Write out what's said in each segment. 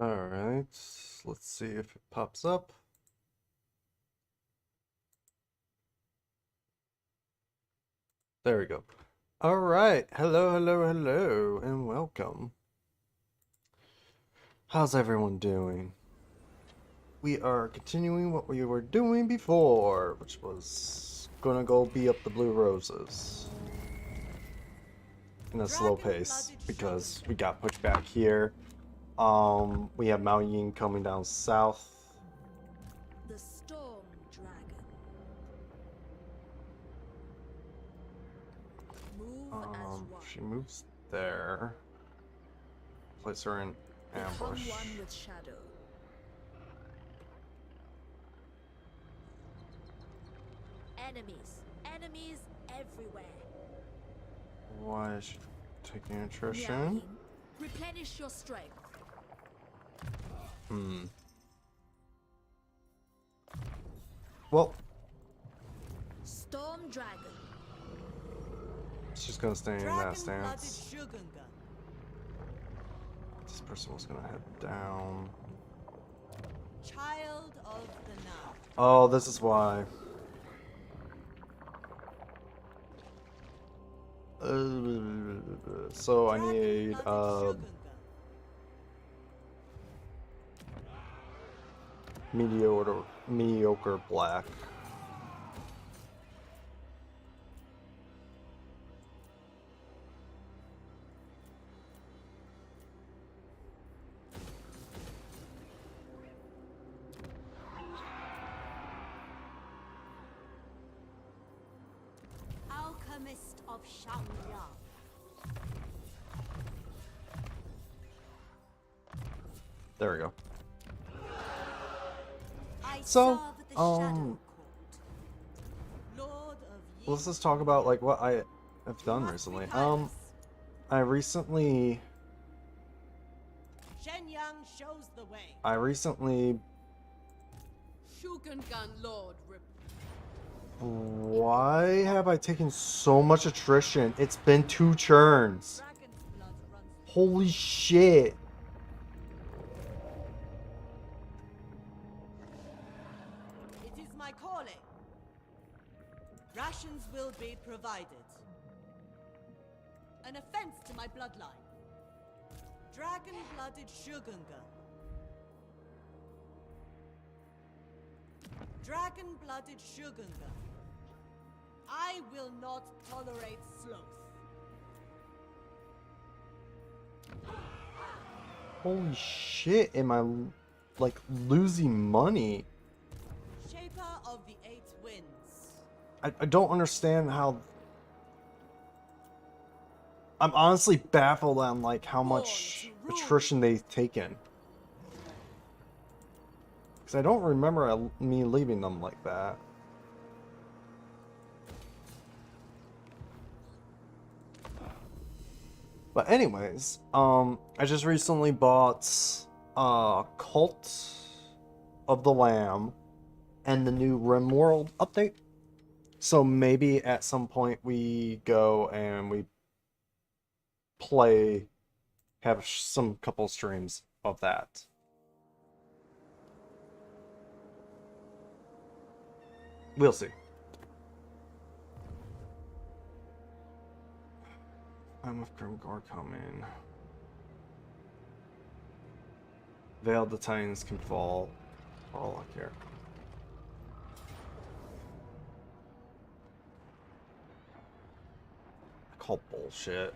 Alright, let's see if it pops up. There we go. Alright, hello, and welcome. How's everyone doing? We are continuing what we were doing before, which was gonna go beat up the blue roses. In a slow pace, because we got pushed back here. We have Mao Ying coming down south. The Storm Dragon. Move as one. She moves there. Place her in ambush. Become one with shadow. Enemies everywhere. Why is she taking Mao attrition? Ying, replenish your strength. Well, Storm Dragon. she's gonna stay in that stance. Sugar gun. This person was gonna head down. Child of the night. Oh, this is why. So I need mediocre black. Alchemist of Shangya. There we go. I So, serve the Shadow Court. Lord of let's just talk about like what I have done recently. I recently Shenyang shows the way. Shugengan Lord Why have I taken so much attrition? It's been 2 turns. Dragon's blood runs. Holy shit. It is my calling. Rations will be provided. An offense to my bloodline. Dragon-blooded Shugunga. Dragon-blooded Shugunga. I will not tolerate sloth. Holy shit, am I like losing money? Shaper of the 8 winds. I don't understand how. I'm honestly baffled on like how much attrition they've taken. Because I don't remember me leaving them like that. But anyways, I just recently bought Cult of the Lamb and the new RimWorld update. So maybe at some point we go and we play, have some couple streams of that. We'll see. I'm with Grimgore coming. Veiled the Titans can fall. For all I care. I call bullshit.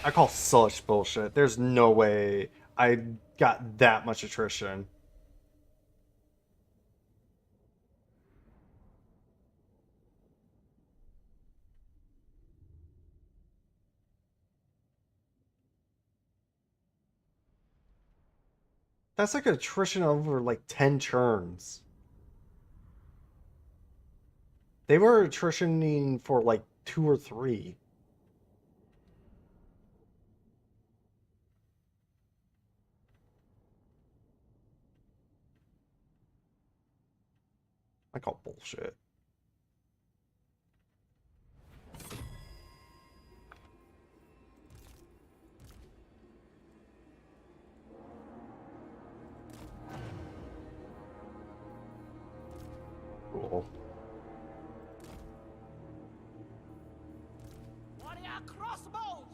I call such bullshit. There's no way I got that much attrition. That's like attrition over like 10 turns. They were attritioning for like 2 or 3. I call bullshit. crossbows!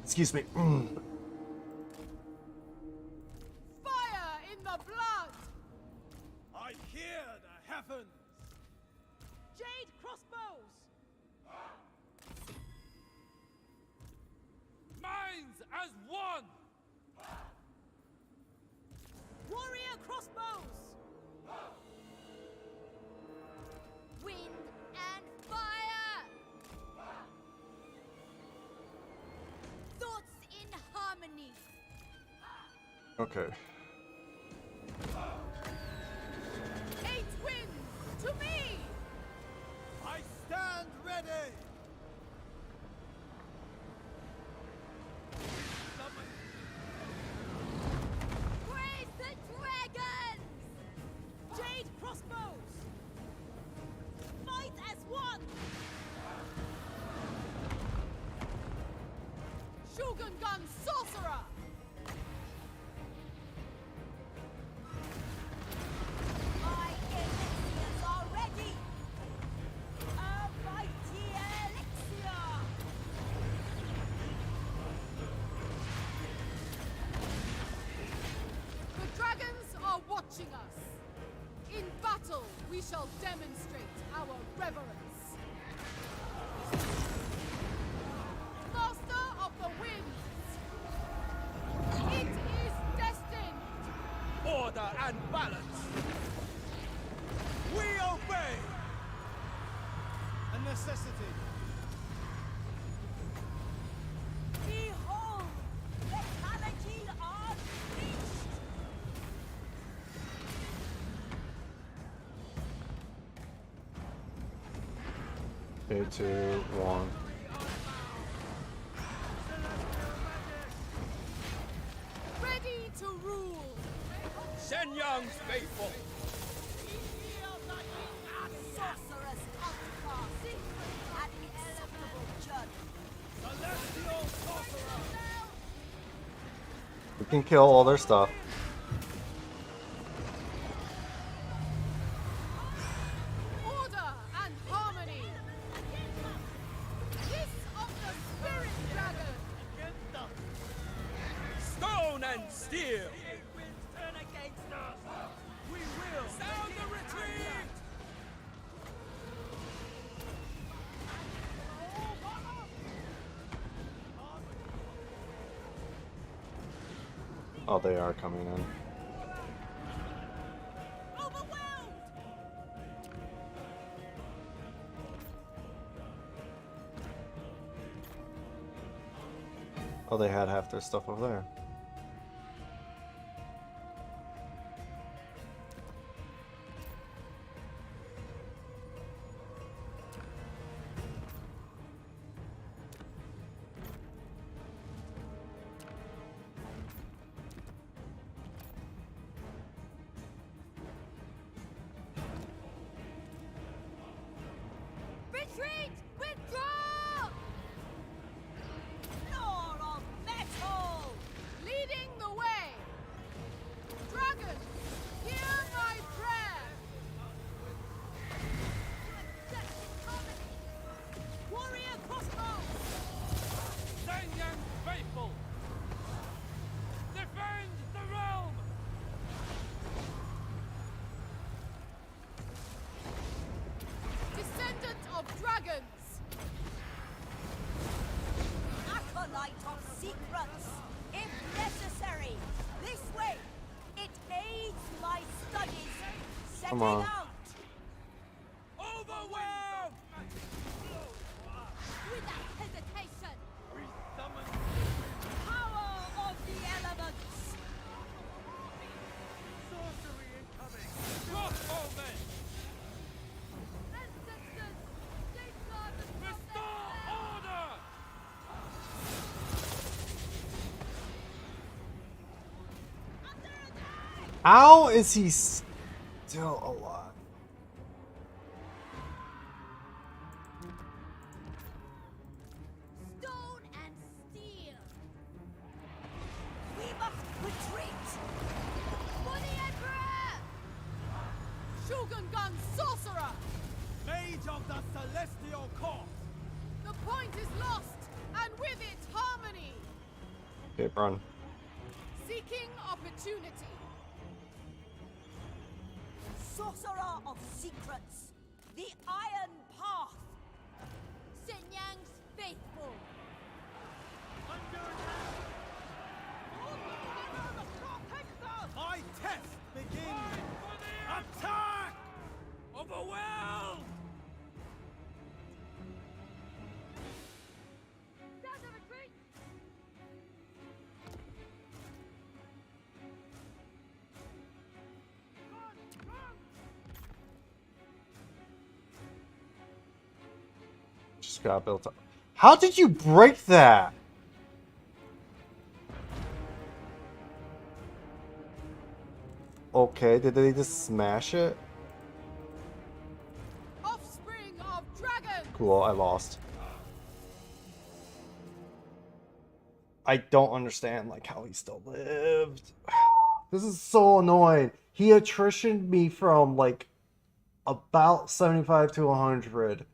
Excuse me. Fire in the blood! I hear the heavens! Jade crossbows! Minds as one! Warrior crossbows! Wind and fire! Thoughts in harmony! Okay. Eight winds to me! I stand ready! Praise the dragons! Jade crossbows! Fight as one! Shogun gun sorcerer! My elixirs are ready! A mighty elixir! The dragons are watching us. In battle, we shall demonstrate our reverence. Master of the winds! It is destined! Order and balance! We obey! A necessity. Behold! Lethality unleashed! Okay, 2, 1. Ready to rule! Shenyang's faithful! Sorceress outcast! An inevitable judge! Celestial sorcerer! We can kill all their stuff. Order and harmony! Kiss of the spirit dragon! Against us! Stone and steel! Winds turn against us! We will! Sound the retreat! Oh, they are coming in. Overwhelmed! Oh, they had half their stuff over there. Retreat! Withdraw! Lord of metal! Leading the way! Dragon, hear my prayer! Warrior crossbow! Shenyang's faithful! Defend the realm! Descendant of dragons! Acolyte of secrets, if necessary. This way. It aids my studies. Setting Come on. out. Overwhelm! Without hesitation! We summon Power of the elements. sorcery incoming! Crossbowmen! Ancestors! Safeguard the Restore order! How is he still alive? Stone and steel! We must retreat. Shogun sorcerer! Mage of the Celestial Court! The point is lost, and with it harmony! Okay, run. Seeking opportunity. Sorcerer of secrets, the Iron Path. Sun Yang's faithful. My test begins! Attack! Overwhelmed! Just got built up. How did you break that? Okay, did they just smash it? Offspring of dragon! Cool, I lost. I don't understand like how he still lived. This is so annoying. He attritioned me from like about 75 to 100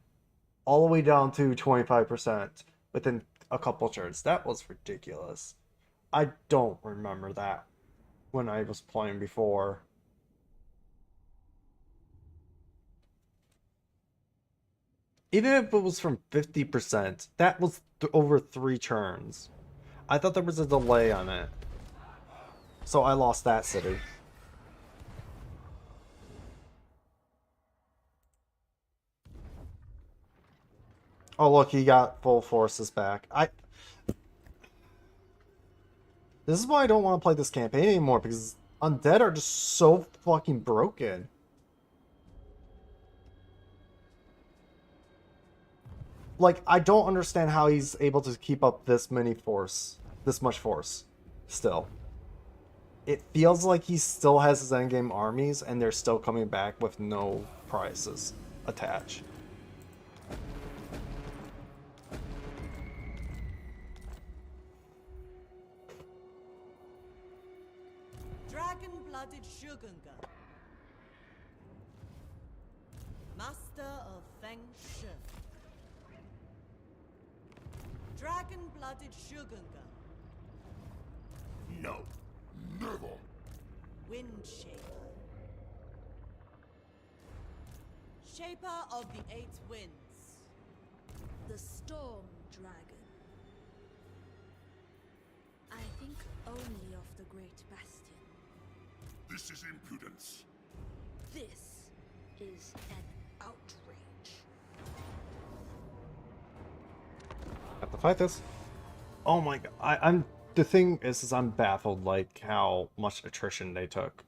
all the way down to 25% within a couple turns. That was ridiculous. I don't remember that when I was playing before. Even if it was from 50%, that was over 3 turns. I thought there was a delay on it. So I lost that city. Oh look, he got full forces back. This is why I don't want to play this campaign anymore, because undead are just so fucking broken. Like, I don't understand how he's able to keep up this much force, still. It feels like he still has his endgame armies, and they're still coming back with no prizes attached. Dragon-blooded Shogun, Master of Feng Shi. Dragon-blooded Shogun, No, never. Wind Shaper. Shaper of the Eight Winds. The Storm Dragon. I think only of the Great Bastion. This is impudence. This is an outrage. Have to fight this. Oh my god, I'm. The thing is I'm baffled, like how much attrition they took.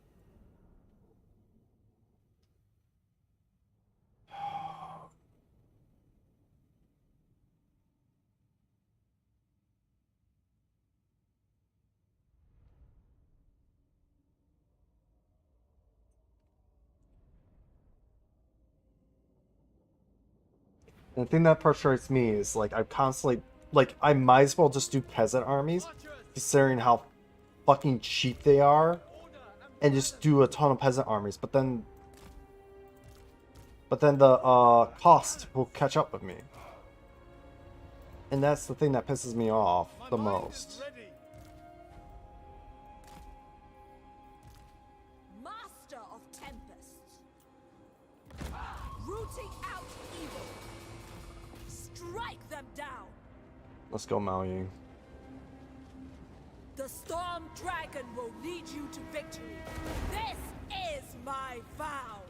The thing that frustrates me is like I'm constantly like I might as well just do peasant armies, considering how fucking cheap they are, and just do a ton of peasant armies. But then the cost will catch up with me, and that's the thing that pisses me off the most. Master of tempests. Rooting out evil. Strike them down. Let's go, Mao Ying. The Storm Dragon will lead you to victory. This is my vow.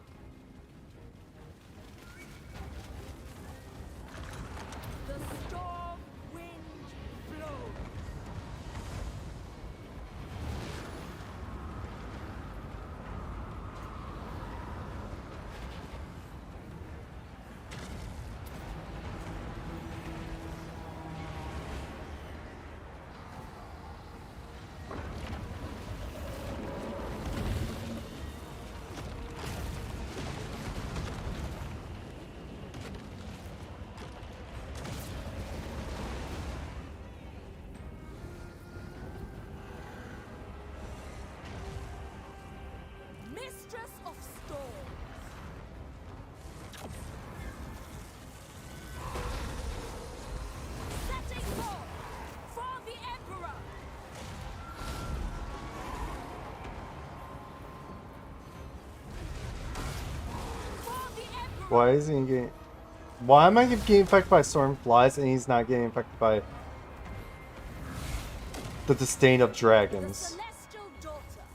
The storm wind blows. Why is he getting... Why am I getting infected by storm flies and he's not getting infected by the disdain of The dragons? celestial daughter.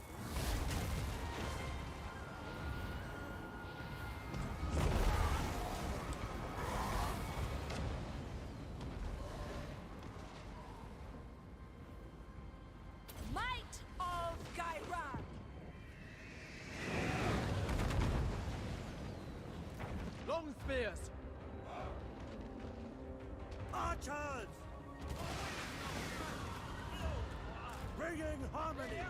Might of Gairan. Long spears! Archers! Bringing harmony!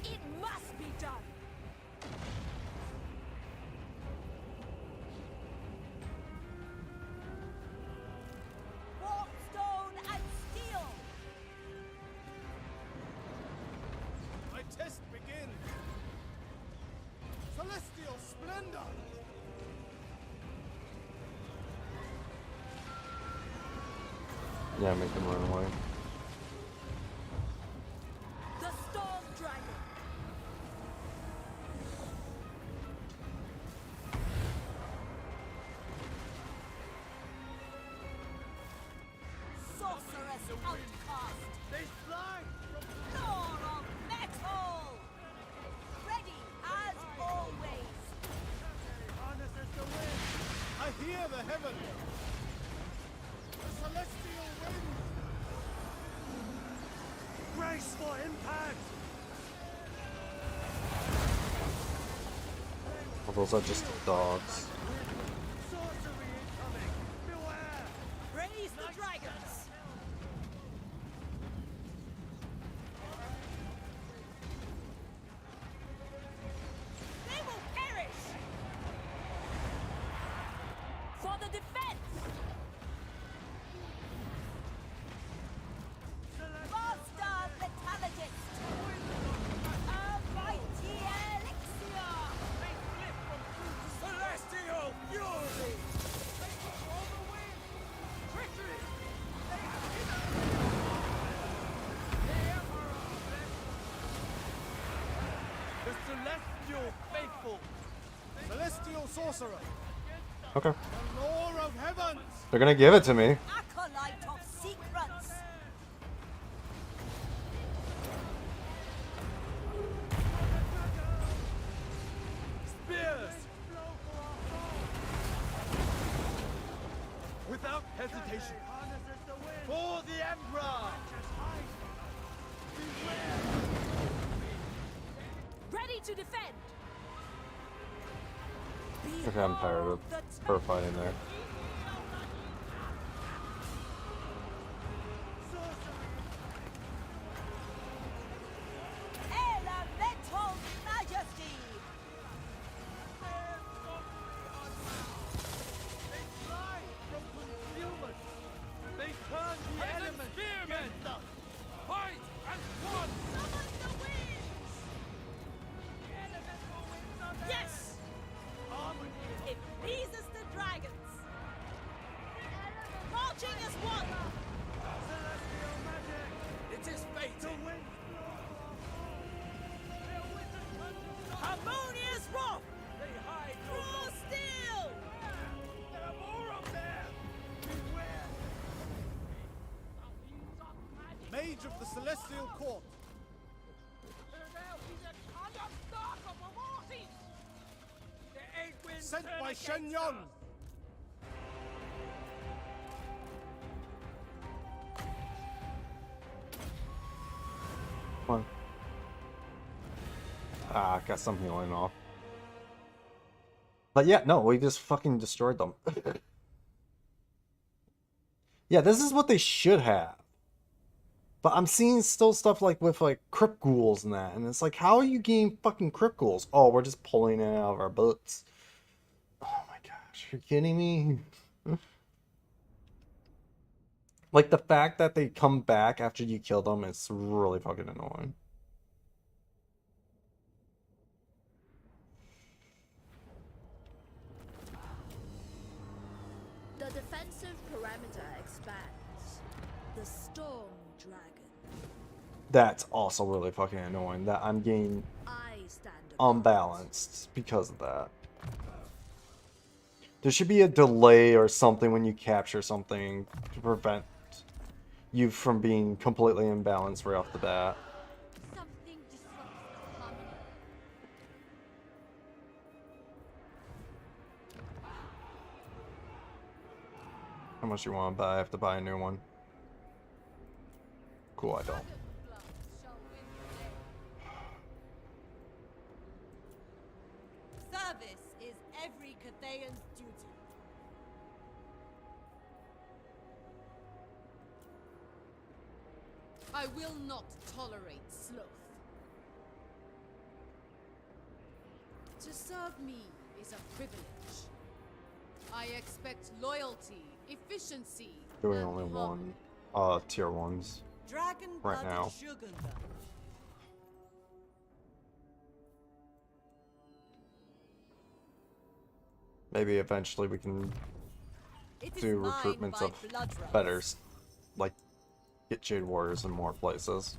It must be done. Warp stone and steel. My test begins! Celestial splendor! Yeah, make him run away. The storm dragon. Sorceress outcast. They fly from Lord of metal. Ready as always. harnesses the wind! I hear the heaven! The celestial wind! Brace for impact! Well, those are just dogs. Sorcery incoming! Beware! Raise the dragons. They will perish. For the defense. Master Metallurgist. A mighty elixir. Celestial fury! Victory! The celestial faithful! Celestial sorcerer! Okay. The lore of heavens! They're gonna give it to me. Acolyte of secrets. Spears! Without hesitation! For the Emperor! Ready to defend. Okay, I'm tired of her fighting there. Elemental Majesty. They fly from concealment! They turn the elements against us! Fight as one! Summon the winds. Yes. It pleases the dragons. Marching as one. Celestial magic! It is fated! Harmonious wrath. They hide Raw steel. There are more of them! Beware! Mage of the Celestial Court! Sent by Shen Yong! Come on. Ah, got some healing off. But yeah, no, we just fucking destroyed them. Yeah, this is what they should have. But I'm seeing still stuff like with like crypt ghouls and that, and it's like, how are you getting fucking crypt ghouls? Oh, we're just pulling it out of our butts. Oh my gosh, you're kidding me? Like the fact that they come back after you kill them is really fucking annoying. The defensive parameter expands. The storm dragon. That's also really fucking annoying that I'm getting I stand apart. unbalanced because of that. There should be a delay or something when you capture something to prevent you from being completely imbalanced right off the bat. Something disrupts the harmony. How much you want to buy? I have to buy a new one. Cool, I don't. Blood shall win the day. Service is every Cathayan's duty. I will not tolerate sloth. To serve me is a privilege. I expect loyalty, efficiency, Doing and only harmony. one tier 1s. Dragon Right now. Shogunga. Maybe eventually we can It is do mine recruitments by of blood rights. better, like get Jade Warriors in more places.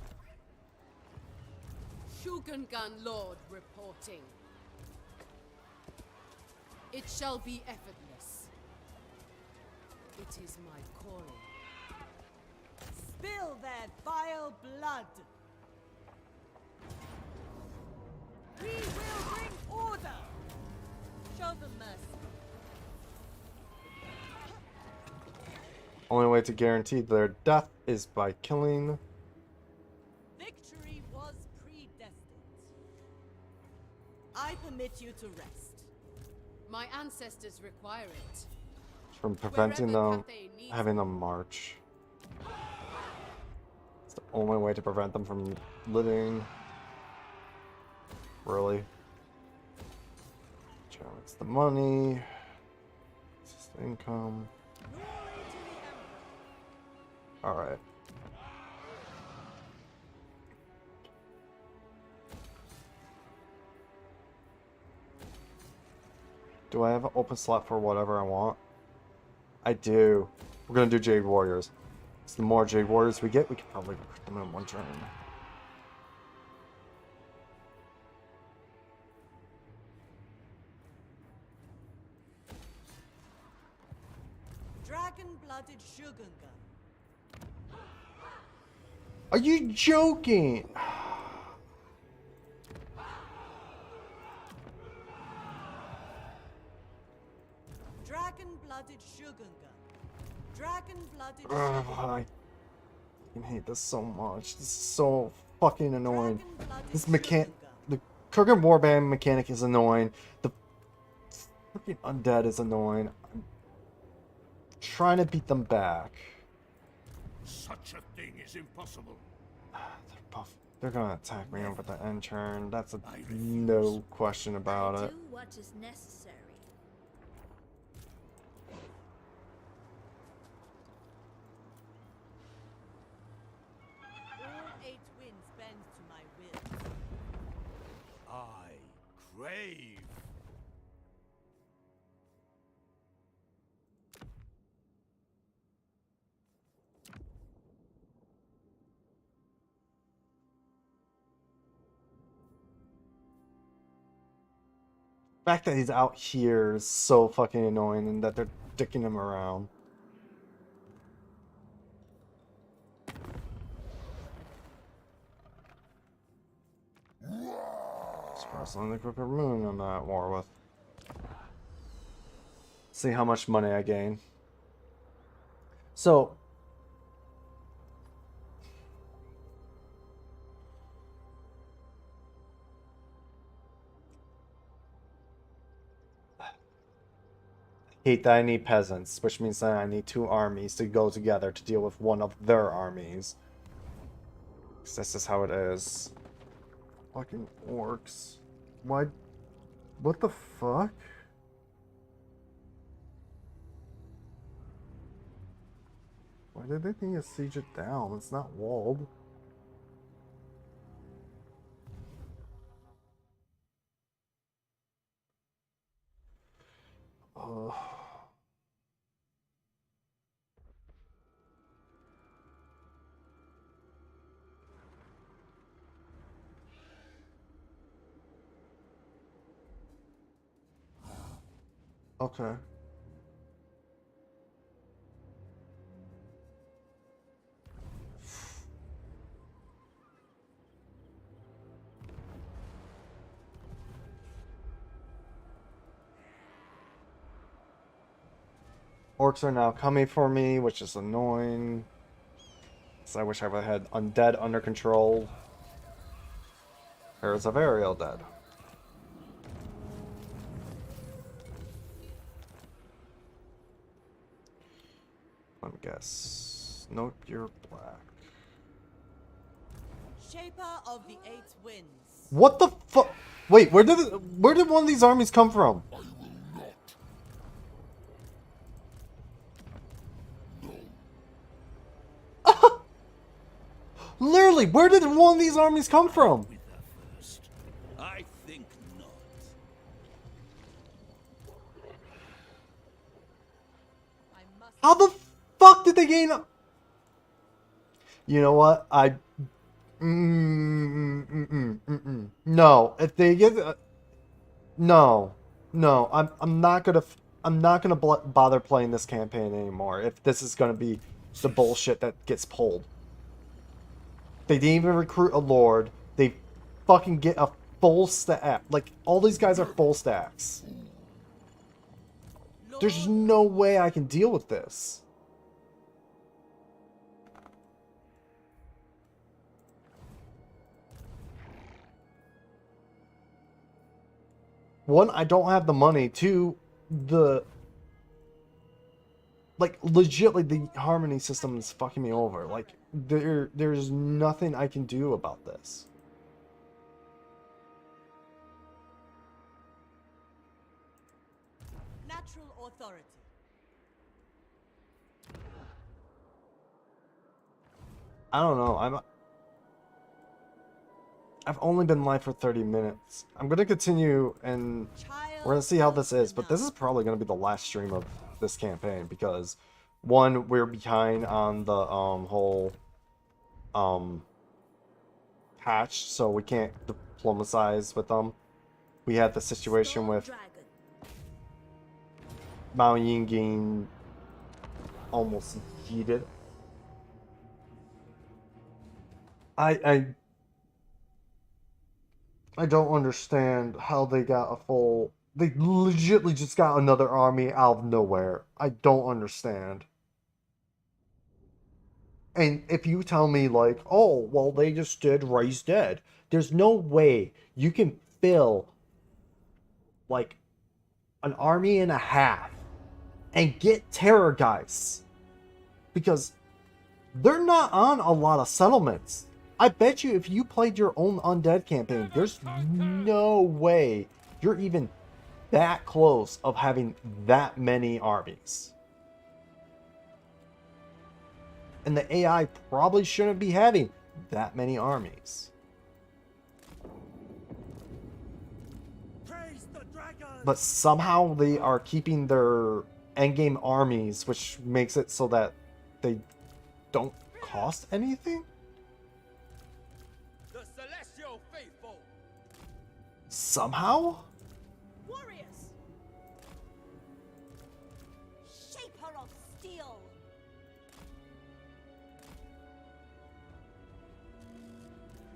Shogungan Lord reporting. It shall be effortless. It is my calling. Spill their vile blood. We will bring order. Show them mercy. Only way to guarantee their death is by killing. Victory was predestined. I permit you to rest. My ancestors require it. From preventing Wherever them Cathay needs having them march. It's the only way to prevent them from living. Really. It's the money. It's just the income. Glory to the Emperor. Alright. Do I have an open slot for whatever I want? I do. We're gonna do Jade Warriors. So the more Jade Warriors we get, we can probably recruit them in one turn. Dragon-blooded Shogunga. Are you joking? Dragon-blooded Shogunga. Dragon-blooded Ugh, Shogunga. I fucking hate this so much. This is so fucking annoying. Dragon-blooded This Shogunga. the Kurgan Warband mechanic is annoying. The freaking undead is annoying. I'm trying to beat them back. Such a thing is impossible. They're gonna attack me over the end turn. That's a no question about I it. do what is necessary. All 8 winds bend to my will. I crave. The fact that he's out here is so fucking annoying, and that they're dicking him around. Surprisingly, the quicker moon I'm at war with. See how much money I gain. So, hate that I need peasants, which means that I need 2 armies to go together to deal with one of their armies. 'Cause this is how it is. Fucking orcs. Why? What the fuck? Why did they think to siege it down? It's not walled. Ugh. Okay. Orcs are now coming for me, which is annoying. So I wish I would have had undead under control. Herds of Ariel dead. Let me guess. Nope, you're black. Shaper of the Eight Winds. What the fuck? Wait, where did one of these armies come from? Literally, where did one of these armies come from? With her first. I think not. I must. How the fuck did they gain? You know what? No, if they get no, I'm not gonna bother playing this campaign anymore. If this is gonna be the bullshit that gets pulled. They didn't even recruit a lord. They fucking get a full stack. Like, all these guys are full stacks. There's no way I can deal with this. One, I don't have the money. Two, legitimately, the harmony system is fucking me over. Like, there's nothing I can do about this. Natural authority. I don't know. I've only been live for 30 minutes. I'm gonna continue and we're gonna see how this is, but this is probably gonna be the last stream of this campaign because one, we're behind on the whole patch, so we can't diplomatize with them. We had the situation with Mao Ying I almost defeated. I don't understand how they got a full... They legitimately just got another army out of nowhere. I don't understand. And if you tell me, like, oh, well, they just did Raise Dead. There's no way you can fill, like, an army and a half and get Terror Guys. Because they're not on a lot of settlements. I bet you if you played your own undead campaign, there's no way you're even that close of having that many armies. And the AI probably shouldn't be having that many armies. Praise the dragon. But somehow they are keeping their endgame armies, which makes it so that they don't cost anything? The celestial faithful. Somehow? Warriors! Shaper of steel!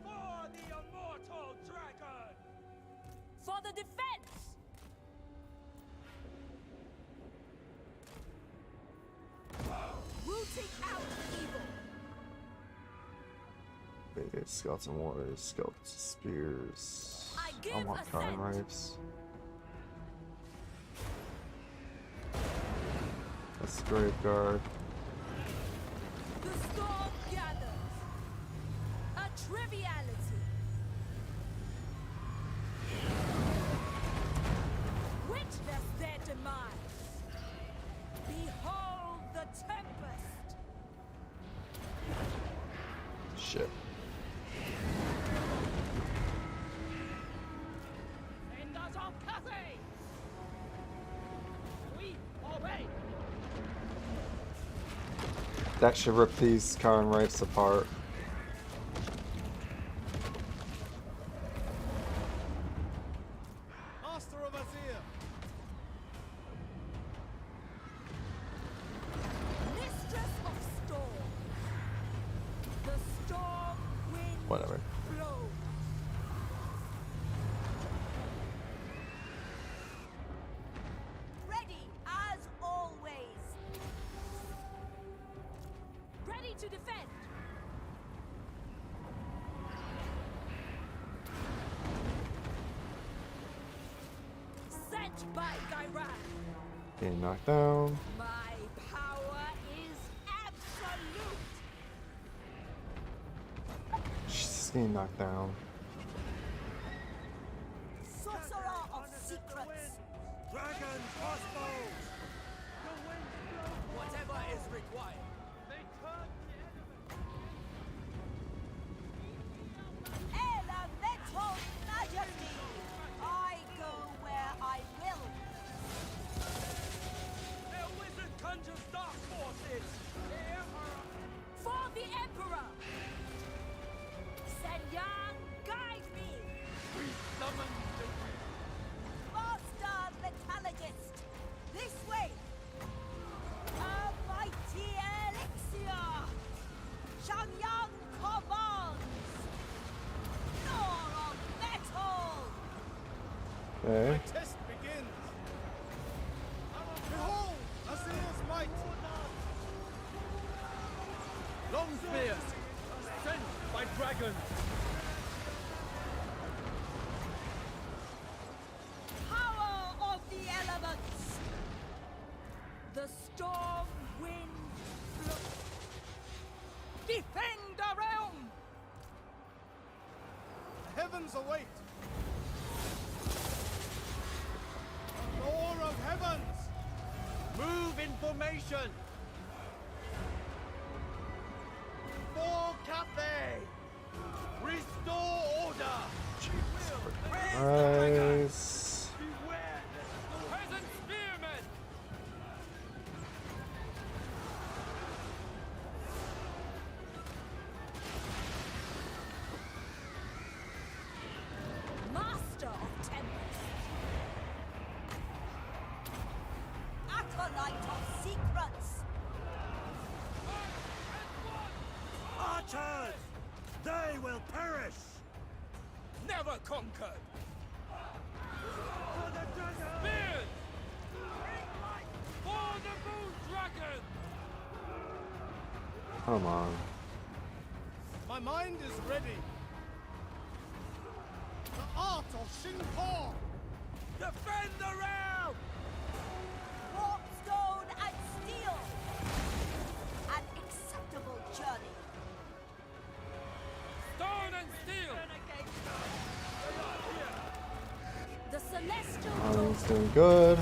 For the immortal dragon. For the defense! Rooting out evil! Skeleton warriors, skeleton spears. I give I want assent. Karn Rifes. That's the Graveguard. The storm gathers. A triviality. Witness their demise. Behold the tempest. Shit. Defenders of Cathay. We obey. That should rip these Karn Rifes apart. Master of Azir. Whatever. Blow. Ready as always. Ready to defend. Sent by Gairan. Getting knocked down. My power is absolute. She's getting knocked down. Sorcerer of secrets. Dragon crossbows! Whatever is required. They turn the enemy! Elemental majesty. I go where I will. Their wizard conjures dark forces! The Emperor! For the Emperor. Senyan, guide me. We summon the Master metallurgist. This way. A mighty elixir. Shangyang commands. Door of metal. Okay. test begins! Behold! Azir's might! Long spears! Sent by dragons! Power of the elements. The storm wind blows. Defend the realm. The heavens await! Lord of heavens! Move in formation! For Cathay! Restore order! Nice. Beware the peasant spearmen! Master of tempest. Acolyte of secrets. Archers! They will perish! Never conquered. For the dragon! Spears! For the moon dragon! Come on. My mind is ready. The art of Shin-Por! Defend the realm! Warp stone and steel. An acceptable journey. Stone and steel! The celestial Army's dawn. doing good.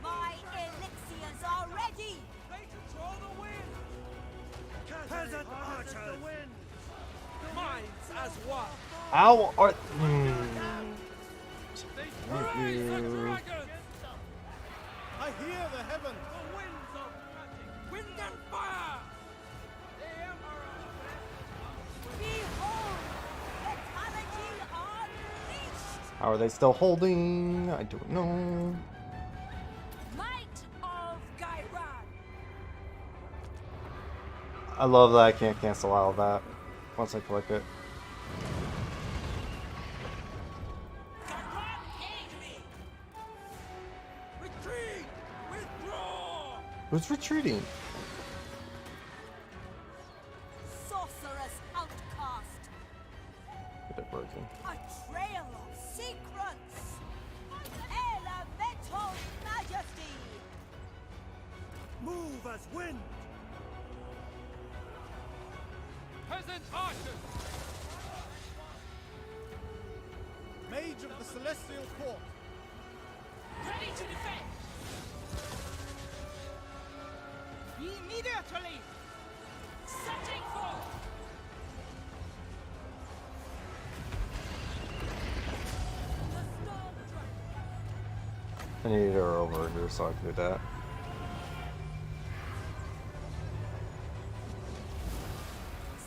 My elixirs are ready. They control the wind! Peasant archers! Minds as one! Ow! Or, They Thank Raise the you. dragon! I hear the heavens! The winds of magic! Wind and fire! The Emperor! Behold, metallurgy unleashed. How are they still holding? I don't know. Might of Gairan. I love that I can't cancel out of that once I click it. Gairan, aid me. Retreat! Withdraw! Who's retreating? Sorceress outcast. Get it broken. A trail of secrets. Elemental majesty. Move as wind! Peasant archers! Mage of the Celestial Court! Ready to defend. Immediately! Setting forth. The storm dragon. I need her over here so I can do that.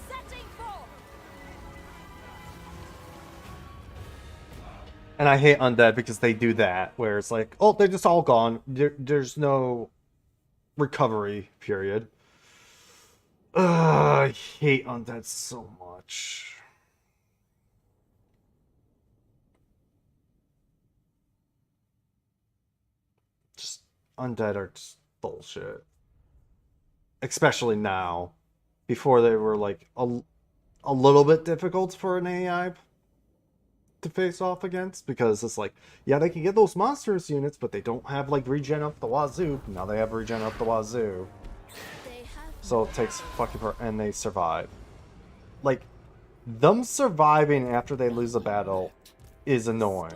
Setting forth. And I hate undead because they do that, where it's like, oh, they're just all gone. There's no recovery period. I hate undead so much. Just undead are just bullshit. Especially now. Before they were like a little bit difficult for an AI to face off against, because it's like, yeah, they can get those monstrous units, but they don't have like regen up the wazoo. Now they have regen up the wazoo. So it takes fucking and they survive. Like, them surviving after they lose a battle is annoying.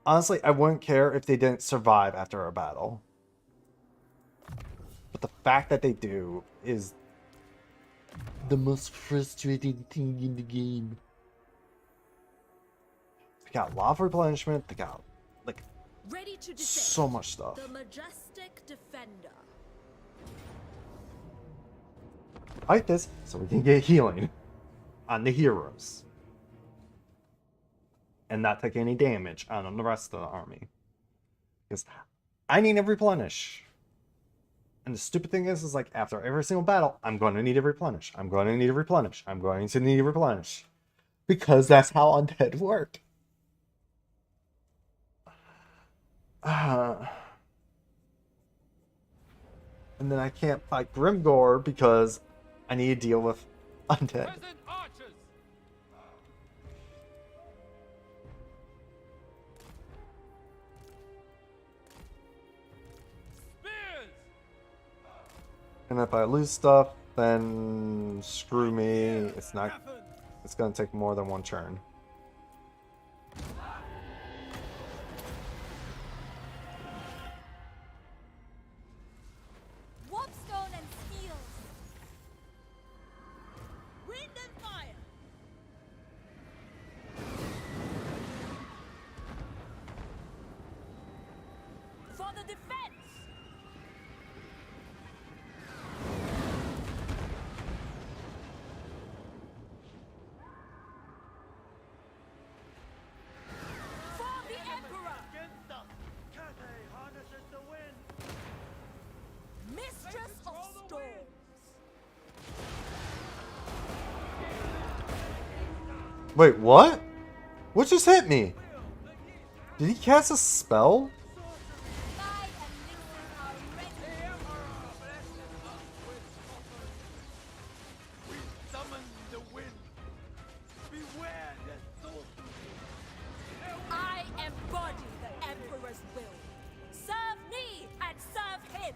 Honestly, I wouldn't care if they didn't survive after a battle. But the fact that they do is the most frustrating thing in the game. They got lava replenishment, they got like Ready to defend. so much stuff. The majestic defender. Like this, so we can get healing on the heroes. And not take any damage on the rest of the army. Because I need to replenish. And the stupid thing is like, after every single battle, I'm going to need to replenish. I'm going to need to replenish. I'm going to need to replenish. Because that's how undead work. And then I can't fight Grimgore because I need to deal with undead. Peasant archers! Spears! And if I lose stuff, then screw me. It's not. It's gonna take more than one turn. Warpstone and steels. Wind and fire. For the defense. For the Emperor. Against us! Cathay harnesses the wind! Mistress of storms. Wait, what? What just hit me? Did he cast a spell? Thy elixirs are ready. We summon the wind! Beware the sorcery! I embody the Emperor's will. Serve me and serve him.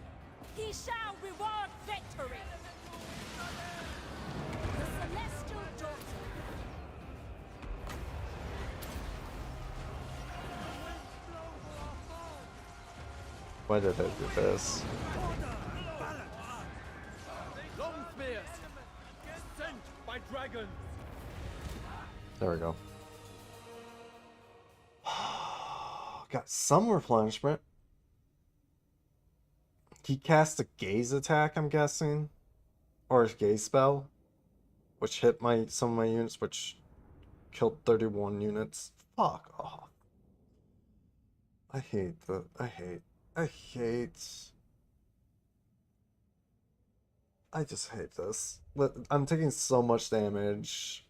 He shall reward victory. The celestial daughter. Why did I do this? Long spears! Sent by dragons! There we go. Got some replenishment. He cast a gaze attack, I'm guessing. Or a gaze spell. Which hit some of my units, which killed 31 units. Fuck off. I hate. I just hate this. I'm taking so much damage.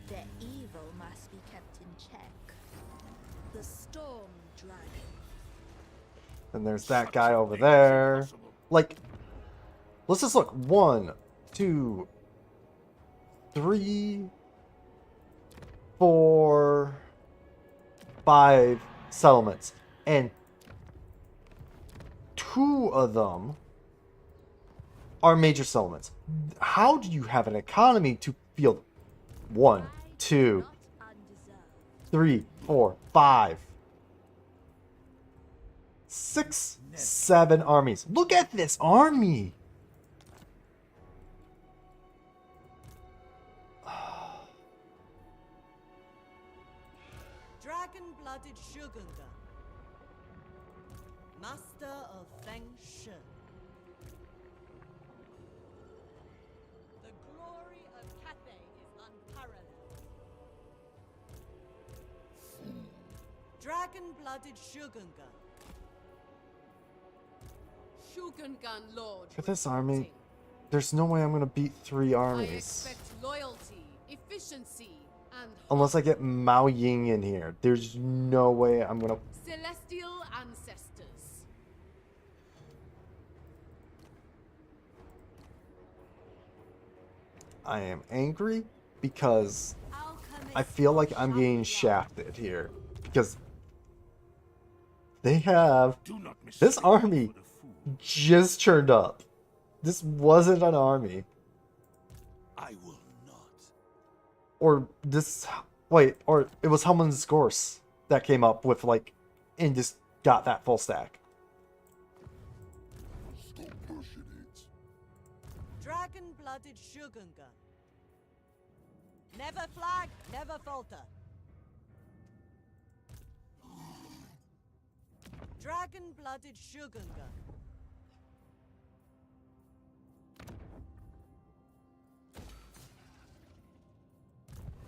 The evil must be kept in check. The storm dragon. And there's that guy over there. Like, let's just look. 1, 2, 3, 4, 5 settlements. And 2 of them are major settlements. How do you have an economy to field 1, 2, Not undeserved. 3, 4, 5, 6, 7 armies? Look at this army! Dragon-blooded Shogunga. Master of Feng Shui. The glory of Cathay is unparalleled. Dragon-blooded Shogunga. Shogungan Lord. For this army, there's no way I'm gonna beat 3 I armies. expect loyalty, efficiency, and Unless I get Mao Ying in here. There's no way I'm gonna... celestial ancestors. I am angry because Alchemist I feel like I'm getting shafted here. Because they have... Do not This mistake me army for the fool. just turned up. This wasn't an army. I will not. Or this... Wait, or it was Hellman's Gorse that came up with, like, and just got that full stack. Stop pushing it. Dragon-blooded Shogunga. Never flag, never falter. Dragon-blooded Shogunga.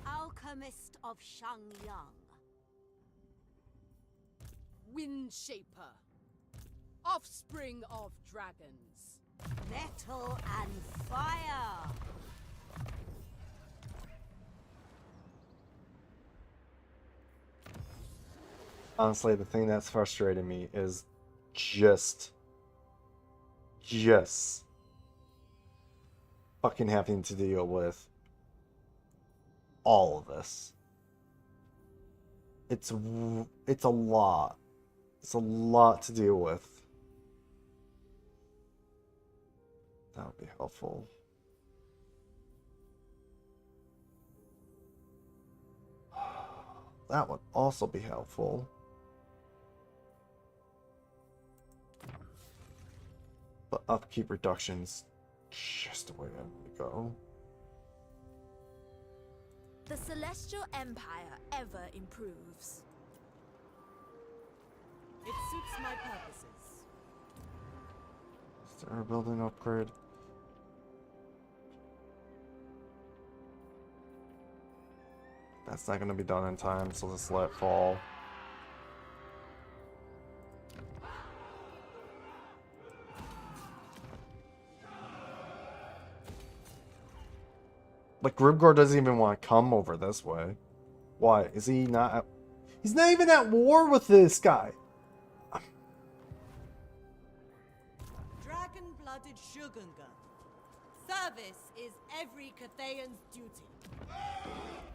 Alchemist of Shangyang. Windshaper. Offspring of dragons. Metal and fire. Honestly, the thing that's frustrating me is just fucking having to deal with all of this. It's a lot. It's a lot to deal with. That would be helpful. That would also be helpful. But upkeep reductions, just the way I'm gonna go. The Celestial Empire ever improves. It suits my purposes. Is there a building upgrade? That's not gonna be done in time, so let's let it fall. Like, Ribgor doesn't even want to come over this way. Why? Is he not at... He's not even at war with this guy! Dragon-blooded Shogunga. Service is every Cathayan's duty.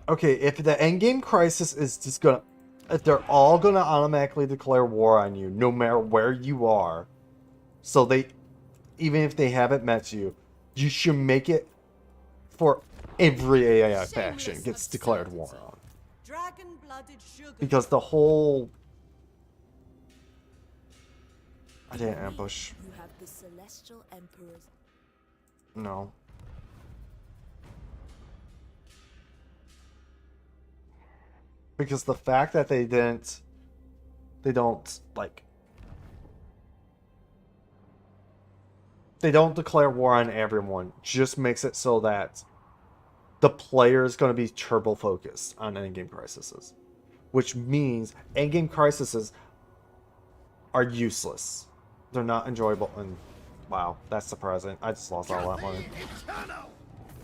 Okay, if the endgame crisis is just gonna... If they're all gonna automatically declare war on you, no matter where you are, so they... Even if they haven't met you, you should make it for every AI faction gets declared war on. Dragon-blooded Shogunga. Because the whole... I didn't ambush. You have the Celestial Emperor's. No. Because the fact that they don't, like... They don't declare war on everyone, just makes it so that the player is going to be turbo focused on endgame crises. Which means endgame crises are useless. They're not enjoyable, and wow, that's surprising. I just lost all that money. Eternal,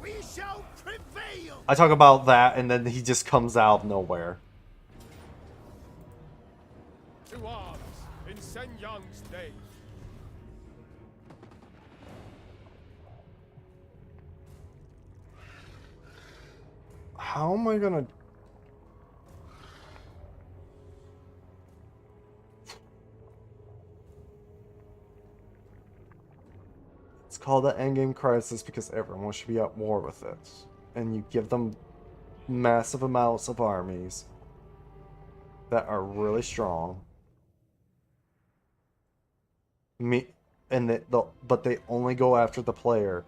we shall prevail. I talk about that, and then he just comes out of nowhere. To arms in Sen Yang's name. How am I gonna... It's called the endgame crisis because everyone should be at war with it. And you give them massive amounts of armies that are really strong. But they only go after the player.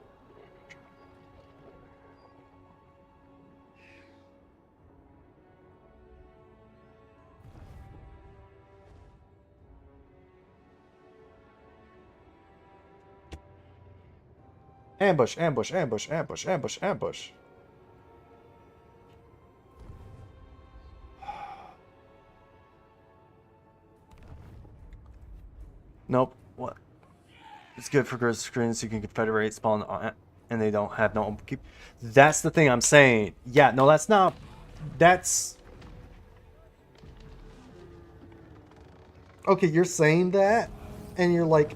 Ambush, ambush, ambush, ambush, ambush, ambush. Nope. What? It's good for growth screens so you can confederate spawn on, and they don't have no keep. That's the thing I'm saying. Yeah, no, that's not. That's okay. You're saying that, and you're like,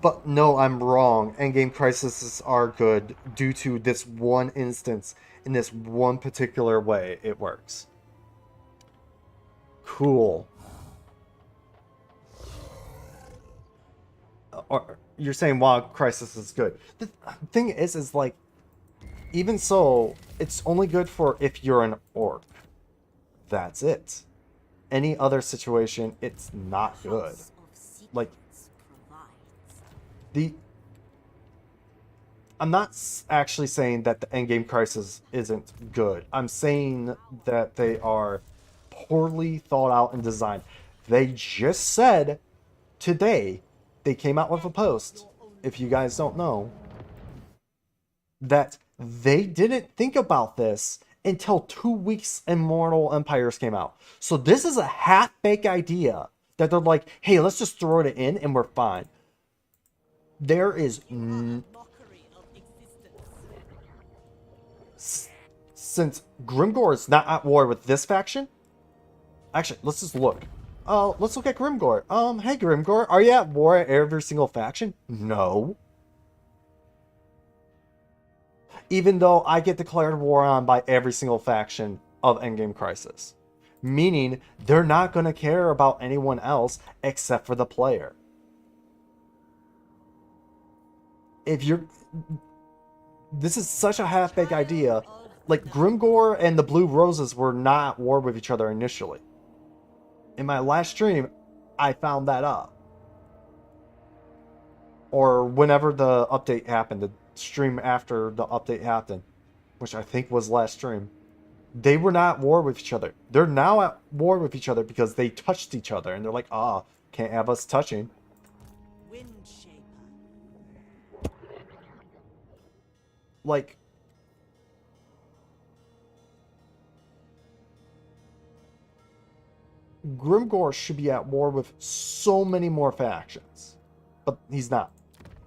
but no, I'm wrong. Endgame crises are good due to this one instance in this one particular way it works. Cool. Or you're saying WoW Crisis is good. The thing is like, even so, it's only good for if you're an orc. That's it. Any other situation, it's not good. Like, I'm not actually saying that the endgame crisis isn't good. I'm saying that they are poorly thought out and designed. They just said today, they came out with a post, if you guys don't know, that they didn't think about this until 2 weeks Immortal Empires came out. So this is a half-baked idea that they're like, hey, let's just throw it in and we're fine. There is since Grimgor is not at war with this faction. Actually, let's just look. Let's look at Grimgor. Hey Grimgor, are you at war at every single faction? No. Even though I get declared war on by every single faction of Endgame Crisis. Meaning, they're not going to care about anyone else except for the player. This is such a half-baked idea. Like, Grimgor and the Blue Roses were not at war with each other initially. In my last stream, I found that out. Or whenever the update happened, the stream after the update happened, which I think was last stream. They were not at war with each other. They're now at war with each other because they touched each other. And they're like, can't have us touching. Like, Grimgor should be at war with so many more factions, but he's not.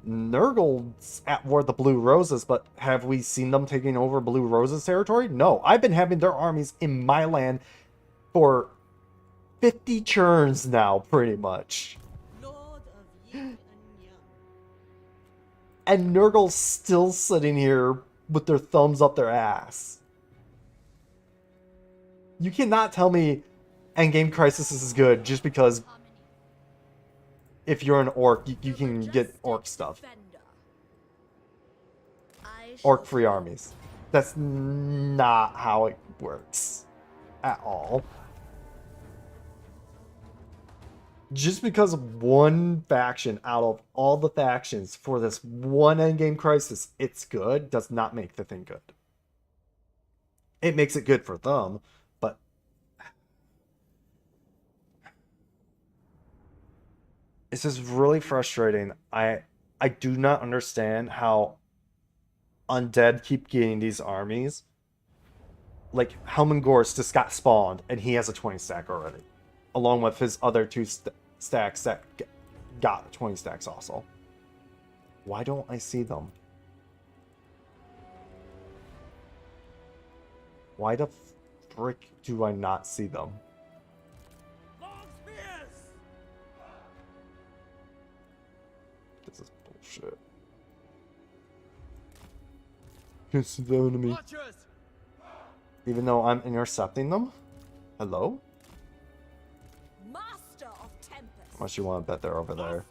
Nurgle's at war with the Blue Roses, but have we seen them taking over Blue Roses territory? No. I've been having their armies in my land for 50 turns now, pretty much. And Nurgle's still sitting here with their thumbs up their ass. You cannot tell me Endgame Crisis is good just because if you're an orc, you can get orc stuff. Orc-free armies. That's not how it works. At all. Just because one faction out of all the factions for this one Endgame Crisis, it's good, does not make the thing good. It makes it good for them, but it's just really frustrating. I do not understand how undead keep getting these armies. Like, Helmengorst just got spawned, and he has a 20 stack already. Along with his other two stacks that got 20 stacks also. Why don't I see them? Why the frick do I not see them? This is bullshit. Can't see the enemy. Even though I'm intercepting them? Hello? Unless you want to bet they're over there.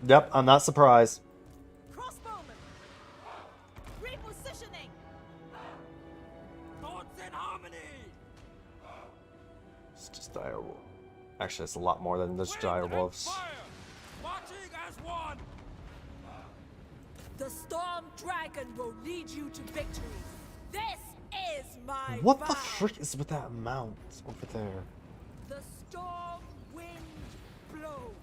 Yep, I'm not surprised. Crossbowman, repositioning. Thoughts in harmony. It's just dire wolf. Actually, it's a lot more than just dire wolves. Marching as one. The Storm Dragon will lead you to victory. This is my What vow. the frick is with that mount over there? The storm wind blows.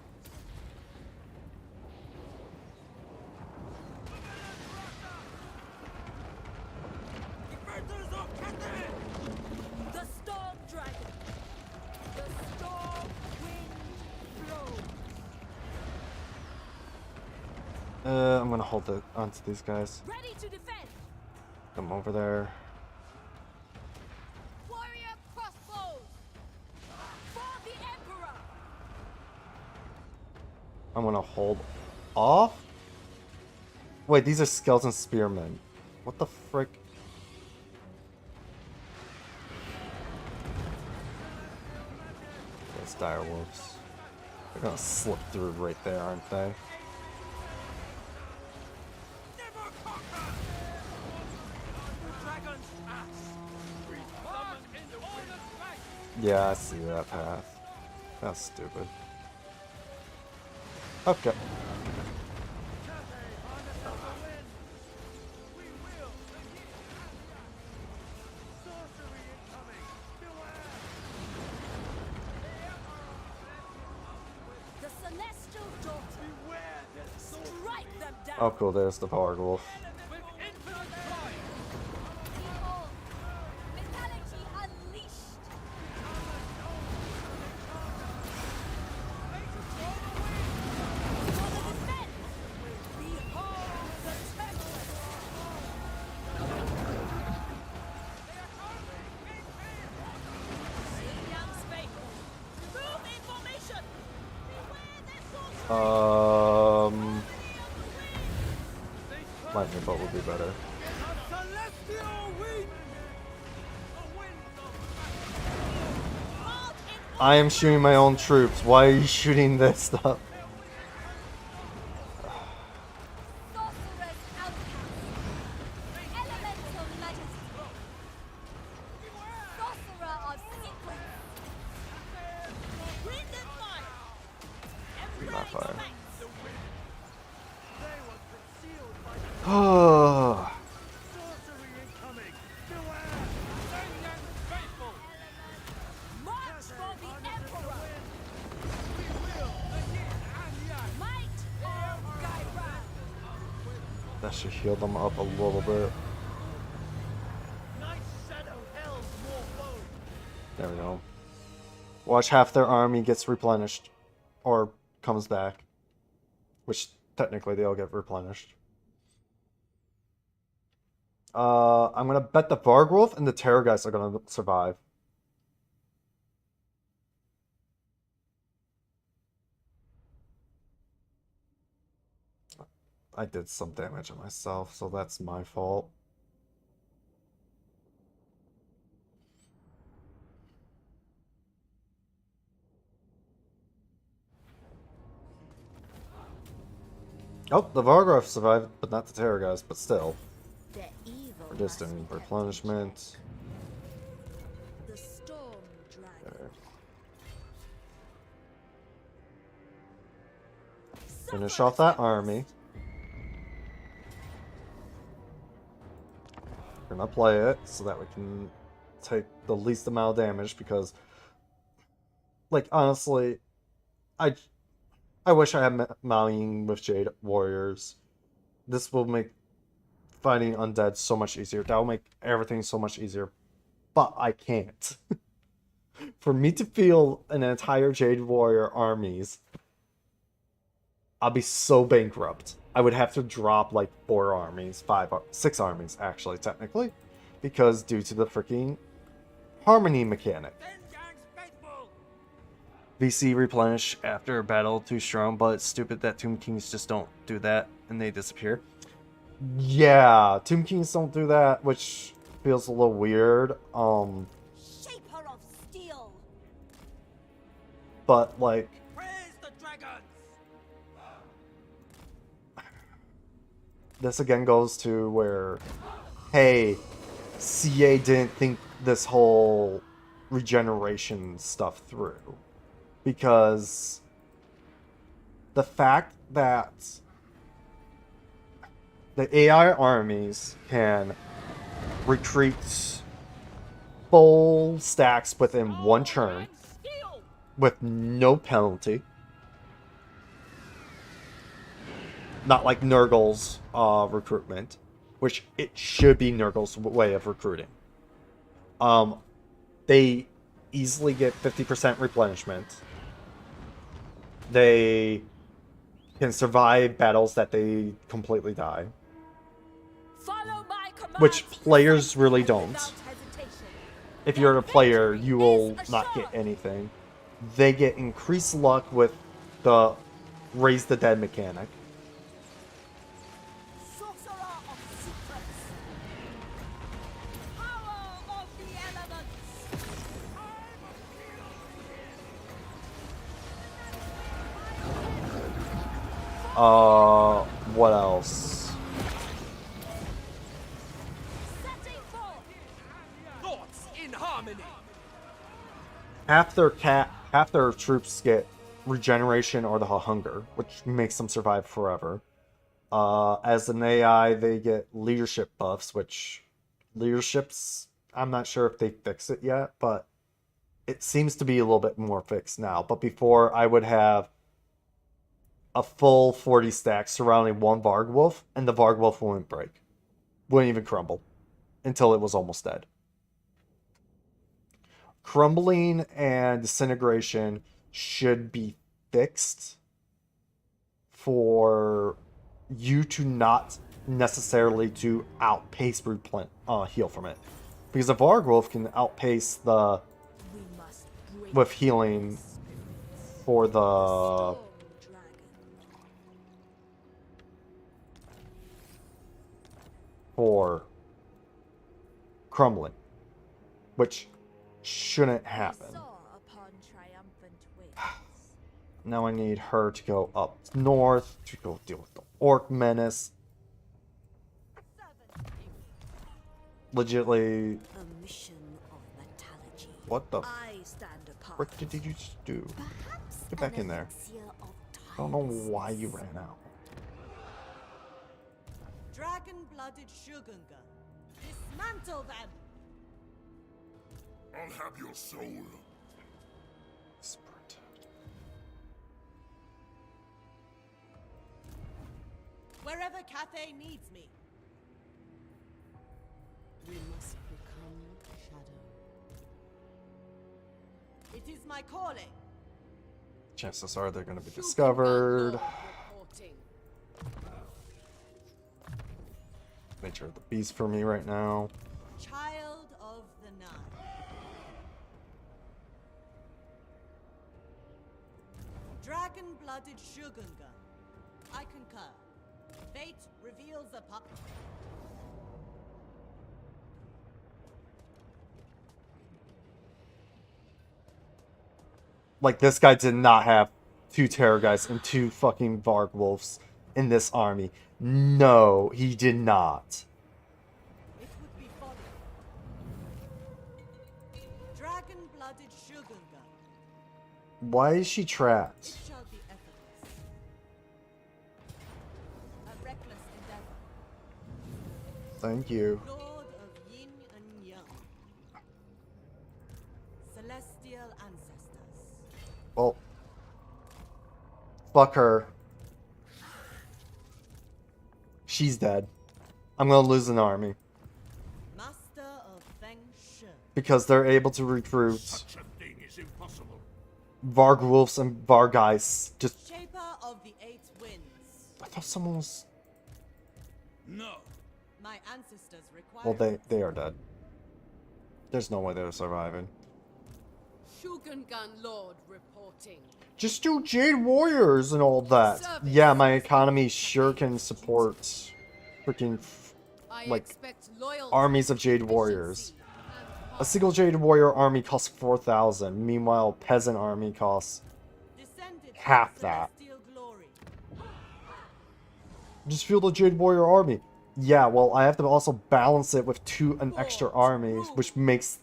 Defenders of Cathay. I'm gonna hold it onto these guys. Ready to defend. Come over there. Warrior crossbows! For the Emperor. I'm gonna hold off. Wait, these are skeleton spearmen. What the frick? Those dire wolves. They're gonna slip through right there, aren't they? Never conquer! The dragon's ass! We summon in all the fight! Yeah, I see that path. That's stupid. Okay. Cathay, harness of the wind! We will begin! Sorcery incoming! Beware! The celestial daughter. Beware the sword! Strike them down. Oh, cool. There's the Vargwolf. With infinite pride! People. Mentality unleashed. For the defense. Behold the temple. Young's faithful. Move in formation. Beware their sorcery. Lightning bolt would be better. Celestial wind! The winds of March in I am shooting my own troops. Why are you shooting this stuff? sorcerer's outcast. Elemental majesty. Sorcerer of sequence. Wind and fire. Not fire. Emperor they were concealed by the Oh, sorcery incoming! Beware! Send faithful! march for the Emperor. We will the yin and yang! Might of Gairan. that should heal them up a little bit. Night shadow hell's more foe! There we go. Watch half their army gets replenished. Or comes back. Which, technically, they all get replenished. I'm gonna bet the Vargwolf and the Terrorgeist are gonna survive. I did some damage on myself, so that's my fault. Oh, the Vargwolf survived, but not the Terrorgeist, but still. The evil We're just must doing be kept in replenishment. check. The storm dragon. There. Finish off that army. We're gonna play it so that we can take the least amount of damage because, like, honestly, I wish I had Mao Ying with Jade Warriors. This will make fighting undead so much easier. That will make everything so much easier. But I can't. For me to field an entire Jade Warrior armies, I'll be so bankrupt. I would have to drop like 4 armies, 6 armies actually, technically. Because due to the freaking harmony mechanic. Send Yang's faithful! VC replenish after a battle too strong, but it's stupid that Tomb Kings just don't do that and they disappear. Yeah, Tomb Kings don't do that, which feels a little weird. Shaper of steel. But like, Praise the dragons! this again goes to where, hey, CA didn't think this whole regeneration stuff through. Because the fact that the AI armies can retreat full stacks within one turn Steel. with no penalty. Not like Nurgle's recruitment, which it should be Nurgle's way of recruiting. They easily get 50% replenishment. They can survive battles that they completely die. Follow my Which commands players really without don't. hesitation. If you're a player, Victory you will is not get assured. anything. They get increased luck with the raise the dead mechanic. Sorcerer of secrets. Power of the elements. What else? Setting forth. Thoughts in harmony. Half their troops get regeneration or the hunger, which makes them survive forever. As an AI, they get leadership buffs, which leaderships, I'm not sure if they fix it yet, but it seems to be a little bit more fixed now. But before, I would have a full 40 stack surrounding one Varg Wolf, and the Varg Wolf wouldn't break. Wouldn't even crumble until it was almost dead. Crumbling and disintegration should be fixed for you to not necessarily to outpace heal from it. Because a Varg Wolf can outpace the We must break with healing for the Storm Dragon. for crumbling, which shouldn't We happen. soar upon triumphant wings. Now I need her to go up north to go deal with the Orc Menace. Legitly, A mission of metallurgy. what the I stand apart. frick did you just do? Perhaps Get back an in there. elixir of I don't know timelessness. why you ran out. Dragon-blooded Shugunga. Dismantle them! I'll have your soul. Sprint. Wherever Cathay needs me. We must become shadow. It is my calling. Chances are they're going to be Shugunga discovered. Lord reporting. Nature of the beast for me right now. Child of the Nile. Dragon-blooded Shugunga. I concur. Fate reveals a pup. Like, this guy did not have 2 Terror Guys and 2 fucking Varg Wolves in this army. No, he did not. It would be folly. Dragon-blooded Shugunga. Why is she trapped? It shall be effortless. A reckless endeavor. Thank you. Lord of Yin and Yang. Celestial ancestors. Well, fuck her. She's dead. I'm gonna lose an army Master of Feng Shui. because they're able to recruit Such a thing is impossible. Varg Wolves and Vargeists. Just, Shaper of the Eight Winds. I thought someone was. No. My ancestors require. Well, they are dead. There's no way they're surviving. Shugungan Lord reporting. Just do Jade Warriors and all that. Yeah, my economy sure can support freaking I like expect loyalty, armies of Jade Warriors. efficiency, and A heart. single Jade Warrior army costs 4,000. Meanwhile, peasant army costs Descended from half that. celestial glory. Just fuel the Jade Warrior army. Yeah, well, I have to also balance it with an extra army, which makes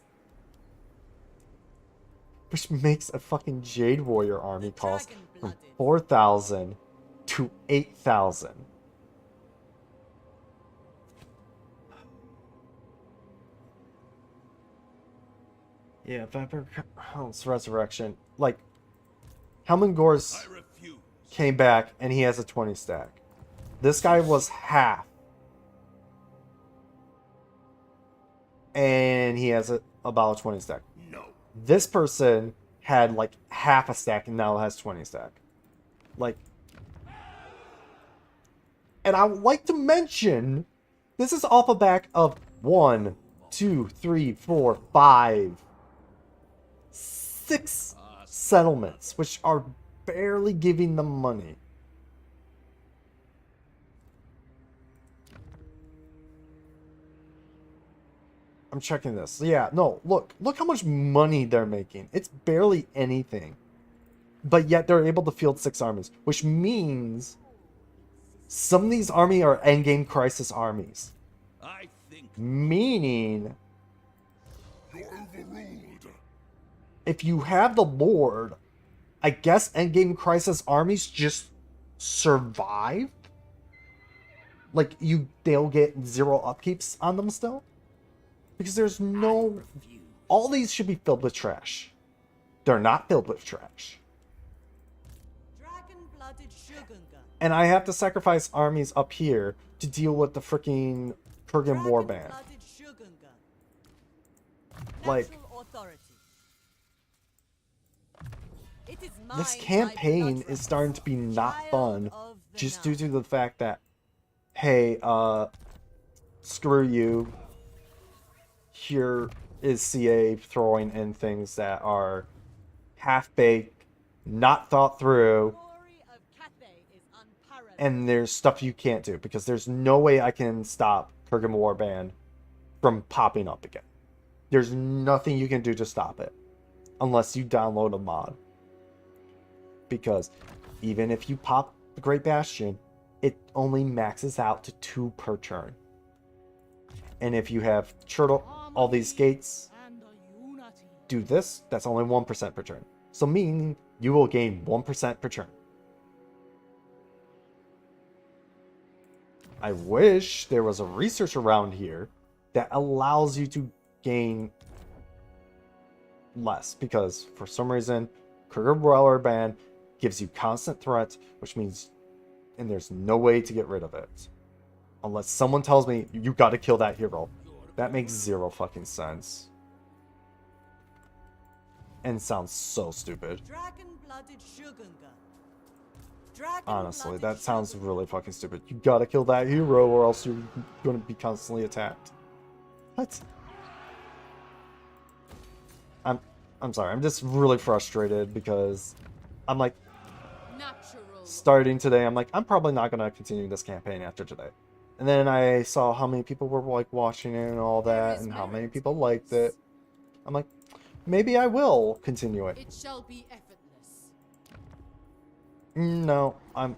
a fucking Jade Warrior army cost from 4,000 to 8,000. Yeah, Vampire House Resurrection. Like, Helmengor's I refuse. came back and he has a 20 stack. This guy was half. And he has about a 20 stack. No. This person had like half a stack and now has 20 stack. Like, And I would like to mention, this is off the back of 1, 2, 3, 4, 5, 6 settlements, which are barely giving them money. I'm checking this. Yeah, no, look how much money they're making. It's barely anything. But yet they're able to field 6 armies, which means some of these armies are endgame crisis armies. I think Meaning, you're overruled. if you have the Lord, I guess endgame crisis armies just survive. Like, they'll get 0 upkeeps on them still. Because there's no... All these should be filled with trash. They're not filled with trash. Dragon-blooded Shogunga. And I have to sacrifice armies up here to deal with the freaking Kurgan warband. Dragon-blooded Shogunga. Like, Natural authority. It is this mine, campaign my is starting to be not Child fun of the just night. due to the fact that, hey, screw you. Here is CA throwing in things that are half-baked, not thought through, Glory of Cathay is unparalleled. and there's stuff you can't do because there's no way I can stop Kurgan Warband from popping up again. There's nothing you can do to stop it unless you download a mod. Because even if you pop the Great Bastion, it only maxes out to 2 per turn. And if you have all these gates And a unity. do this, that's only 1% per turn. So meaning you will gain 1% per turn. I wish there was a research around here that allows you to gain less, because for some reason Kurgan Warband gives you constant threat, which means, and there's no way to get rid of it unless someone tells me you got to kill that hero. That makes 0 fucking sense and sounds so stupid. Dragon-blooded Shogunga. Honestly, Dragon-blooded that sounds Shogunga. really fucking stupid. You gotta kill that hero or else you're gonna be constantly attacked. What? I'm sorry, I'm just really frustrated because I'm like, Natural. starting today, I'm like, I'm probably not gonna continue this campaign after today. And then I saw how many people were like watching it and all that, and how many people liked it. I'm like, maybe I will continue it. It shall be effortless. No, I'm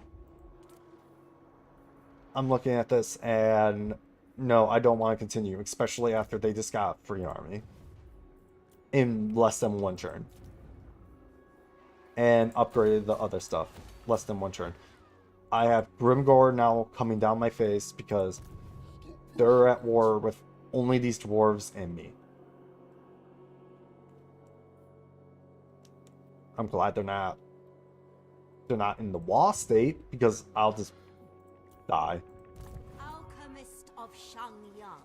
looking at this and no, I don't want to continue, especially after they just got free army in less than 1 turn. And upgraded the other stuff less than 1 turn. I have Grimgor now coming down my face because they're at war with only these dwarves and me. I'm glad they're not in the Wa state because I'll just die. Alchemist of Shangyang.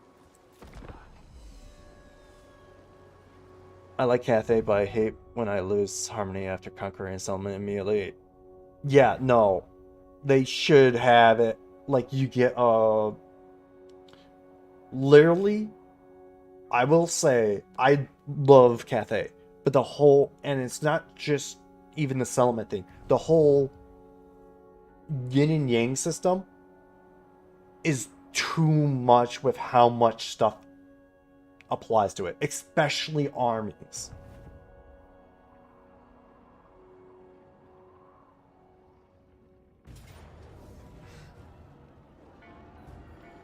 I like Cathay, but I hate when I lose harmony after conquering a settlement immediately. Yeah, no. They should have it like you get literally, I will say I love Cathay, but the whole, and it's not just even the settlement thing, the whole yin and yang system is too much with how much stuff applies to it, especially armies.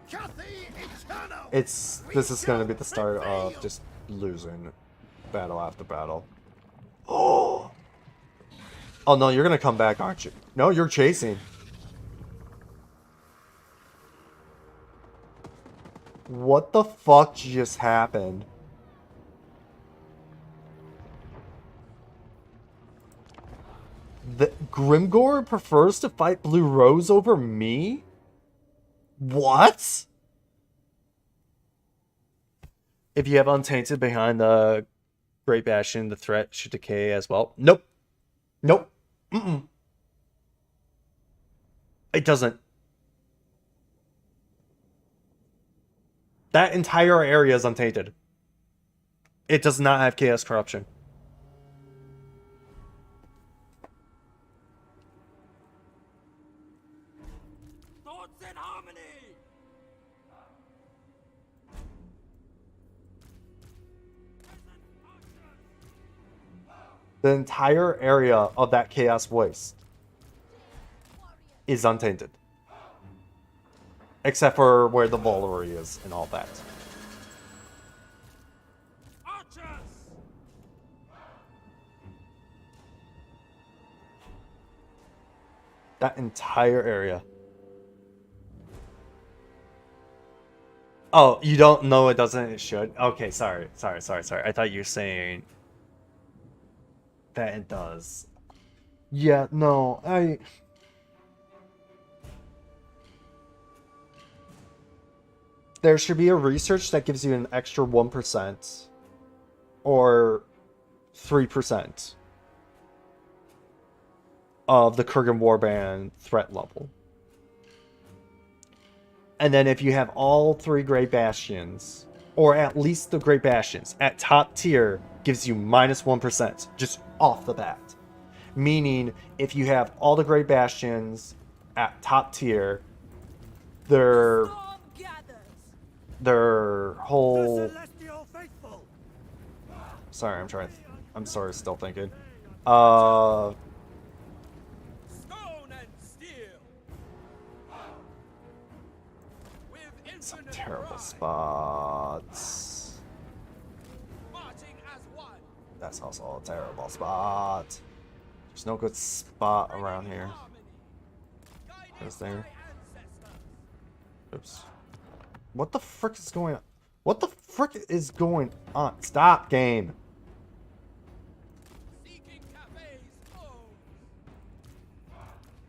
Cathay Eternal! This is going to be the start of just losing battle after battle. Oh no, you're going to come back, aren't you? No, you're chasing. What the fuck just happened? The Grimgor prefers to fight Blue Rose over me? What? If you have Untainted behind the Great Bastion, the threat should decay as well. Nope. Nope. Mm-mm. It doesn't. That entire area is untainted. It does not have chaos corruption. Thoughts in harmony! The entire area of that chaos waste is untainted. Except for where the Valerie is and all that. Archers! That entire area. Oh, you don't know it doesn't? It should? Okay, sorry. I thought you were saying that it does. Yeah, no, there should be a research that gives you an extra 1% or 3% of the Kurgan Warband threat level. And then if you have all 3 Great Bastions, or at least the Great Bastions, at top tier, gives you minus 1%, just off the bat. Meaning, if you have all the Great Bastions at top tier, their whole... Sorry, I'm sorry, still thinking. Stone and steel. With Some infinite terrible pride, spots. marching as one. That's also a terrible spot. There's no good spot around here. Is there? Oops. What the frick is going on? What the frick is going on? Stop, game. Seeking Cathay's foes.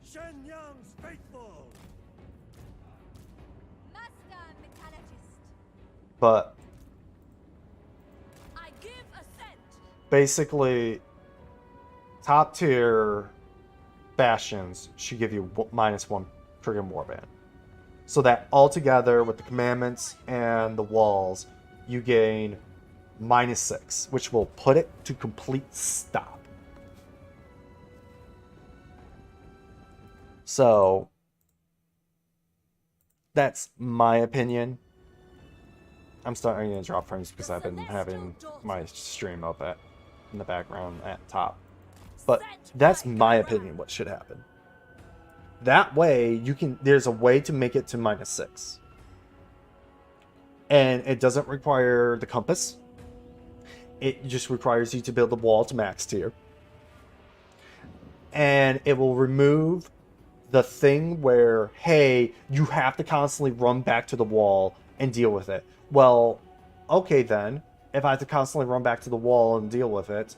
Shenyang's faithful. Master metallurgist. But I give assent. basically, top tier bastions should give you minus 1 Kurgan Warband. So that altogether with the commandments and the walls, you gain minus 6, which will put it to complete stop. So that's my opinion. I'm starting to drop frames because I've been having my stream up in the background at top. But that's my opinion what should happen. That way, there's a way to make it to minus 6. And it doesn't require the compass. It just requires you to build the wall to max tier. And it will remove the thing where, hey, you have to constantly run back to the wall and deal with it. Well, okay then. If I have to constantly run back to the wall and deal with it,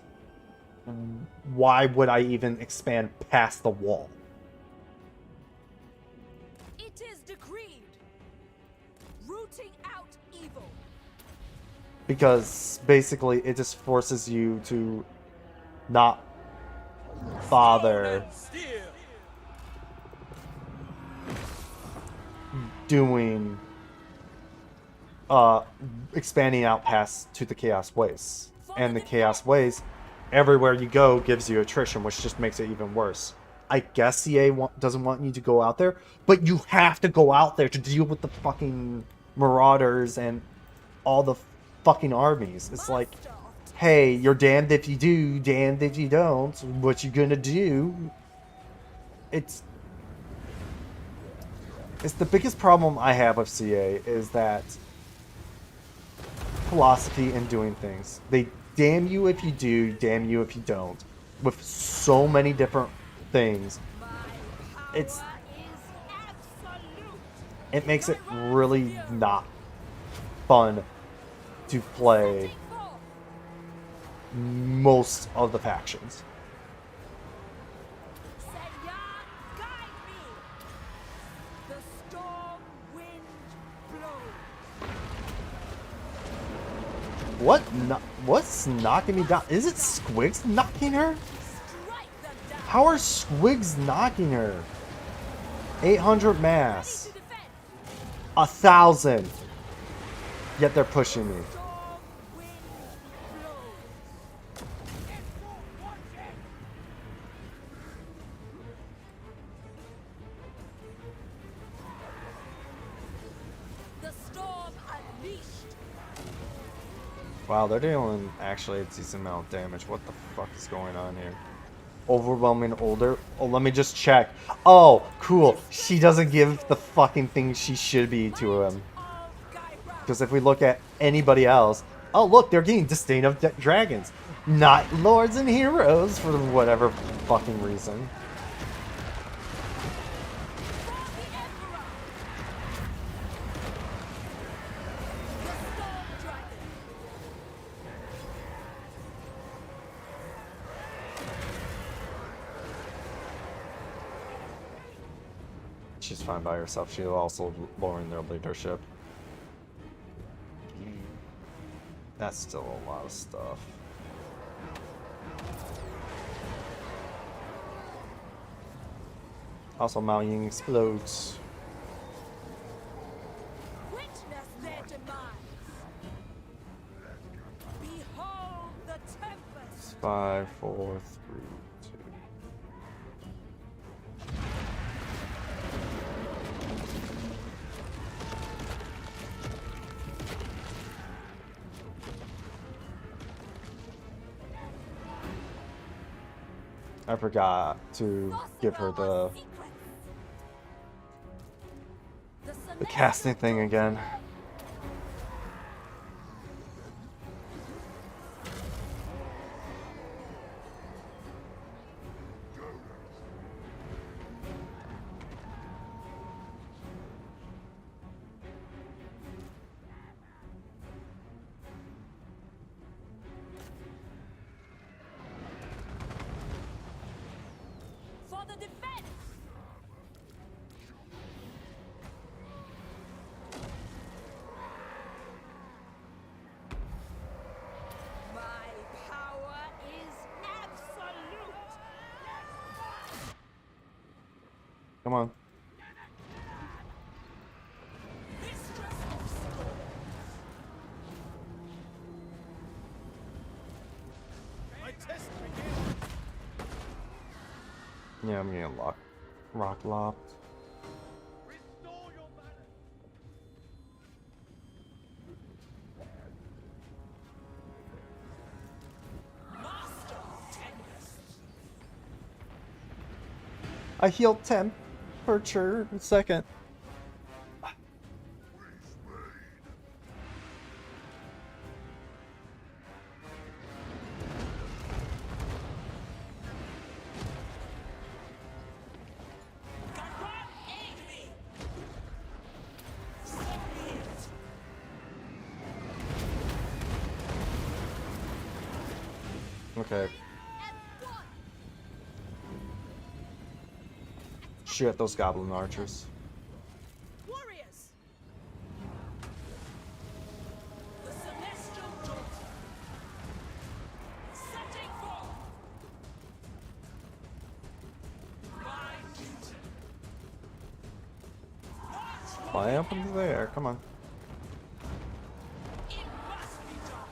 why would I even expand past the wall? It is decreed. Rooting out evil. Because basically it just forces you to not bother Steel. doing expanding out past to the Chaos Waste. And the Chaos Waste, everywhere you go, gives you attrition, which just makes it even worse. I guess CA doesn't want you to go out there, but you have to go out there to deal with the fucking marauders and all the fucking armies. It's like, hey, you're damned if you do, damned if you don't. What you gonna do? It's the biggest problem I have with CA is that philosophy in doing things. They damn you if you do, damn you if you don't. With so many different things. It makes it really not fun to play most of the factions. What's knocking me down? Is it Squigs knocking her? How are Squigs knocking her? 800 mass. 1,000. Yet they're pushing me. Storm wind blows. The storm unleashed. Wow, they're dealing actually a decent amount of damage. What the fuck is going on here? Overwhelming older. Oh, let me just check. Oh, cool. She doesn't give the fucking thing she should be to him. Because if we look at anybody else, oh look, they're getting disdain of dragons, not lords and heroes for whatever fucking reason. She's fine by herself. She's also lowering their leadership. That's still a lot of stuff. Also, Mao Ying explodes. Witness their demise. Behold the tempest. 5, 4, 3, 2. I forgot to give her the casting thing again. For the defense. My power is absolute. Come on. Mistress of storm. My test begins. Yeah, I'm getting rock lopped. Restore your manner. Master Tempest. I healed temperature in a second. Okay. Shoot at those goblin archers. Warriors. The celestial daughter. Setting forth. My duty. What happened there? Come on. It must be done.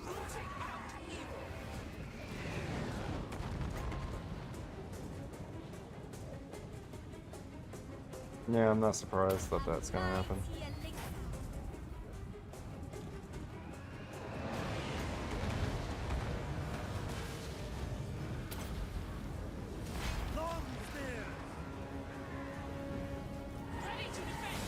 Rooting out evil. Yeah, I'm not surprised that that's gonna happen. Long spear. Ready to defend.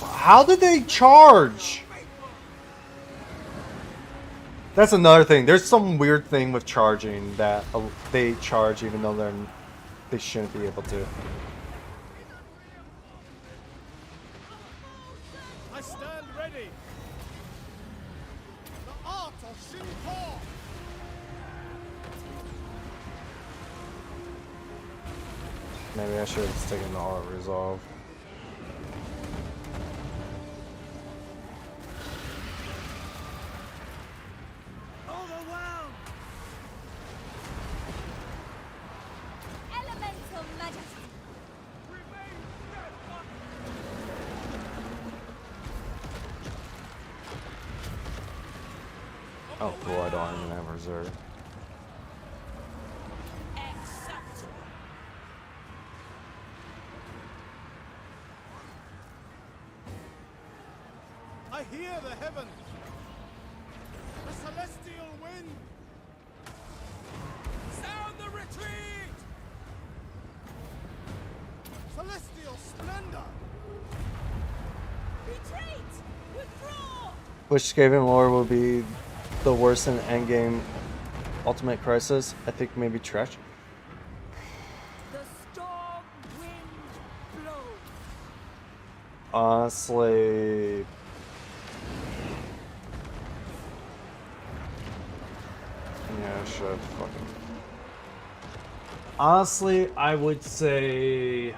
How did they charge? That's another thing. There's some weird thing with charging that they charge even though they shouldn't be able to. I stand ready. The art of Shin-Ko. Maybe I should have just taken the auto resolve. Oh, cool. I don't even have reserve. Acceptable. I hear the heavens. The celestial wind. Sound the retreat! Celestial splendor. Retreat! Withdraw! Which Skaven lore will be the worst in Endgame Ultimate Crisis? I think maybe Trash. The storm wind blows. Honestly, yeah, sure. Fucking. Honestly, I would say,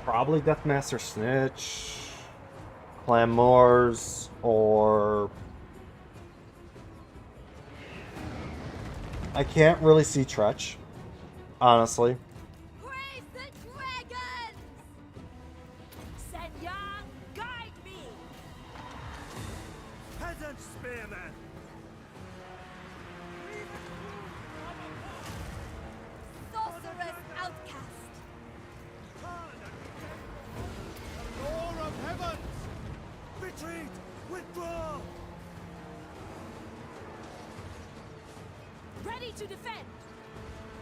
probably Deathmaster Snitch, Clamours, or I can't really see Tretch, honestly. Praise the dragons! Senya, guide me! Peasant spearman! Sorcerer's outcast! Lord of heavens. Retreat! Withdraw! Ready to defend!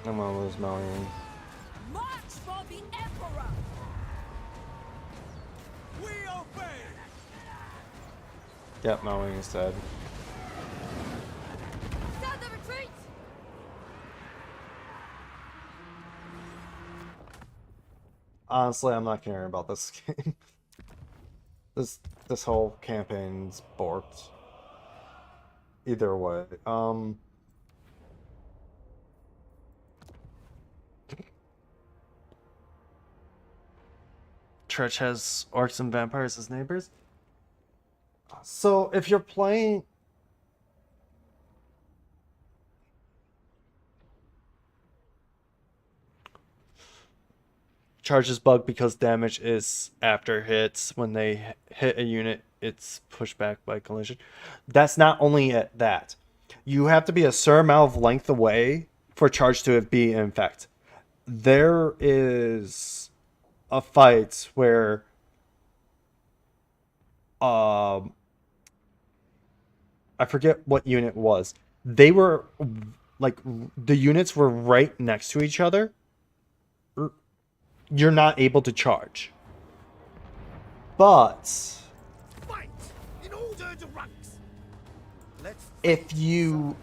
I'm gonna lose Mao Ying. March for the Emperor! We obey! Yep, Mao Ying is dead. Sound the retreat! Honestly, I'm not caring about this game. This whole campaign's borked. Either way. Tretch has orcs and vampires as neighbors. So if you're playing charges bug because damage is after hits. When they hit a unit, it's pushed back by collision. That's not only at that. You have to be a certain amount of length away for charge to be in effect. There is a fight where I forget what unit it was. They were like the units were right next to each other. You're not able to charge. But Fight in order to ranks. Let's if you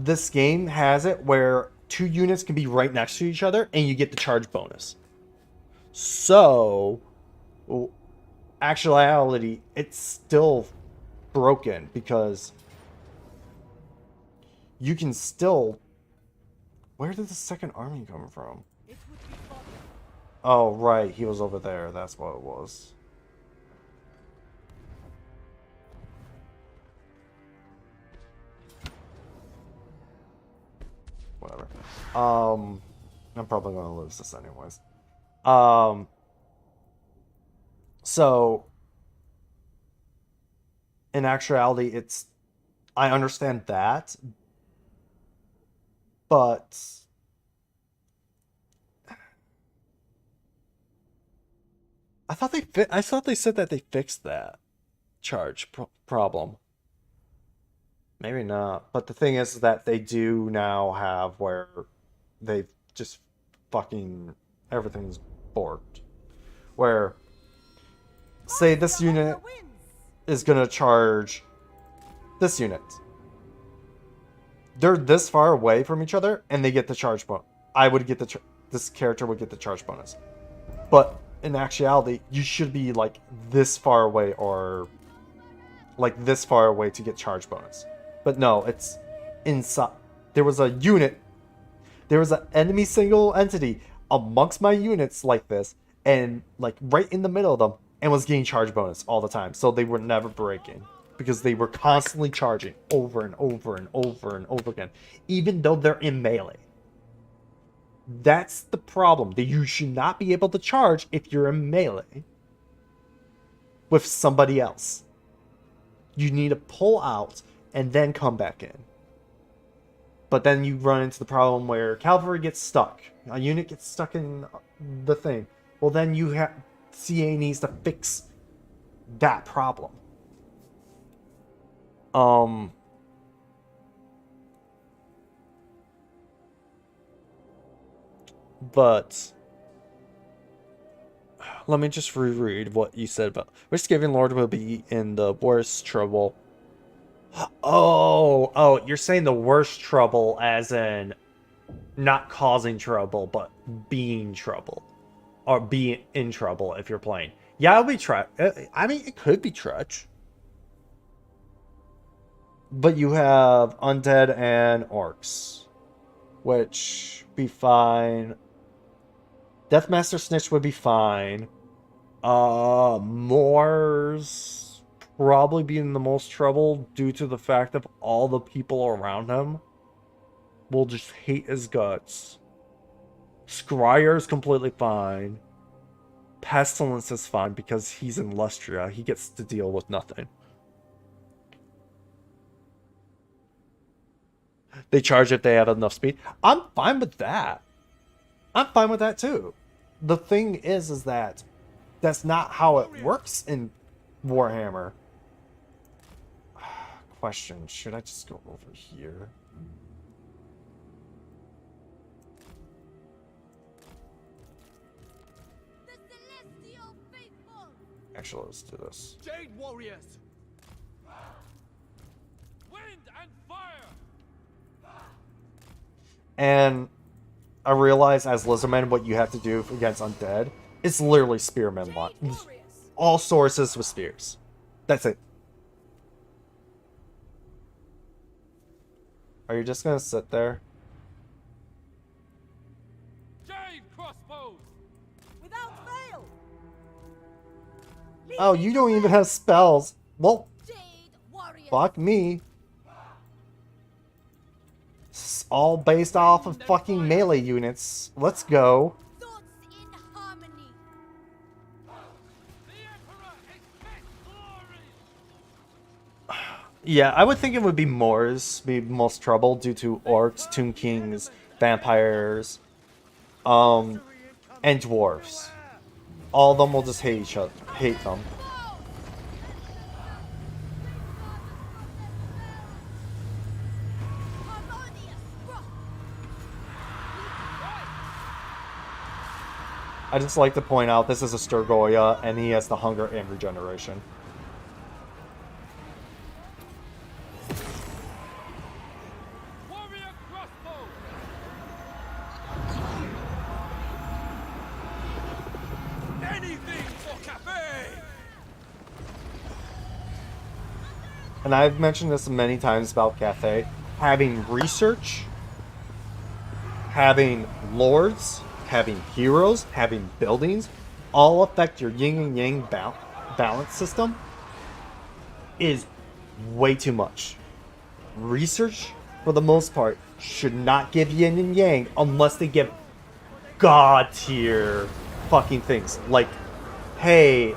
this game has it where two units can be right next to each other and you get the charge bonus. So actuality, it's still broken because you can still. Where did the second army come from? It would be fun. Oh, right. He was over there. That's what it was. Whatever. I'm probably going to lose this anyways. So, in actuality, it's... I understand that. But... I thought they said that they fixed that charge problem. Maybe not. But the thing is that they do now have where they've just fucking everything's borked. Where say this unit is gonna charge this unit. They're this far away from each other and they get the charge bonus. I would get this character would get the charge bonus. But in actuality, you should be like this far away or like this far away to get charge bonus. But no, it's inside. There was a unit. There was an enemy single entity amongst my units like this, and like right in the middle of them, and was getting charge bonus all the time. So they were never breaking because they were constantly charging over and over and over and over again, even though they're in melee. That's the problem. That you should not be able to charge if you're in melee. with somebody else. You need to pull out and then come back in. But then you run into the problem where cavalry gets stuck. A unit gets stuck in the thing. Well, then you have CA needs to fix that problem. But let me just reread what you said about Risk-Giving Lord will be in the worst trouble. Oh, you're saying the worst trouble as in not causing trouble, but being trouble. Or being in trouble if you're playing. Yeah, it'll be I mean, it could be Trudge. But you have Undead and Orcs. Which be fine. Deathmaster Snitch would be fine. Moors probably be in the most trouble due to the fact that all the people around him will just hate his guts. Scryer's completely fine. Pestilence is fine because he's in Lustria. He gets to deal with nothing. They charge if they have enough speed. I'm fine with that. I'm fine with that too. The thing is that that's not how it works in Warhammer. Question, should I just go over here? The celestial faithful. Actually, let's do this. Jade warriors! Wind and fire! And I realize as Lizardman what you have to do against Undead. It's literally Spearmen. All sources with spears. That's it. Are you just gonna sit there? Jade crossbows! Without fail! Oh, you don't even have spells. Well, Jade warriors. fuck me. It's all based off of fucking melee units. Let's go. Thoughts in harmony. The Emperor expects glory! Yeah, I would think it would be Moors be most trouble due to Orcs, Tomb Kings, Vampires, and Dwarves. All of them will just hate each other. Hate them. I just like to point out this is a Sturgoya, and he has the hunger and regeneration. Warrior crossbow! Anything for Cathay! And I've mentioned this many times about Cathay. Having research, having lords, having heroes, having buildings, all affect your yin and yang balance system is way too much. Research, for the most part, should not give yin and yang unless they give god tier fucking things. Like, hey,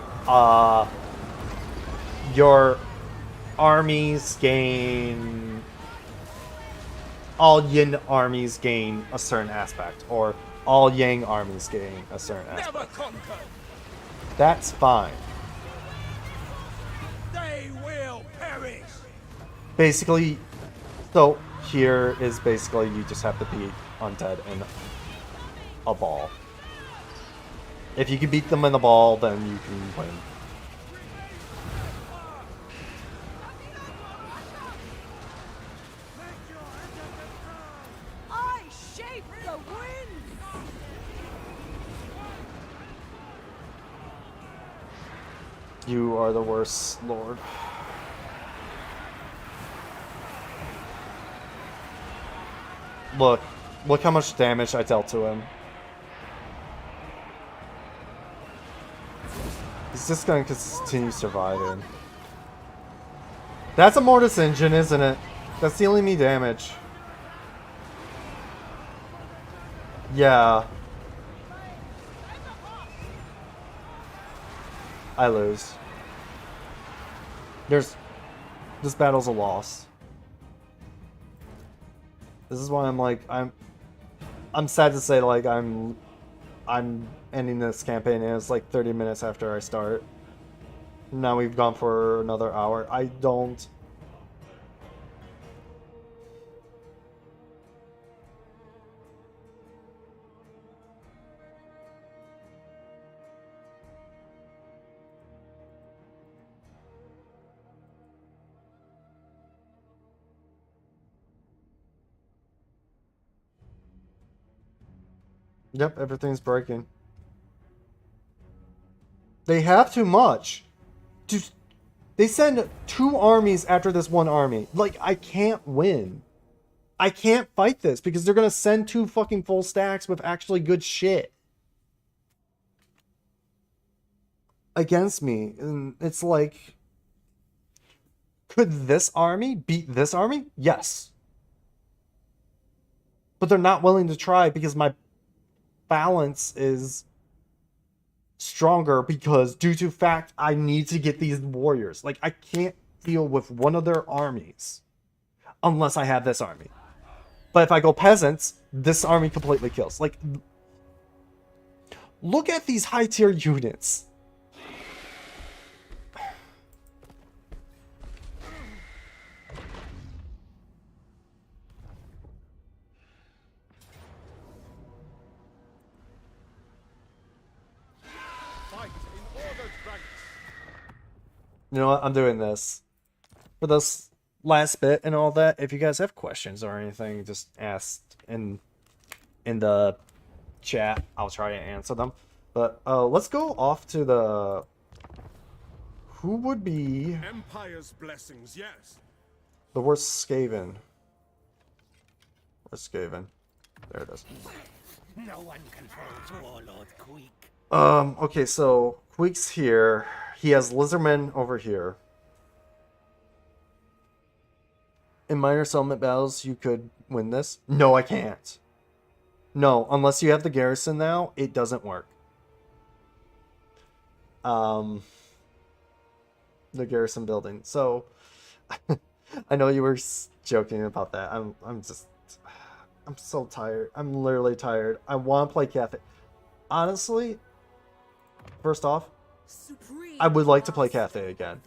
your armies gain... all yin armies gain a certain aspect, or all yang armies gain a certain aspect. Never conquered! That's fine. They will perish! Basically, so here is basically you just have to beat Undead in a ball. If you can beat them in a ball, then you can win. I shape the winds! You are the worst, Lord. Look how much damage I dealt to him. He's just going to continue surviving. That's a Mortis engine, isn't it? That's dealing me damage. Yeah. I lose. This battle's a loss. This is why I'm like, I'm sad to say, like, I'm ending this campaign and it's like 30 minutes after I start. Now we've gone for another hour. I don't... Yep, everything's breaking. They have too much. They send 2 armies after this 1 army. Like, I can't win. I can't fight this because they're gonna send 2 fucking full stacks with actually good shit against me. And it's like, could this army beat this army? Yes. But they're not willing to try because my balance is stronger because due to fact I need to get these warriors. Like, I can't deal with one of their armies unless I have this army. But if I go peasants, this army completely kills. Like, look at these high tier units. You know what? I'm doing this for this last bit and all that. If you guys have questions or anything, just ask in the chat. I'll try to answer them. But let's go off to the... Who would be... Empire's blessings, yes. The worst Skaven. Where's Skaven? There it is. No one controls Warlord Queek. Okay, so Queek's here. He has Lizardmen over here. In minor settlement battles, you could win this. No, I can't. No, unless you have the garrison now, it doesn't work. The garrison building. So, I know you were joking about that. I'm so tired. I'm literally tired. I want to play Cathay. Honestly, first off, I would like to play Cathay again.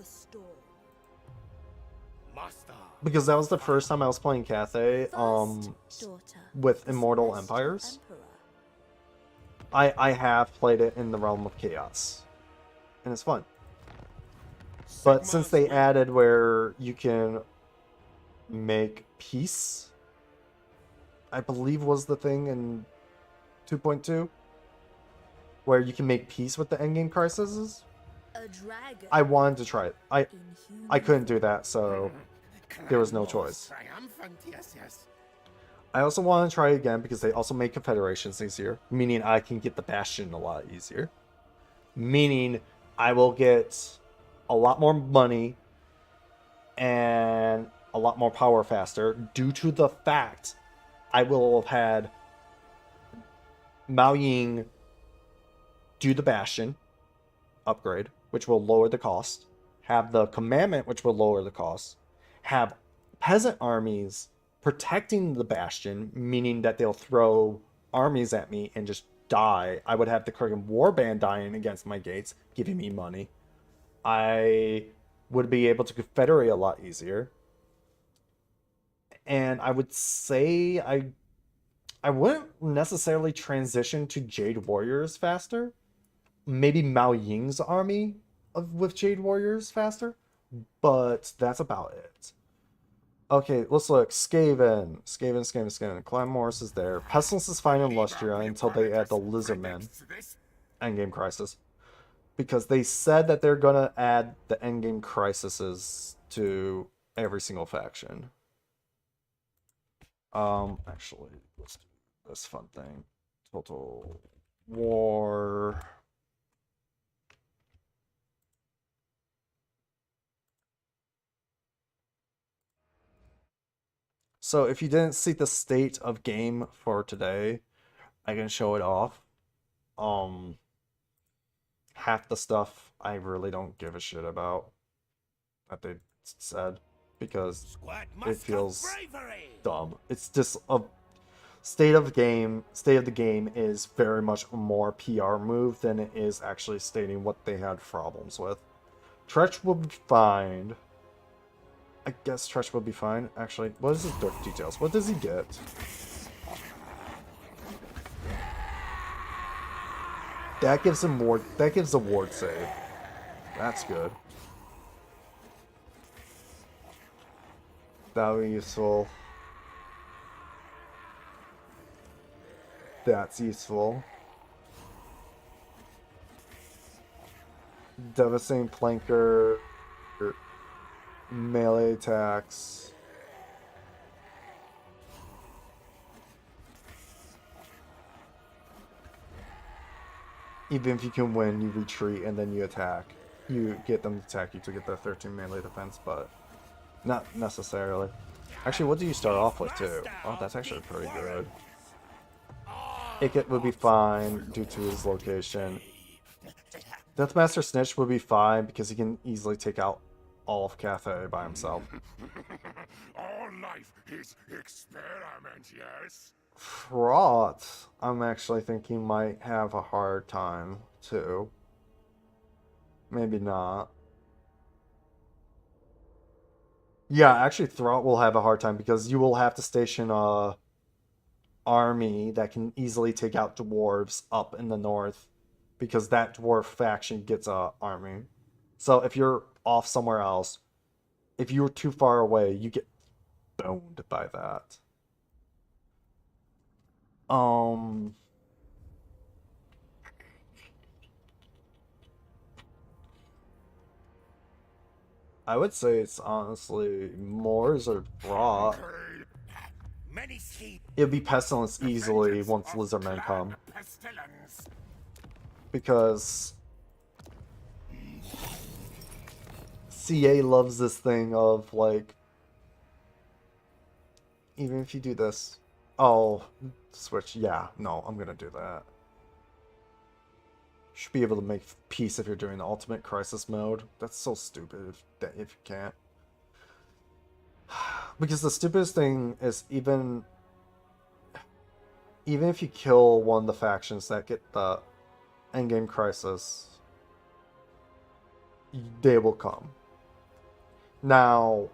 Because that was the first time I was playing Cathay with Immortal Empires. I have played it in the realm of chaos. And it's fun. But since they added where you can make peace, I believe was the thing in 2.2, where you can make peace with the endgame crises. I wanted to try it. I couldn't do that, so there was no choice. I also want to try it again because they also make confederations easier, meaning I can get the bastion a lot easier. Meaning I will get a lot more money and a lot more power faster due to the fact I will have had Mao Ying do the bastion upgrade, which will lower the cost, have the commandment, which will lower the cost, have peasant armies protecting the bastion, meaning that they'll throw armies at me and just die. I would have the Kurgan warband dying against my gates, giving me money. I would be able to confederate a lot easier. And I would say I wouldn't necessarily transition to Jade Warriors faster. Maybe Mao Ying's army with Jade Warriors faster. But that's about it. Okay, let's look. Skaven. Clan Morris is there. Pestilence is fine in Lustria until they add the Lizardmen. Endgame Crisis. Because they said that they're gonna add the endgame crises to every single faction. Actually, let's do this fun thing. Total War. So if you didn't see the state of game for today, I can show it off. Half the stuff I really don't give a shit about. that they said, because Squad it must feels have bravery. dumb. It's just a state of the game is very much a more PR move than it is actually stating what they had problems with. Tretch will be fine. I guess Tretch will be fine. Actually, what is his dark details? What does he get? That gives him ward. That gives a ward save. That's good. That would be useful. That's useful. Devastating flanker. Melee attacks. Even if you can win, you retreat and then you attack. You get them to attack you to get the 13 melee defense, but not necessarily. Actually, what do you start off with too? Oh, that's actually pretty good. Ikit would be fine due to his location. Deathmaster Snitch would be fine because he can easily take out all of Cathay by himself. All life is experiment, yes? Fraught, I'm actually thinking might have a hard time too. Maybe not. Yeah, actually Thraught will have a hard time because you will have to station a army that can easily take out dwarves up in the north because that dwarf faction gets a army. So if you're off somewhere else, if you're too far away, you get boned by that. I would say it's honestly Moors or Fraught. Many schemes. It'd be Pestilence easily once Lizardmen come. Because CA loves this thing of like, even if you do this, oh, switch, yeah, no, I'm gonna do that. You should be able to make peace if you're doing the ultimate crisis mode. That's so stupid if you can't. Because the stupidest thing is even if you kill one of the factions that get the endgame crisis, they will come. Now,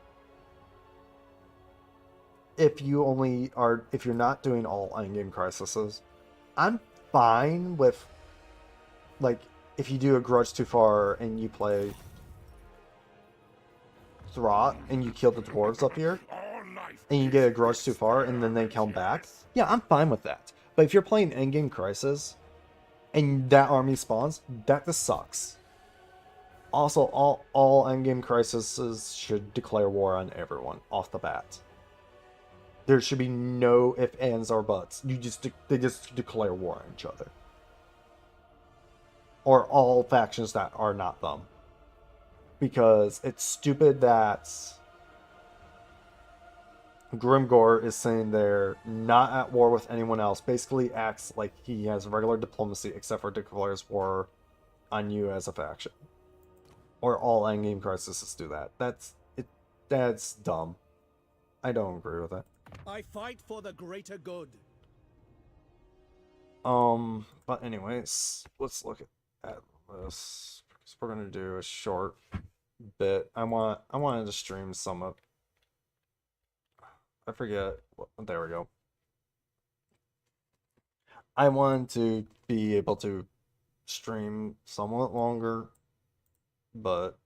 if you're not doing all endgame crises, I'm fine with, like, if you do a grudge too far and you play Thraught and you kill the dwarves up here, and you get a grudge too far and then they come back, yeah, I'm fine with that. But if you're playing endgame crisis and that army spawns, that just sucks. Also, all endgame crises should declare war on everyone off the bat. There should be no ifs, ands, or buts. They just declare war on each other. Or all factions that are not them. Because it's stupid that Grimgor is sitting there, not at war with anyone else, basically acts like he has regular diplomacy, except for declares war on you as a faction. Or all endgame crises do that. That's dumb. I don't agree with it. I fight for the greater good. But anyways, let's look at this. So we're gonna do a short bit. I wanted to stream some of. I forget. There we go. I wanted to be able to stream somewhat longer, but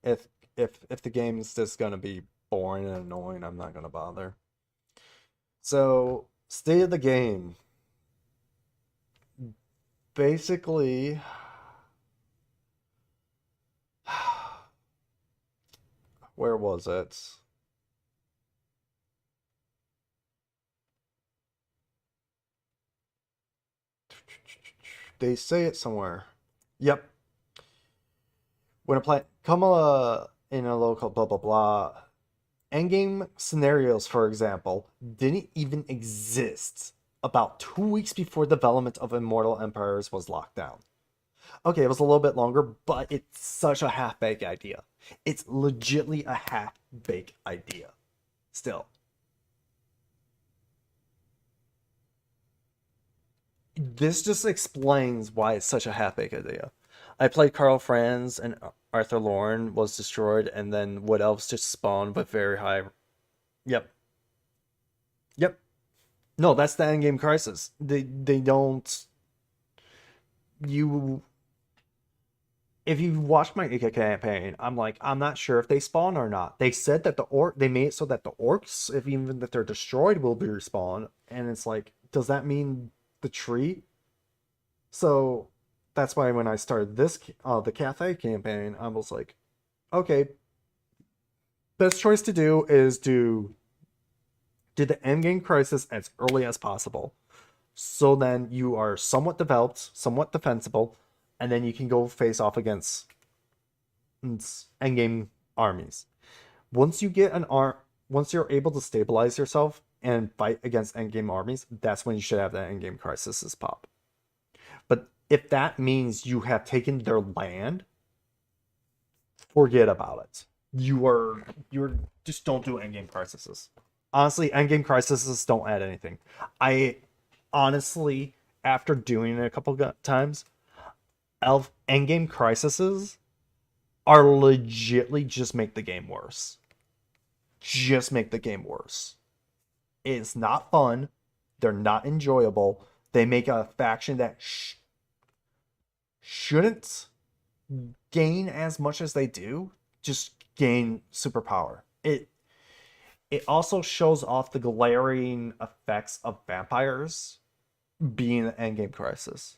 if the game is just gonna be boring and annoying, I'm not gonna bother. So, state of the game. Basically, where was it? They say it somewhere. Yep. When a planet come in a local blah blah blah. Endgame scenarios, for example, didn't even exist about 2 weeks before development of Immortal Empires was locked down. Okay, it was a little bit longer, but it's such a half-baked idea. It's legitly a half-baked idea. Still. This just explains why it's such a half-baked idea. I played Karl Franz and Arthur Lorne was destroyed, and then Wood Elves just spawned with very high... Yep. Yep. No, that's the endgame crisis. They don't... You... If you watch my Ica campaign, I'm like, I'm not sure if they spawn or not. They said that they made it so that the orcs, if even if they're destroyed, will be respawned. And it's like, does that mean the tree? So that's why when I started this, the Cathay campaign, I was like, okay, best choice to do is do the endgame crisis as early as possible. So then you are somewhat developed, somewhat defensible, and then you can go face off against endgame armies. Once you get once you're able to stabilize yourself and fight against endgame armies, that's when you should have that endgame crisis pop. But if that means you have taken their land, forget about it. You're just don't do endgame crises. Honestly, endgame crises don't add anything. I honestly, after doing it a couple times, endgame crises are legitly just make the game worse. Just make the game worse. It's not fun. They're not enjoyable. They make a faction that shouldn't gain as much as they do, just gain superpower. It also shows off the glaring effects of vampires being an endgame crisis.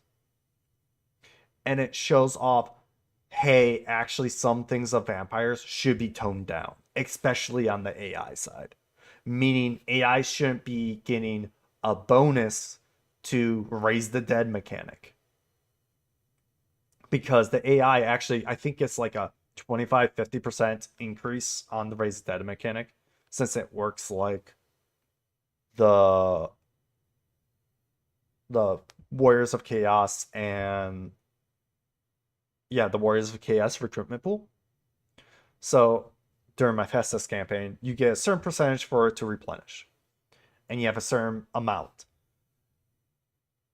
And it shows off, hey, actually some things of vampires should be toned down, especially on the AI side. Meaning AI shouldn't be getting a bonus to raise the dead mechanic. Because the AI actually, I think it's like a 25-50% increase on the raise the dead mechanic, since it works like the Warriors of Chaos and the Warriors of Chaos recruitment pool. So during my Festus campaign, you get a certain percentage for it to replenish. And you have a certain amount.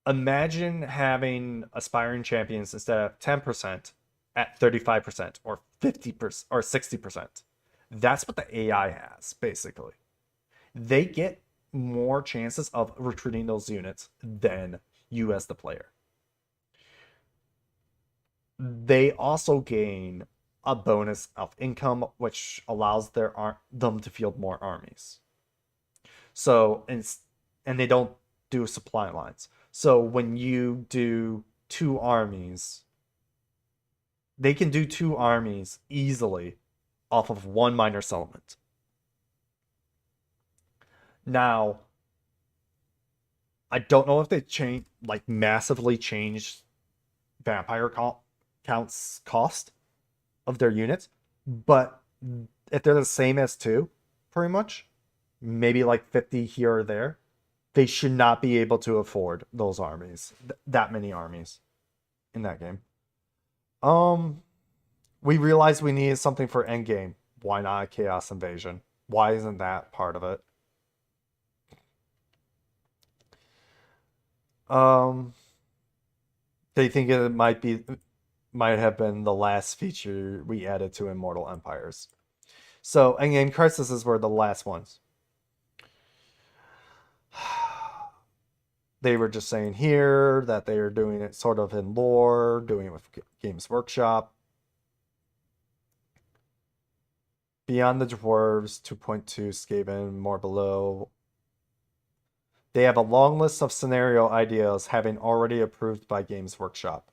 Imagine having aspiring champions instead of 10% at 35% or 50% or 60%. That's what the AI has, basically. They get more chances of recruiting those units than you as the player. They also gain a bonus of income, which allows them to field more armies. So, and they don't do supply lines. So when you do 2 armies, they can do 2 armies easily off of 1 minor settlement. Now, I don't know if they massively changed vampire counts cost of their units, but if they're the same as 2, pretty much, maybe like 50 here or there, they should not be able to afford those armies, that many armies in that game. We realized we needed something for endgame. Why not a Chaos Invasion? Why isn't that part of it? They think it might have been the last feature we added to Immortal Empires. So endgame crises were the last ones. They were just saying here that they are doing it sort of in lore, doing it with Games Workshop. Beyond the Dwarves, 2.2, Skaven, more below. They have a long list of scenario ideas having already approved by Games Workshop.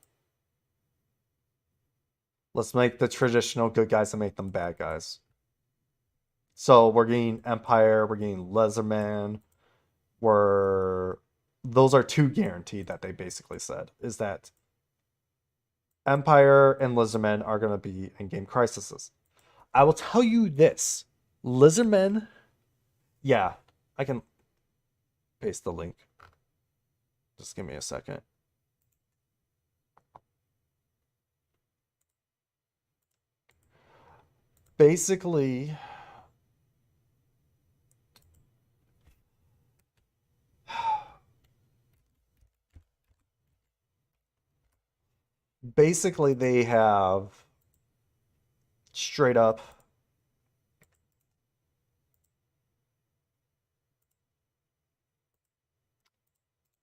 Let's make the traditional good guys and make them bad guys. So we're getting Empire, we're getting Lizardman, those are 2 guaranteed that they basically said, is that Empire and Lizardmen are going to be in-game crises. I will tell you this. Lizardmen, yeah, I can paste the link. Just give me a second. basically they have straight up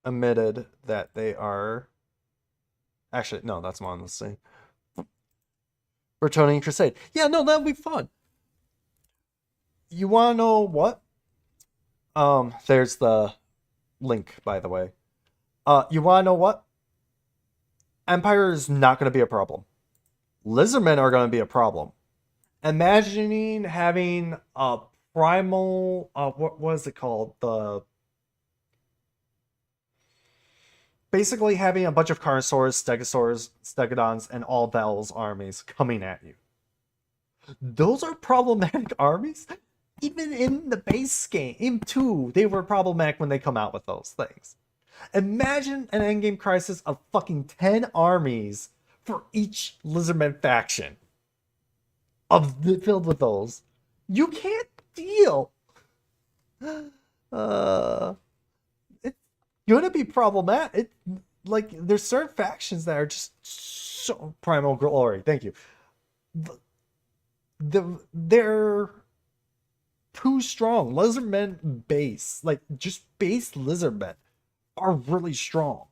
admitted that they are actually no, that's what I'm gonna say. Returning Crusade. Yeah, no, that'd be fun. You wanna know what? There's the link, by the way. You wanna know what? Empire is not gonna be a problem. Lizardmen are gonna be a problem. Imagining having a primal what was it called? Basically having a bunch of Carnosaurs, Stegosaurs, Stegodons, and all Val's armies coming at you. Those are problematic armies. Even in the base game, 2, they were problematic when they come out with those things. Imagine an endgame crisis of fucking 10 armies for each Lizardmen faction. Filled with those. You can't deal. Gonna be problematic. Like, there's certain factions that are just so primal glory. Thank you. They're too strong. Lizardmen base, like just base Lizardmen, are really strong.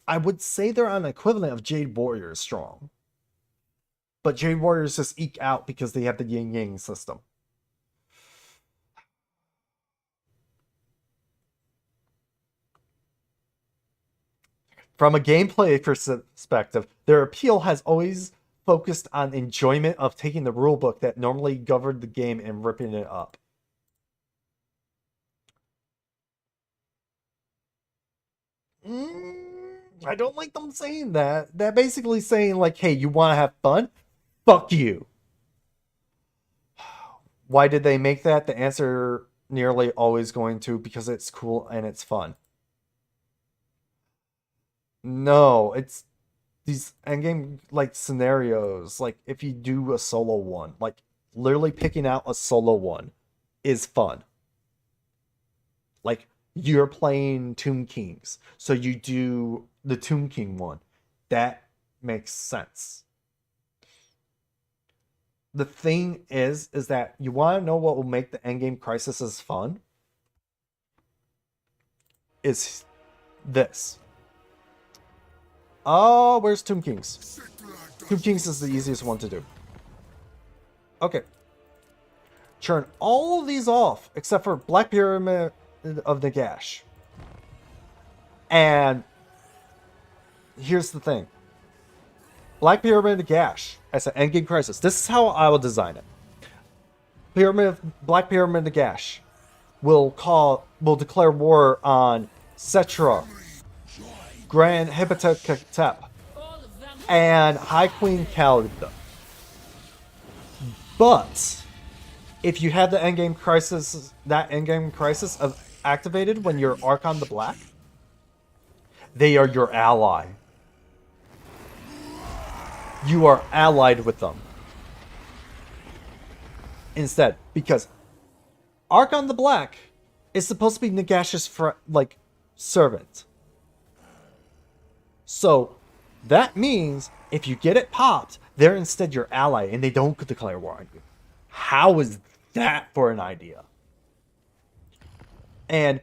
I would say they're an equivalent of Jade Warriors strong, but Jade Warriors just eke out because they have the Yin Yang system. From a gameplay perspective, their appeal has always focused on enjoyment of taking the rulebook that normally governed the game and ripping it up. I don't like them saying that. They're basically saying, like, hey, you want to have fun? Fuck you. Why did they make that? The answer nearly always going to because it's cool and it's fun. No, it's these endgame like scenarios. Like if you do a solo one, like literally picking out a solo one is fun. Like you're playing Tomb Kings, so you do the Tomb King one. That makes sense. The thing is that you want to know what will make the endgame crises fun? Is this. Oh, where's Tomb Kings? Tomb Kings is the easiest one to do. Okay. Turn all of these off, except for Black Pyramid of Nagash. And here's the thing. Black Pyramid Nagash as an endgame crisis. This is how I will design it. Black Pyramid Nagash will declare war on Cetra, Grand Hippotep, and High Queen Calida. But if you have the endgame crisis, activated when you're Archon the Black, they are your ally. You are allied with them instead, because Archon the Black is supposed to be Nagash's servant. So that means if you get it popped, they're instead your ally and they don't declare war on you. How is that for an idea? And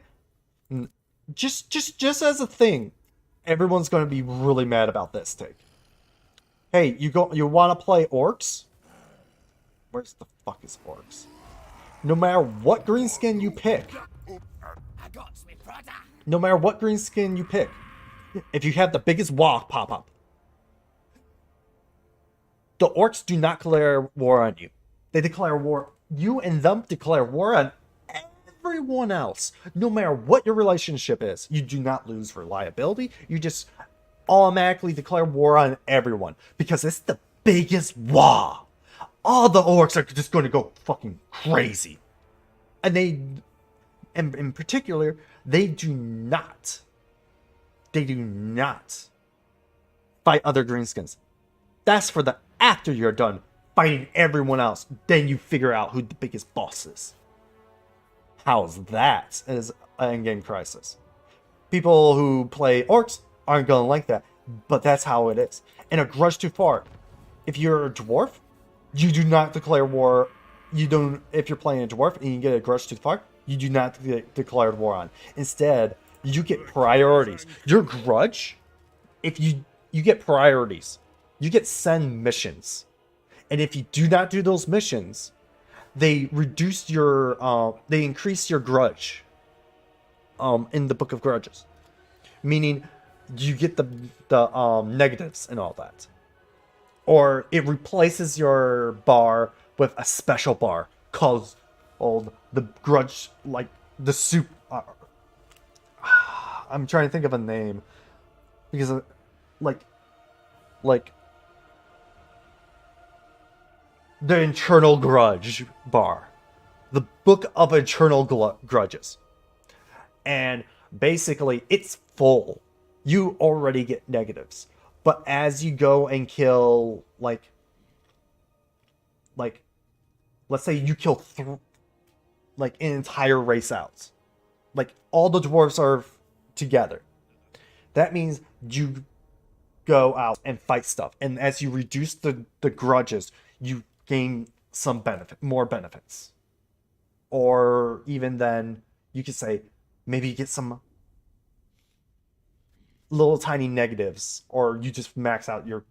just as a thing, everyone's going to be really mad about this take. Hey, you want to play orcs? Where's the fuck is orcs? No matter what green skin you pick, if you have the biggest walk pop up, the orcs do not declare war on you. They declare war. You and them declare war on everyone else. No matter what your relationship is, you do not lose reliability. You just automatically declare war on everyone because it's the biggest war. All the orcs are just going to go fucking crazy, and in particular, they do not fight other greenskins. That's for the after you're done fighting everyone else. Then you figure out who the biggest boss is. How's that as an endgame crisis? People who play orcs aren't gonna like that, but that's how it is. And a grudge too far. If you're a dwarf, you do not declare war. You don't. If you're playing a dwarf and you get a grudge too far, you do not get declared war on. Instead, you get priorities. Your grudge, if you get priorities, you get send missions, and if you do not do those missions, they reduce your they increase your grudge. In the Book of Grudges, meaning you get the negatives and all that, or it replaces your bar with a special bar called the grudge, like the soup. I'm trying to think of a name because like the internal grudge bar, the Book of Internal Grudges. And basically, it's full. You already get negatives. But as you go and kill, like let's say you kill an entire race out. Like, all the dwarves are together. That means you go out and fight stuff. And as you reduce the grudges, you gain some more benefits. Or even then, you could say, maybe you get some little tiny negatives, or you just max out your...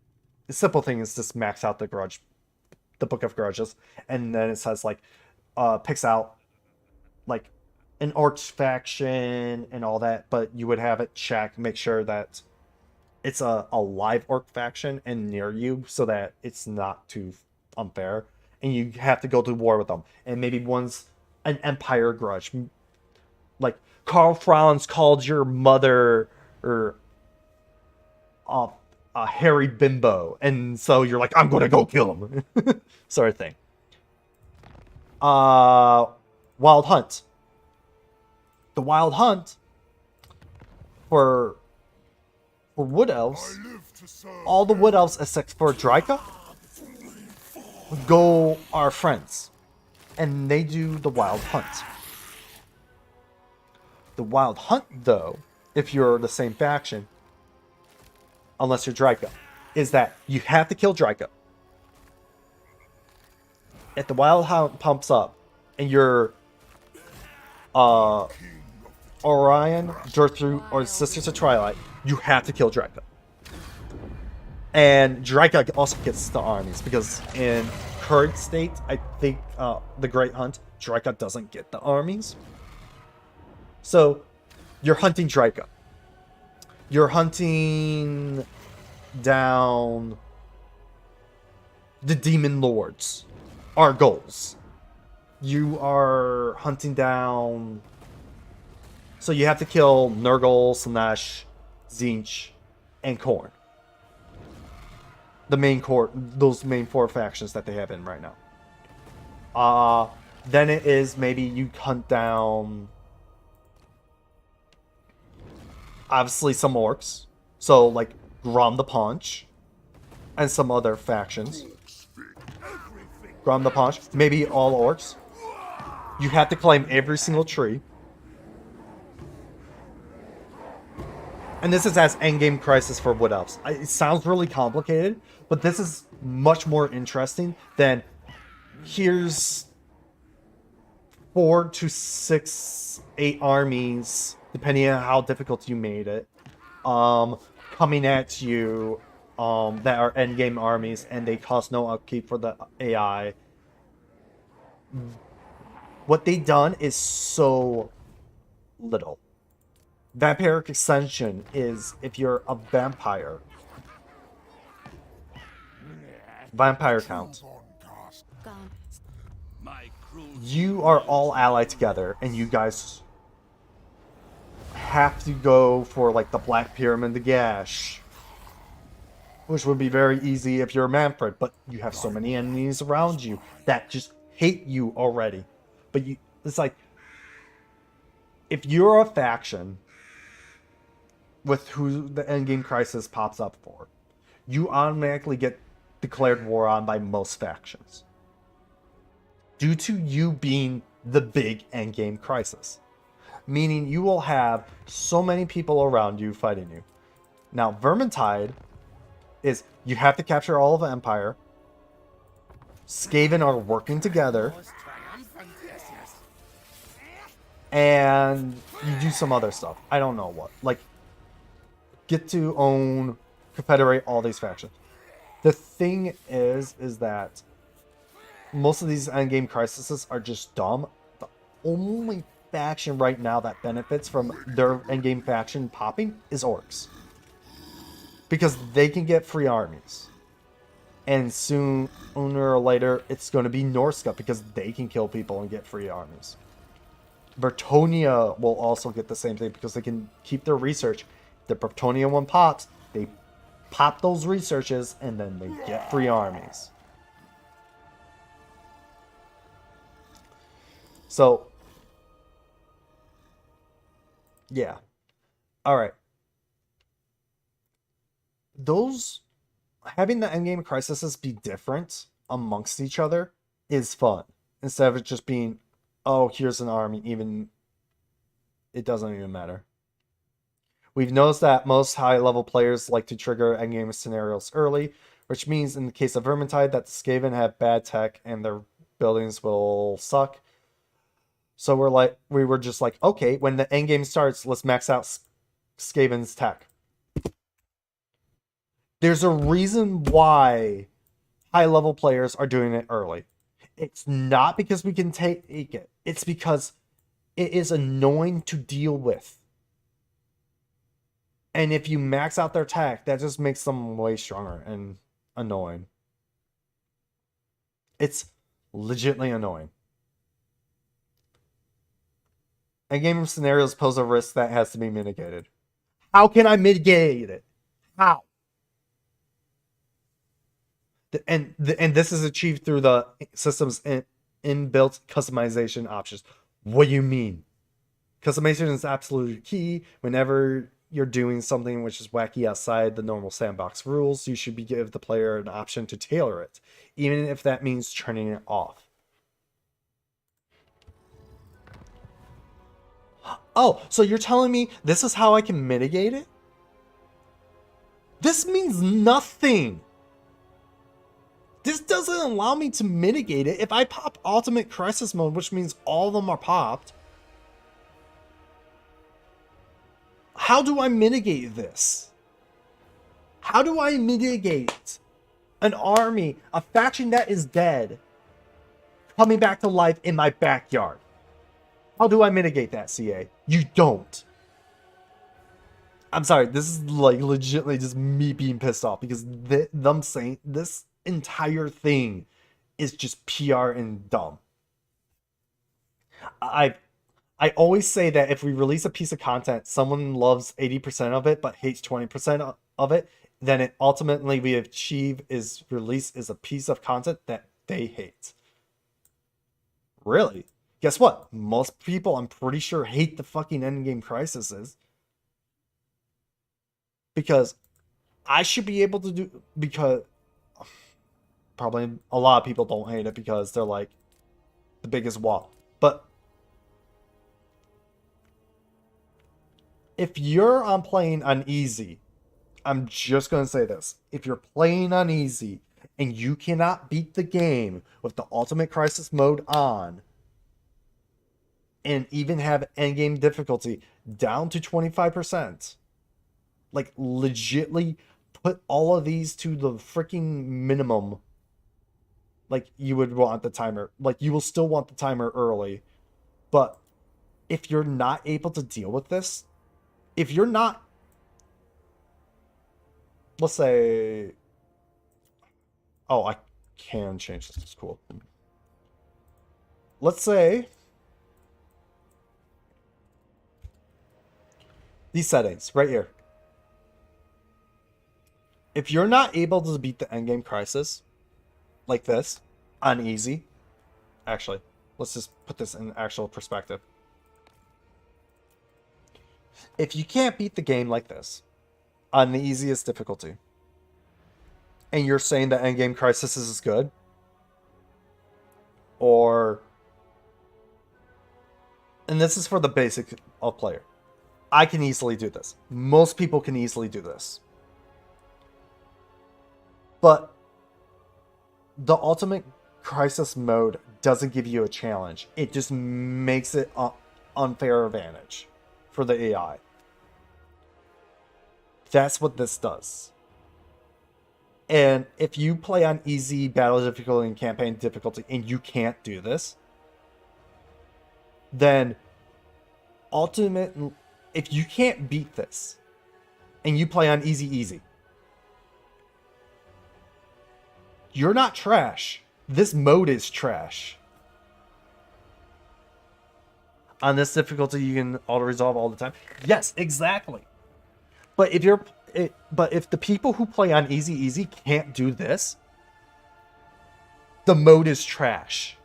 The simple thing is just max out the Book of Grudges, and then it says, like, picks out, like, an orc faction and all that, but you would have it check, make sure that it's a live orc faction and near you, so that it's not too unfair, and you have to go to war with them. And maybe one's an empire grudge. Like, Karl Franz called your mother or a hairy bimbo, and so you're like, I'm gonna go kill him, sort of thing. Wild Hunt. The Wild Hunt for Wood Elves, all the Wood Elves except for Draika are friends, and they do the Wild Hunt. The Wild Hunt, though, if you're the same faction, unless you're Draika, is that you have to kill Draika. If the Wild Hunt pumps up and you're Orion, Gertrude, or Sisters of Twilight, you have to kill Draika. And Draika also gets the armies, because in current state, I think the Great Hunt, Draika doesn't get the armies. So, you're hunting Draika. You're hunting down the Demon Lords, are goals. You are hunting down... So you have to kill Nurgle, Slanesh, Tzeentch, and Khorne. Those main four factions that they have in right now. Then it is maybe you hunt down... Obviously some orcs. So, like, Grom the Paunch. And some other factions. Grom the Paunch. Maybe all orcs. You have to claim every single tree. And this is as endgame crisis for Wood Elves. It sounds really complicated, but this is much more interesting than here's 4 to 6, 8 armies, depending on how difficult you made it, coming at you, that are endgame armies, and they cost no upkeep for the AI. What they done is so little. Vampiric Ascension is if you're a vampire. Vampire count. You are all allied together, and you guys have to go for, like, the Black Pyramid, the Gash, which would be very easy if you're Manfred, but you have so many enemies around you that just hate you already. But it's like, if you're a faction with who the endgame crisis pops up for, you automatically get declared war on by most factions. Due to you being the big endgame crisis. Meaning you will have so many people around you fighting you. Now, Vermintide is you have to capture all of the Empire. Skaven are working together. And you do some other stuff. I don't know what. Like, get to own, confederate all these factions. The thing is that most of these endgame crises are just dumb. The only faction right now that benefits from their endgame faction popping is orcs. Because they can get free armies. And sooner or later, it's going to be Norska because they can kill people and get free armies. Bertonia will also get the same thing because they can keep their research. The Bertonia one pops, they pop those researches, and then they get free armies. So, yeah. Alright. Those, having the endgame crises be different amongst each other is fun. Instead of it just being, oh, here's an army, even, it doesn't even matter. We've noticed that most high-level players like to trigger endgame scenarios early, which means in the case of Vermintide that the Skaven have bad tech and their buildings will suck. So we were just like, okay, when the endgame starts, let's max out Skaven's tech. There's a reason why high-level players are doing it early. It's not because we can take it. It's because it is annoying to deal with. And if you max out their tech, that just makes them way stronger and annoying. It's legitimately annoying. Endgame scenarios pose a risk that has to be mitigated. How can I mitigate it? How? And this is achieved through the system's inbuilt customization options. What do you mean? Customization is absolutely key. Whenever you're doing something which is wacky outside the normal sandbox rules, you should give the player an option to tailor it, even if that means turning it off. Oh, so you're telling me this is how I can mitigate it? This means nothing. This doesn't allow me to mitigate it. If I pop Ultimate Crisis Mode, which means all of them are popped, how do I mitigate this? How do I mitigate an army, a faction that is dead, coming back to life in my backyard? How do I mitigate that, CA? You don't. I'm sorry, this is like legitimately just me being pissed off because them saying this entire thing is just PR and dumb. I always say that if we release a piece of content, someone loves 80% of it but hates 20% of it, then it ultimately we achieve is release is a piece of content that they hate. Really? Guess what? Most people, I'm pretty sure, hate the fucking endgame crises. Because I should be able to do, because probably a lot of people don't hate it because they're like the biggest wall. But if you're on playing on easy, I'm just going to say this. If you're playing on easy and you cannot beat the game with the Ultimate Crisis mode on, and even have endgame difficulty down to 25%, like legitly put all of these to the freaking minimum, like you would want the timer, like you will still want the timer early. But if you're not able to deal with this, if you're not, let's say, oh, I can change this, it's cool. Let's say these settings right here. If you're not able to beat the endgame crisis like this on easy, actually, let's just put this in actual perspective. If you can't beat the game like this on the easiest difficulty, and you're saying that Endgame Crisis is good? Or, and this is for the basic of player. I can easily do this. Most people can easily do this. But the Ultimate Crisis mode doesn't give you a challenge. It just makes it an unfair advantage for the AI. That's what this does. And if you play on easy battle difficulty and campaign difficulty and you can't do this, then if you can't beat this and you play on easy, you're not trash. This mode is trash. On this difficulty, you can auto-resolve all the time. Yes, exactly. But if the people who play on easy can't do this, the mode is trash.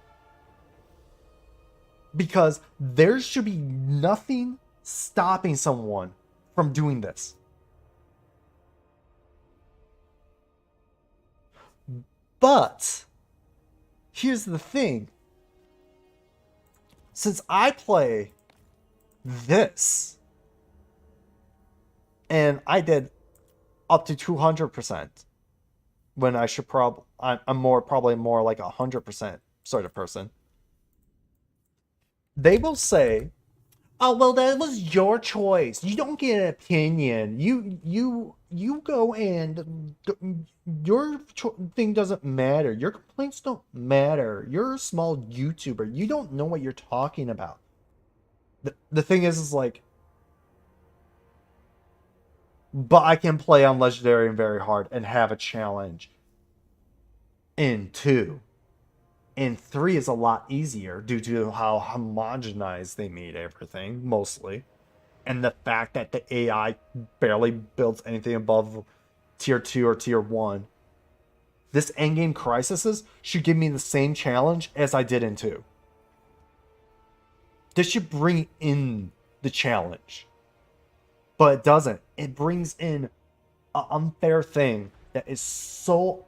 Because there should be nothing stopping someone from doing this. But here's the thing. Since I play this, and I did up to 200%, when I should I'm probably more like 100% sort of person. They will say, "Oh, well, that was your choice. You don't get an opinion. You go and your thing doesn't matter. Your complaints don't matter. You're a small YouTuber. You don't know what you're talking about." The thing is like, but I can play on Legendary and very hard and have a challenge in 2. In 3 is a lot easier due to how homogenized they made everything, mostly. And the fact that the AI barely builds anything above tier 2 or tier 1. This Endgame Crisis should give me the same challenge as I did in 2. This should bring in the challenge. But it doesn't. It brings in an unfair thing that is so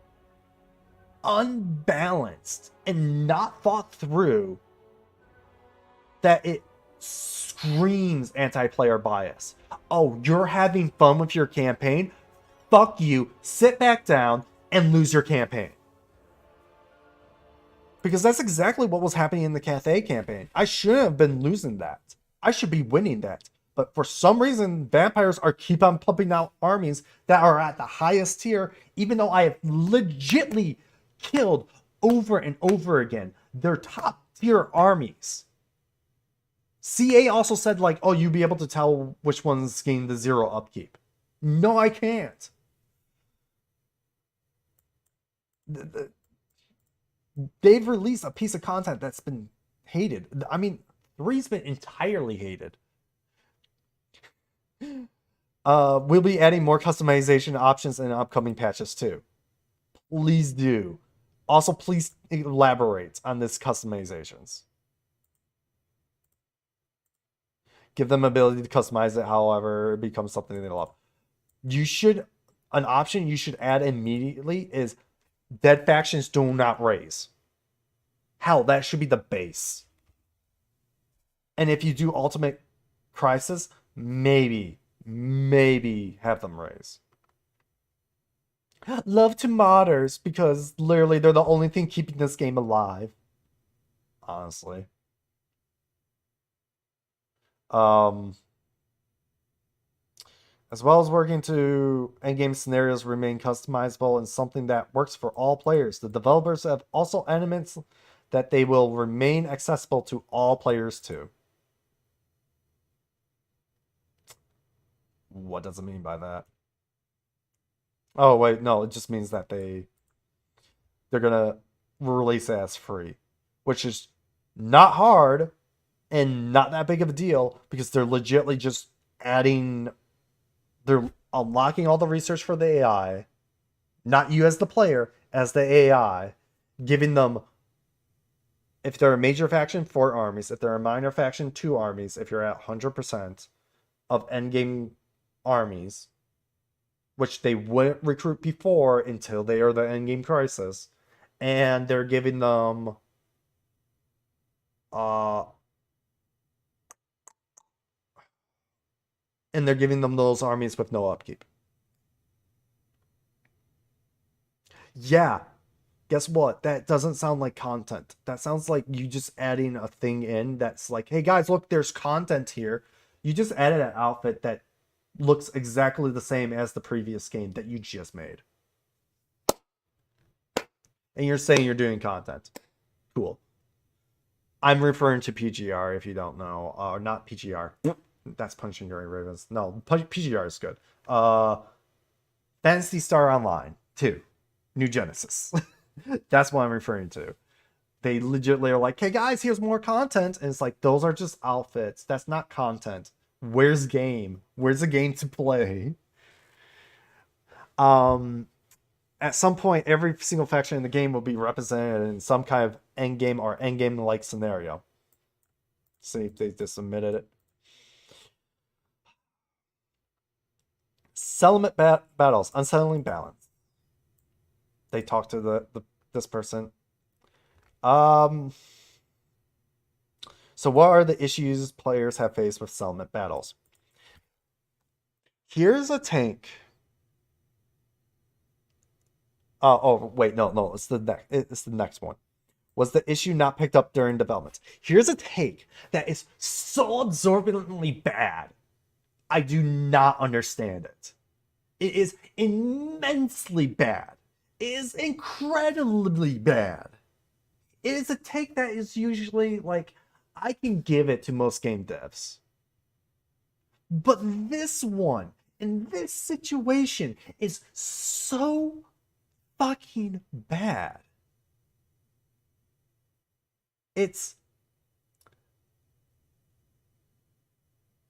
unbalanced and not thought through that it screams anti-player bias. Oh, you're having fun with your campaign? Fuck you. Sit back down and lose your campaign. Because that's exactly what was happening in the Cathay campaign. I shouldn't have been losing that. I should be winning that. But for some reason, vampires keep on pumping out armies that are at the highest tier, even though I have legitly killed over and over again their top tier armies. CA also said like, oh, you'll be able to tell which ones gain the 0 upkeep. No, I can't. They've released a piece of content that's been hated. I mean, 3's been entirely hated. We'll be adding more customization options in upcoming patches too. Please do. Also, please elaborate on this customizations. Give them ability to customize it, however, it becomes something they love. An option you should add immediately is dead factions do not raise. Hell, that should be the base. And if you do Ultimate Crisis, maybe have them raise. Love to modders, because literally they're the only thing keeping this game alive. Honestly. As well as working to endgame scenarios remain customizable and something that works for all players. The developers have also elements that they will remain accessible to all players too. What does it mean by that? Oh wait, no, it just means that they're gonna release it as free, which is not hard and not that big of a deal because they're legitimately just they're unlocking all the research for the AI, not you as the player, as the AI, giving them, if they're a major faction, 4 armies, if they're a minor faction, 2 armies, if you're at 100% of endgame armies, which they wouldn't recruit before until they are the endgame crisis, and they're giving them those armies with no upkeep. Yeah. Guess what? That doesn't sound like content. That sounds like you just adding a thing in that's like, hey guys, look, there's content here. You just added an outfit that looks exactly the same as the previous game that you just made. And you're saying you're doing content. Cool. I'm referring to PGR if you don't know. Or not PGR. Yep. That's Punching Grey Ravens. No, PGR is good. Phantasy Star Online 2. New Genesis. That's what I'm referring to. They legitimately are like, hey guys, here's more content. And it's like, those are just outfits. That's not content. Where's game? Where's the game to play? At some point, every single faction in the game will be represented in some kind of endgame or endgame-like scenario. See if they just submitted it. Settlement battles, unsettling balance. They talk to this person. So what are the issues players have faced with settlement battles? Here's a tank. Oh wait, no, it's the next one. Was the issue not picked up during development? Here's a take that is so absorbently bad. I do not understand it. It is immensely bad. It is incredibly bad. It is a take that is usually like, I can give it to most game devs. But this one, in this situation, is so fucking bad. It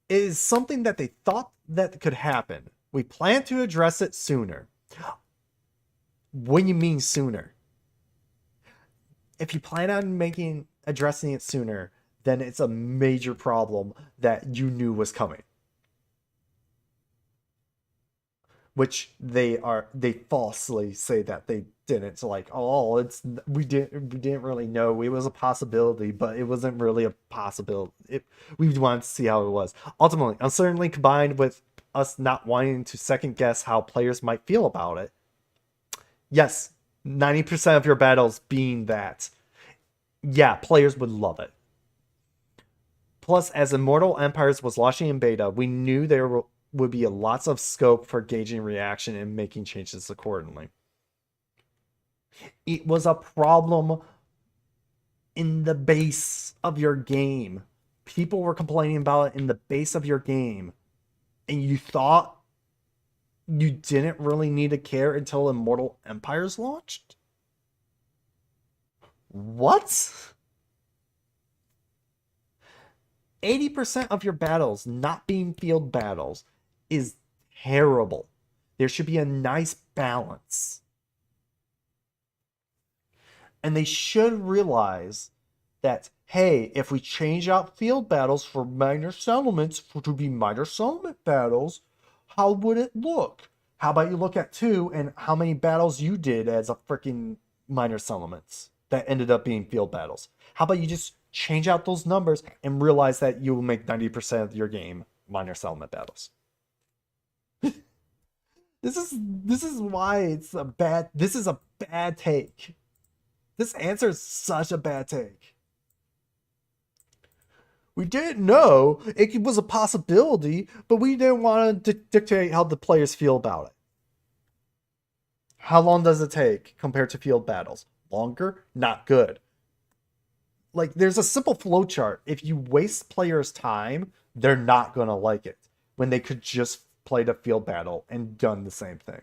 is something that they thought that could happen. We plan to address it sooner. What do you mean sooner? If you plan on addressing it sooner, then it's a major problem that you knew was coming. Which they falsely say that they didn't. So like, oh, we didn't really know. It was a possibility, but it wasn't really a possibility. We wanted to see how it was. Ultimately, uncertainty combined with us not wanting to second guess how players might feel about it. Yes, 90% of your battles being that. Yeah, players would love it. Plus, as Immortal Empires was launching in beta, we knew there would be lots of scope for gauging reaction and making changes accordingly. It was a problem in the base of your game. People were complaining about it in the base of your game. And you thought you didn't really need to care until Immortal Empires launched? What? 80% of your battles not being field battles is terrible. There should be a nice balance. And they should realize that, hey, if we change out field battles for minor settlements to be minor settlement battles, how would it look? How about you look at 2 and how many battles you did as a freaking minor settlements that ended up being field battles? How about you just change out those numbers and realize that you will make 90% of your game minor settlement battles? This is why it's a bad. This is a bad take. This answer is such a bad take. We didn't know it was a possibility, but we didn't want to dictate how the players feel about it. How long does it take compared to field battles? Longer? Not good. Like, there's a simple flowchart. If you waste players' time, they're not going to like it when they could just play the field battle and done the same thing.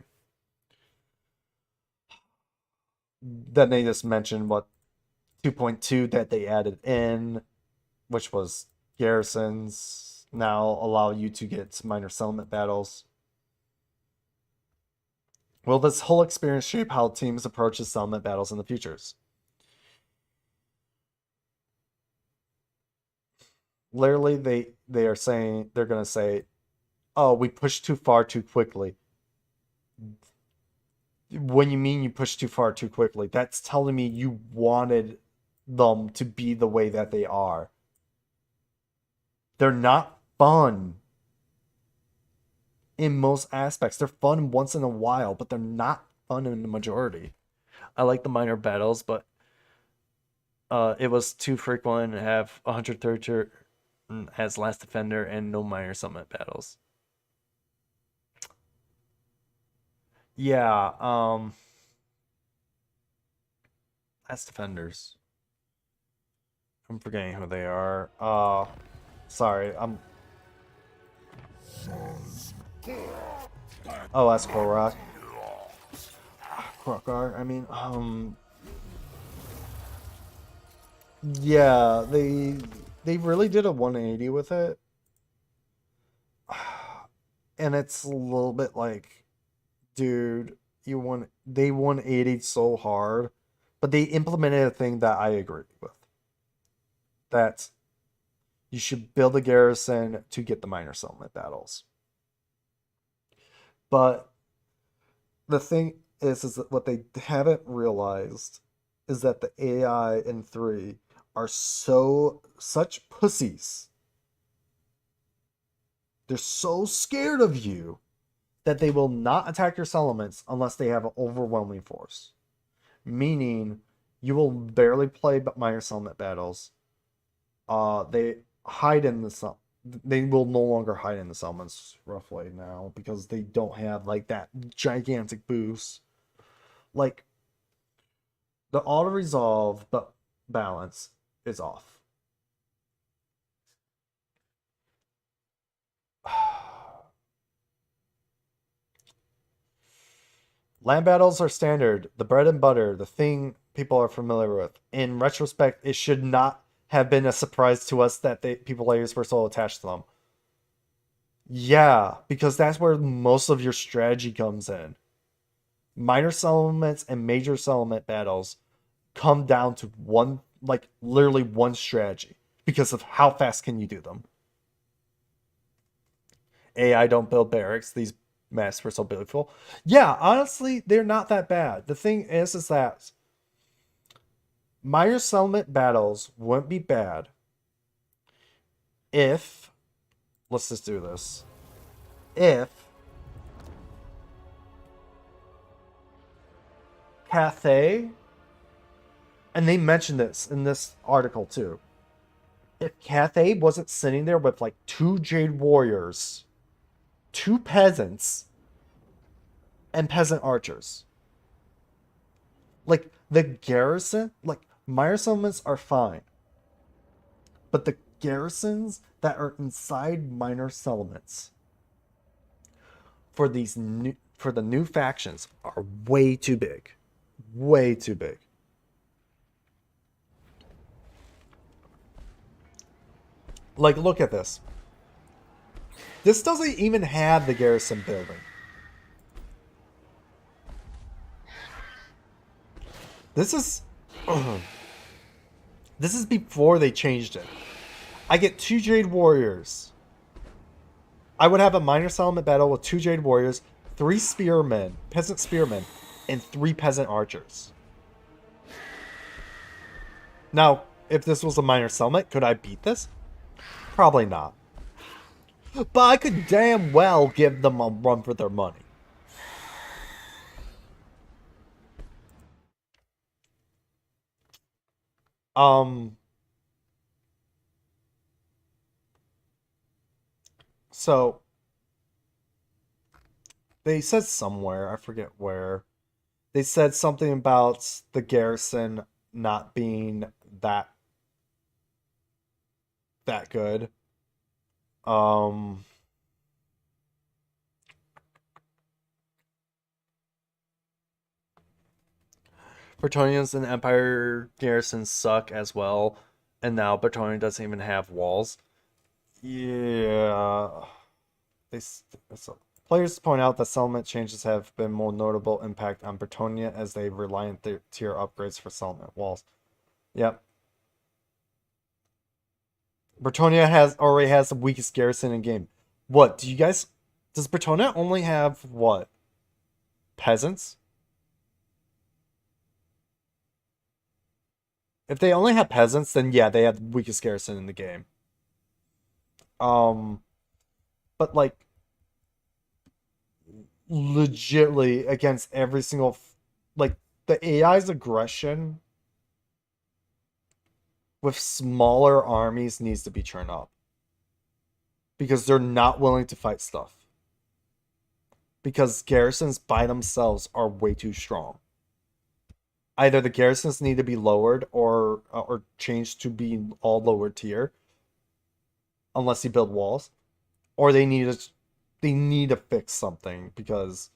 Then they just mentioned what 2.2 that they added in, which was garrisons now allow you to get minor settlement battles. Will this whole experience shape how teams approach settlement battles in the futures? Literally, they are saying, they're going to say, oh, we pushed too far too quickly. When you mean you pushed too far too quickly, that's telling me you wanted them to be the way that they are. They're not fun in most aspects. They're fun once in a while, but they're not fun in the majority. I like the minor battles, but it was too frequent to have 130 as last defender and no minor summit battles. Yeah, last defenders. I'm forgetting who they are. Sorry, I'm. Oh, that's Korok. Korok, I mean, yeah, they really did a 180 with it. And it's a little bit like, dude, they 180'd so hard, but they implemented a thing that I agree with. That you should build a garrison to get the minor settlement battles. But the thing is that what they haven't realized is that the AI in 3 are such pussies. They're so scared of you that they will not attack your settlements unless they have an overwhelming force. Meaning, you will barely play minor settlement battles. They hide in the they will no longer hide in the settlements roughly now because they don't have like that gigantic boost. Like the auto resolve but balance is off. Land battles are standard, the bread and butter, the thing people are familiar with. In retrospect, it should not have been a surprise to us that people layers were so attached to them. Yeah, because that's where most of your strategy comes in. Minor settlements and major settlement battles come down to one, like literally one strategy because of how fast can you do them. AI don't build barracks. These maps were so beautiful. Yeah, honestly, they're not that bad. The thing is that minor settlement battles wouldn't be bad if, let's just do this, if Cathay, and they mentioned this in this article too, if Cathay wasn't sitting there with like 2 Jade Warriors, 2 peasants, and peasant archers. Like, the garrison, like, minor settlements are fine. But the garrisons that are inside minor settlements for the new factions are way too big. Way too big. Like, look at this. This doesn't even have the garrison building. This is this is before they changed it. I get 2 Jade Warriors. I would have a minor settlement battle with 2 Jade Warriors, 3 spearmen, peasant spearmen, and 3 peasant archers. Now, if this was a minor settlement, could I beat this? Probably not. But I could damn well give them a run for their money. So they said somewhere, I forget where, they said something about the garrison not being that good. Bretonians and Empire garrisons suck as well, and now Bretonnia doesn't even have walls. Yeah, players point out that settlement changes have been more notable impact on Bretonnia as they rely on tier upgrades for settlement walls. Yep. Bretonnia already has the weakest garrison in game. What do you guys? Does Bretonnia only have what? peasants. If they only have peasants, then yeah, they have the weakest garrison in the game. But like, legitly against every single, like, the AI's aggression with smaller armies needs to be turned up. Because they're not willing to fight stuff. Because garrisons by themselves are way too strong. Either the garrisons need to be lowered or changed to be all lower tier, unless you build walls, or they need to fix something, because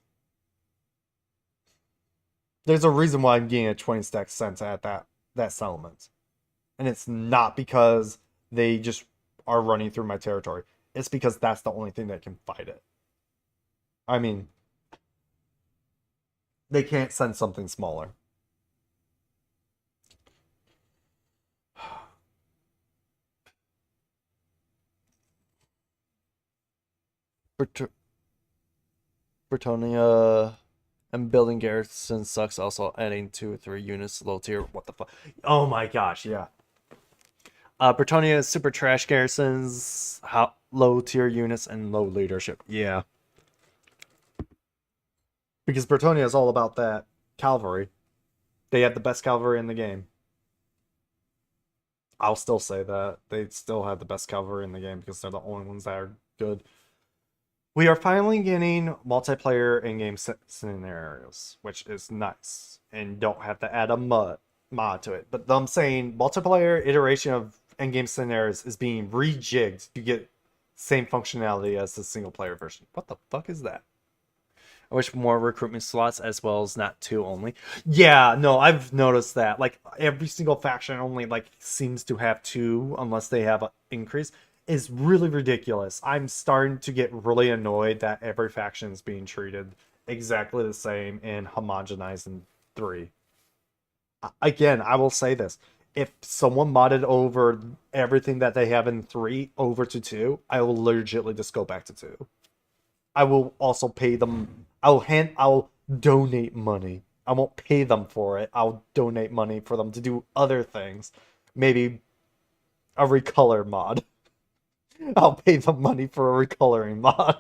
there's a reason why I'm getting a 20 stack sense at that settlement, and it's not because they just are running through my territory. It's because that's the only thing that can fight it. I mean, they can't send something smaller. Britonia and building garrison sucks. Also adding 2 or 3 units low tier. What the fuck? Oh my gosh, yeah. Britonia is super trash garrisons, low tier units, and low leadership. Yeah. Because Britonia is all about that cavalry. They have the best cavalry in the game. I'll still say that. They still have the best cavalry in the game because they're the only ones that are good. We are finally getting multiplayer in-game scenarios, which is nice. And don't have to add a mod to it. But I'm saying multiplayer iteration of in-game scenarios is being rejigged to get same functionality as the single-player version. What the fuck is that? I wish more recruitment slots as well as not 2 only. Yeah, no, I've noticed that. Like, every single faction only, like, seems to have 2 unless they have an increase. Is really ridiculous. I'm starting to get really annoyed that every faction is being treated exactly the same and homogenized in 3. Again, I will say this. If someone modded over everything that they have in 3 over to 2, I will legitimately just go back to 2. I will also pay them. I'll donate money. I won't pay them for it. I'll donate money for them to do other things. Maybe a recolor mod. I'll pay them money for a recoloring mod.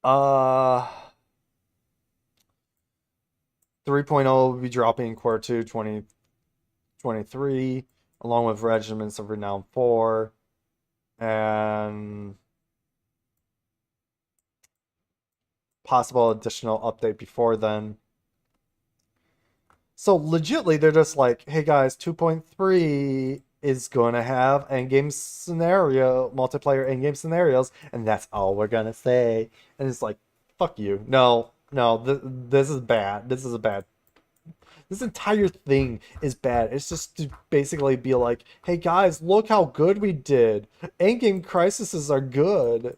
3.0 will be dropping in quarter 2 2023, along with Regiments of Renown 4 and possible additional update before then. So legitly, they're just like, hey guys, 2.3 is going to have endgame scenario, multiplayer endgame scenarios, and that's all we're going to say. And it's like, fuck you. No, this is bad. This is bad. This entire thing is bad. It's just to basically be like, hey guys, look how good we did. Endgame crises are good.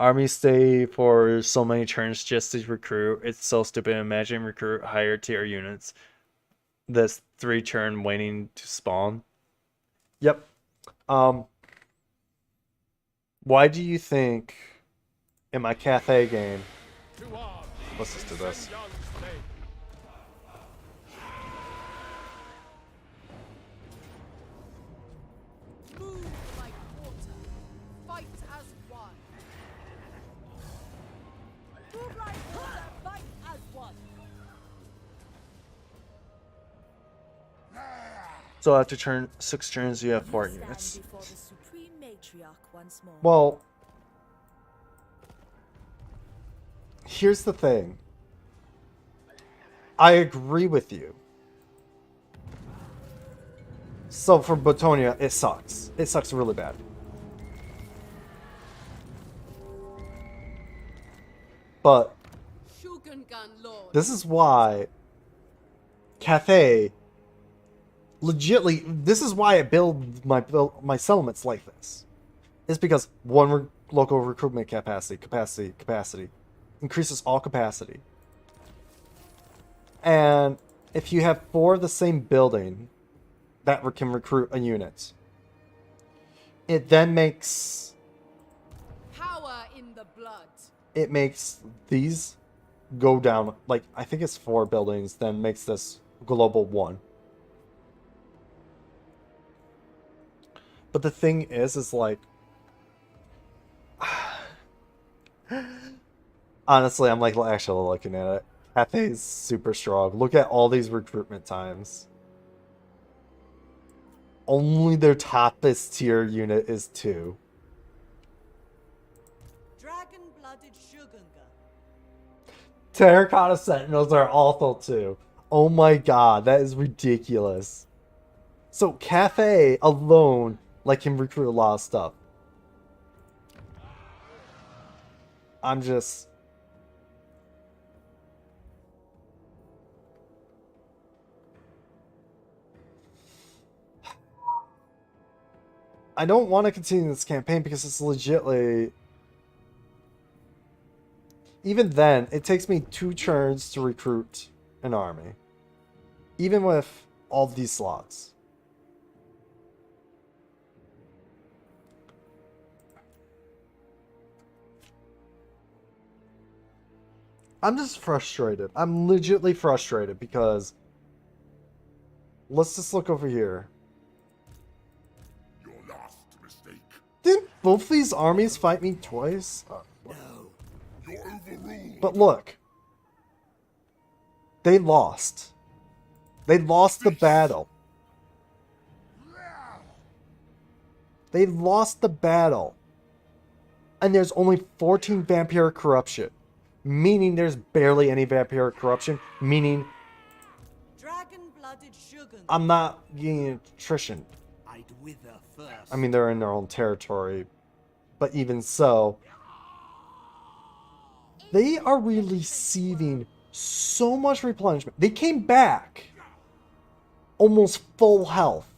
Armies stay for so many turns just to recruit. It's so stupid. Imagine recruit higher tier units. This 3 turn waiting to spawn. Yep. Why do you think in my Cathay game? Let's just do this. Move like water. Fight as one. Move like water, fight as one. So after 6 turns, you have 4 units. Stand before the supreme matriarch once more. Well, here's the thing. I agree with you. So for Britonia, it sucks. It sucks really bad. But Shogungan Lord. this is why Cathay, legitly, this is why I build my settlements like this. It's because one, local recruitment capacity increases all capacity. And if you have 4 of the same building that can recruit a unit, it then makes it makes these go down, like, I think it's 4 buildings, then makes this global 1. But the thing is like, honestly, I'm like actually looking at it. Cathay's super strong. Look at all these recruitment times. Only their toppest tier unit is 2. Dragon-blooded Shugunga. Terracotta Sentinels are also 2. Oh my god, that is ridiculous. So Cathay alone, like, can recruit a lot of stuff. I'm just... I don't want to continue this campaign because it's legitly... Even then, it takes me 2 turns to recruit an army. Even with all these slots. I'm just frustrated. I'm legitimately frustrated because... Let's just look over here. Your last mistake. Didn't both these armies fight me twice? No. You're overruled. But look. They lost. They lost the battle. They lost the battle. And there's only 14 vampiric corruption. Meaning there's barely any vampiric corruption. Meaning Dragon-blooded Shugunga. I'm not getting attrition. I'd wither first. I mean, they're in their own territory. But even so, they are receiving so much replenishment. They came back almost full health.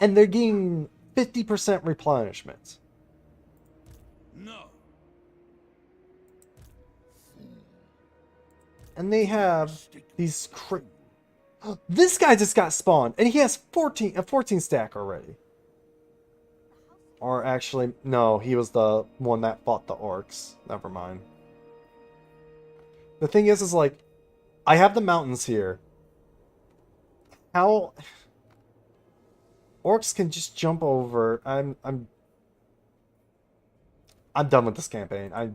And they're getting 50% replenishment. No. And they have these this guy just got spawned, and he has a 14 stack already. Or actually, no, he was the one that fought the orcs. Never mind. The thing is like, I have the mountains here. How orcs can just jump over? I'm done with this campaign. I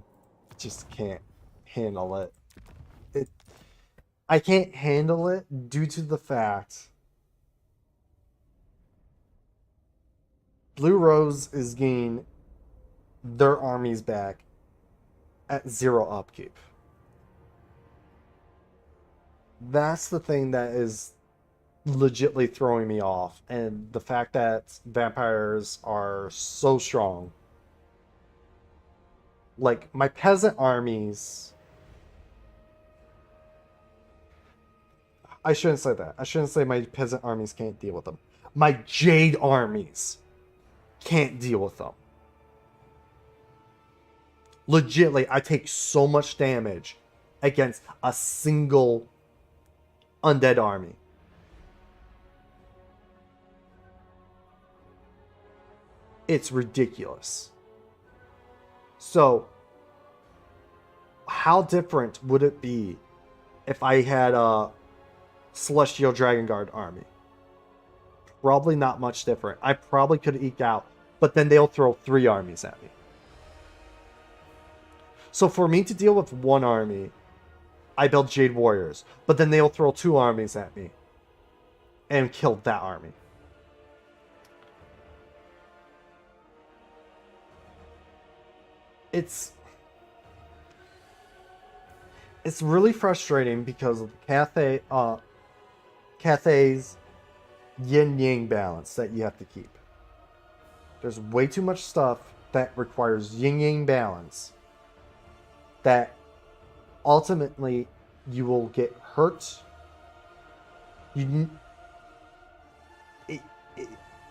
just can't handle it. I can't handle it due to the fact Blue Rose is getting their armies back at 0 upkeep. That's the thing that is legitly throwing me off, and the fact that vampires are so strong. Like, my peasant armies... I shouldn't say that. I shouldn't say my peasant armies can't deal with them. My Jade armies can't deal with them. Legitly, I take so much damage against a single undead army. It's ridiculous. So, how different would it be if I had a Celestial Dragon Guard army? Probably not much different. I probably could eke out, but then they'll throw 3 armies at me. So for me to deal with 1 army, I build Jade Warriors, but then they'll throw 2 armies at me and kill that army. It's really frustrating because of Cathay's yin-yang balance that you have to keep. There's way too much stuff that requires yin-yang balance that ultimately you will get hurt.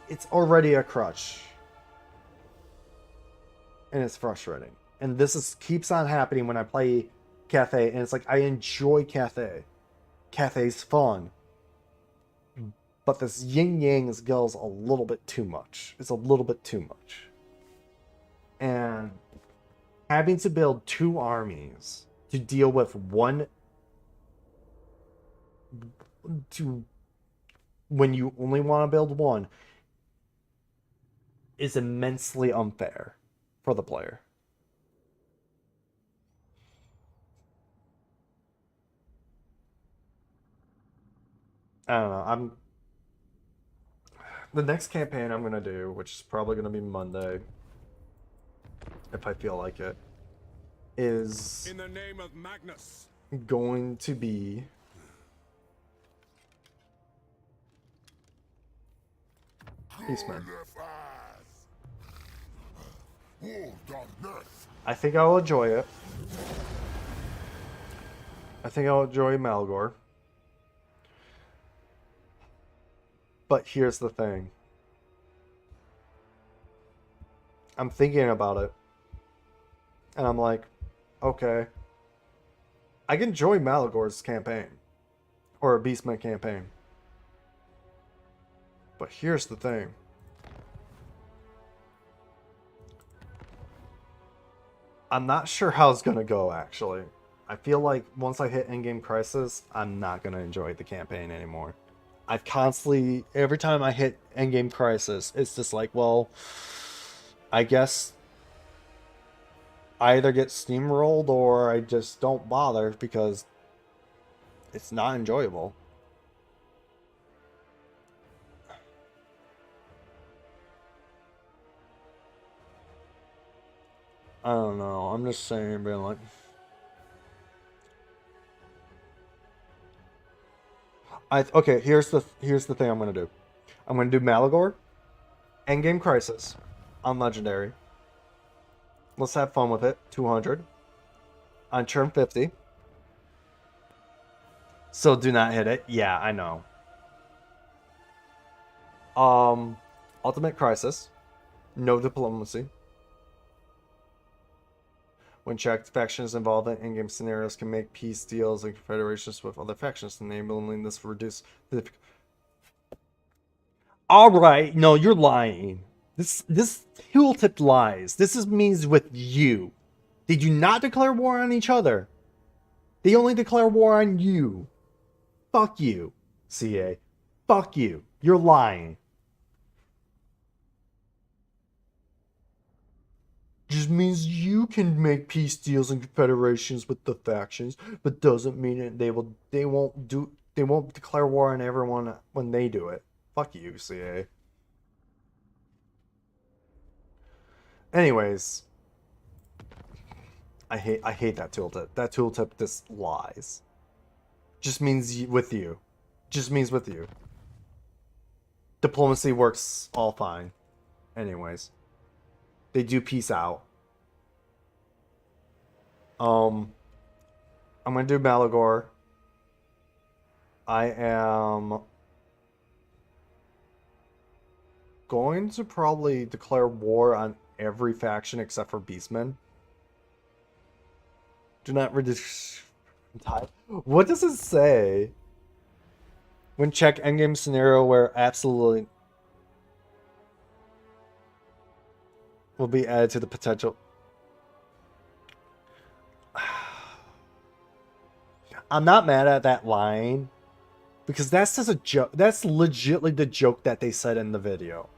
It's already a crutch. And it's frustrating. And this keeps on happening when I play Cathay, and it's like, I enjoy Cathay. Cathay's fun. But this yin-yang goes a little bit too much. It's a little bit too much. And having to build 2 armies to deal with one to when you only want to build one is immensely unfair for the player. I don't know. The next campaign I'm gonna do, which is probably gonna be Monday, if I feel like it, is In the name of Magnus. going to be Peaceman. I think I'll enjoy it. I think I'll enjoy Malgor. But here's the thing. I'm thinking about it. And I'm like, okay. I can enjoy Malagor's campaign. Or a Beastman campaign. But here's the thing. I'm not sure how it's going to go, actually. I feel like once I hit Endgame Crisis, I'm not going to enjoy the campaign anymore. I've constantly, every time I hit Endgame Crisis, it's just like, well, I guess I either get steamrolled or I just don't bother because it's not enjoyable. I don't know. I'm just saying, being like, okay. Here's the thing I'm gonna do. I'm gonna do Malagor, Endgame Crisis, on Legendary. Let's have fun with it. 200 on turn 50. So do not hit it. Yeah, I know. Ultimate Crisis, no diplomacy. When checked, factions involved in in-game scenarios can make peace deals and confederations with other factions, enabling this to reduce the... Alright, no, you're lying. This tooltip lies. This means with you. They do not declare war on each other. They only declare war on you. Fuck you, CA. Fuck you. You're lying. Just means you can make peace deals and confederations with the factions, but doesn't mean that they won't declare war on everyone when they do it. Fuck you, CA. Anyways, I hate that tooltip. That tooltip just lies. Just means with you. Just means with you. Diplomacy works all fine. Anyways. They do peace out. I'm gonna do Malagor. I am going to probably declare war on every faction except for Beastmen. Do not reduce type. What does it say? When check endgame scenario where absolutely will be added to the potential. I'm not mad at that line because that's just a joke. That's legitimately the joke that they said in the video.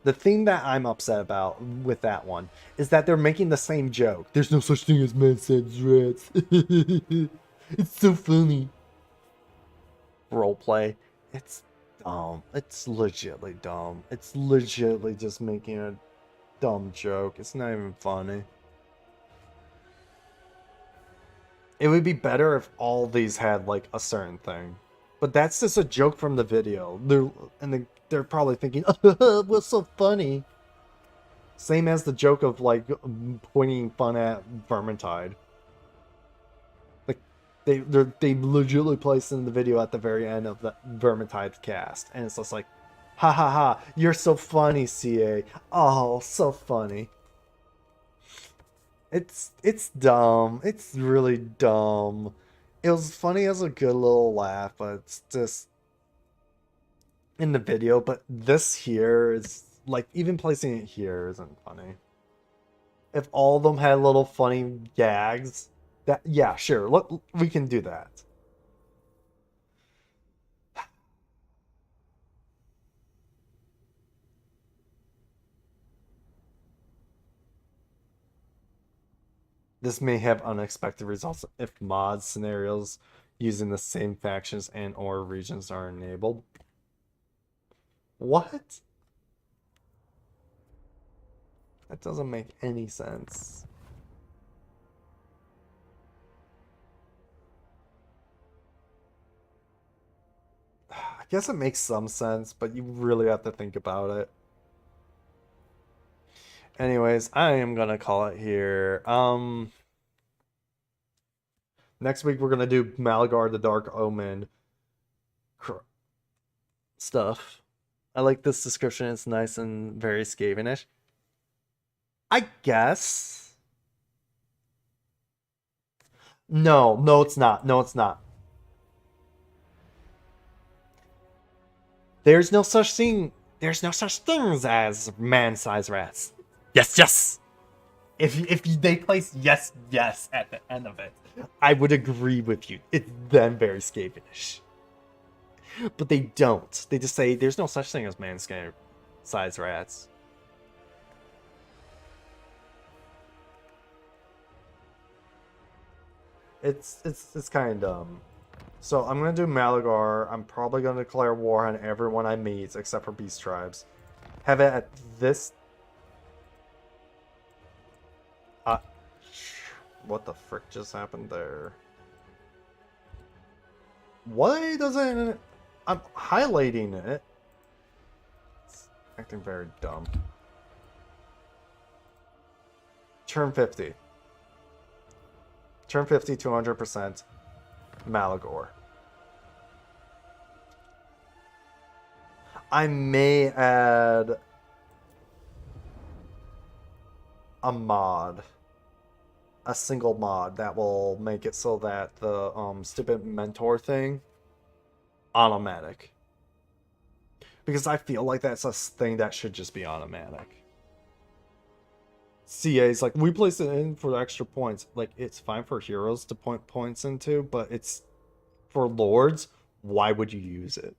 The thing that I'm upset about with that one is that they're making the same joke. There's no such thing as man-sized rats. It's so funny. Roleplay. It's dumb. It's legitimately dumb. It's legitimately just making a dumb joke. It's not even funny. It would be better if all these had like a certain thing, but that's just a joke from the video. They're probably thinking, "What's so funny?" Same as the joke of like pointing fun at Vermintide. Like they legitimately placed in the video at the very end of the Vermintide cast, and it's just like, "Ha ha ha! You're so funny, CA. Oh, so funny." It's dumb. It's really dumb. It was funny as a good little laugh, but it's just in the video. But this here is like even placing it here isn't funny. if all of them had little funny gags, that yeah, sure, look, we can do that. This may have unexpected results if mod scenarios using the same factions and or regions are enabled. What? That doesn't make any sense. I guess it makes some sense, but you really have to think about it. Anyways, I am gonna call it here. Next week we're gonna do Malagar the Dark Omen stuff. I like this description. It's nice and very Skavenish. I guess. No, it's not. No, it's not. There's no such thing. There's no such things as man-sized rats. Yes. If they place yes at the end of it, I would agree with you. It's then very Skavenish. But they don't. They just say there's no such thing as man-sized rats. It's kind of dumb. So I'm gonna do Malagar. I'm probably gonna declare war on everyone I meet except for beast tribes. Have it at this. What the frick just happened there? Why doesn't I'm highlighting it? It's acting very dumb. Turn 50. Turn 50, 200%. Malagor. I may add a mod. A single mod that will make it so that the stupid mentor thing automatic. Because I feel like that's a thing that should just be automatic. CA's like, we place it in for the extra points. Like, it's fine for heroes to point points into, but it's for lords, why would you use it?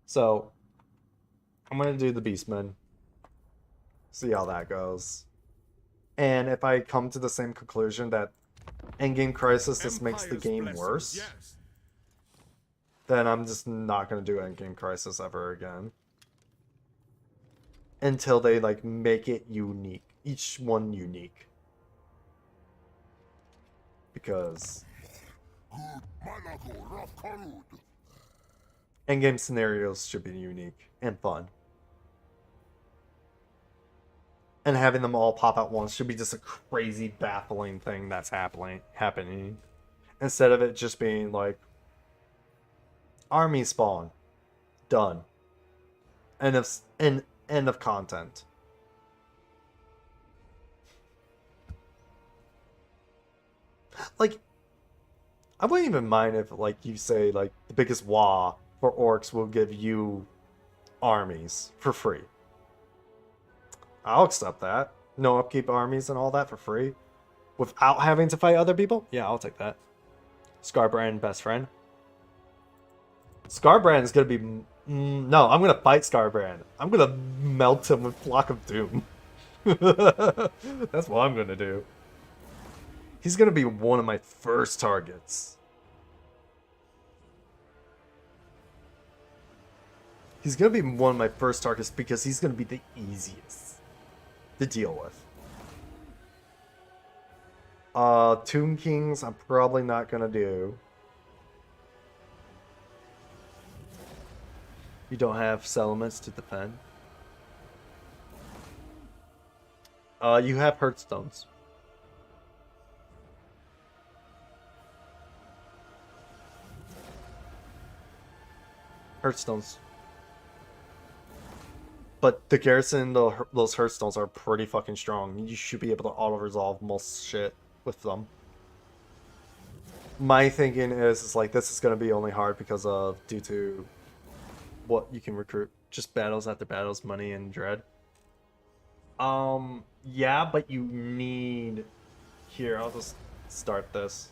So, I'm going to do the Beastman. See how that goes. And if I come to the same conclusion that endgame crisis just makes the game worse, then I'm just not going to do endgame crisis ever again. Until they, like, make it unique. Each one unique. Because endgame scenarios should be unique and fun. And having them all pop out once should be just a crazy, baffling thing that's happening. Instead of it just being like, army spawn. Done. End of content. Like, I wouldn't even mind if, like, you say, like, the biggest WA for orcs will give you armies for free. I'll accept that. No upkeep armies and all that for free. Without having to fight other people? Yeah, I'll take that. Scarbrand, best friend. Scarbrand is going to be... no, I'm going to fight Scarbrand. I'm going to melt him with Flock of Doom. That's what I'm going to do. He's going to be one of my first targets. He's going to be one of my first targets because he's going to be the easiest to deal with. Tomb Kings, I'm probably not going to do. You don't have settlements to defend. You have Hearthstones. Hearthstones. But the garrison, those Hearthstones are pretty fucking strong. You should be able to auto-resolve most shit with them. My thinking is like, this is going to be only hard because of, due to what you can recruit. Just battles after battles, money and dread. Yeah, but you need... Here, I'll just start this.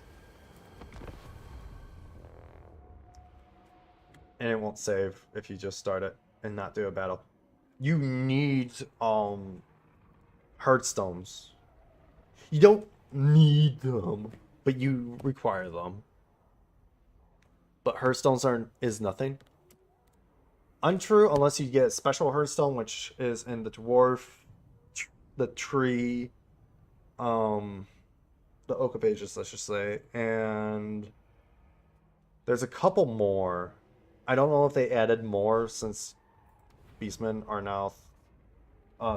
And it won't save if you just start it and not do a battle. You need, hearthstones. You don't need them, but you require them. But hearthstones is nothing. Untrue unless you get a special hearthstone, which is in the dwarf, the tree, the oak of ages, let's just say, and there's a couple more. I don't know if they added more since Beastmen are now,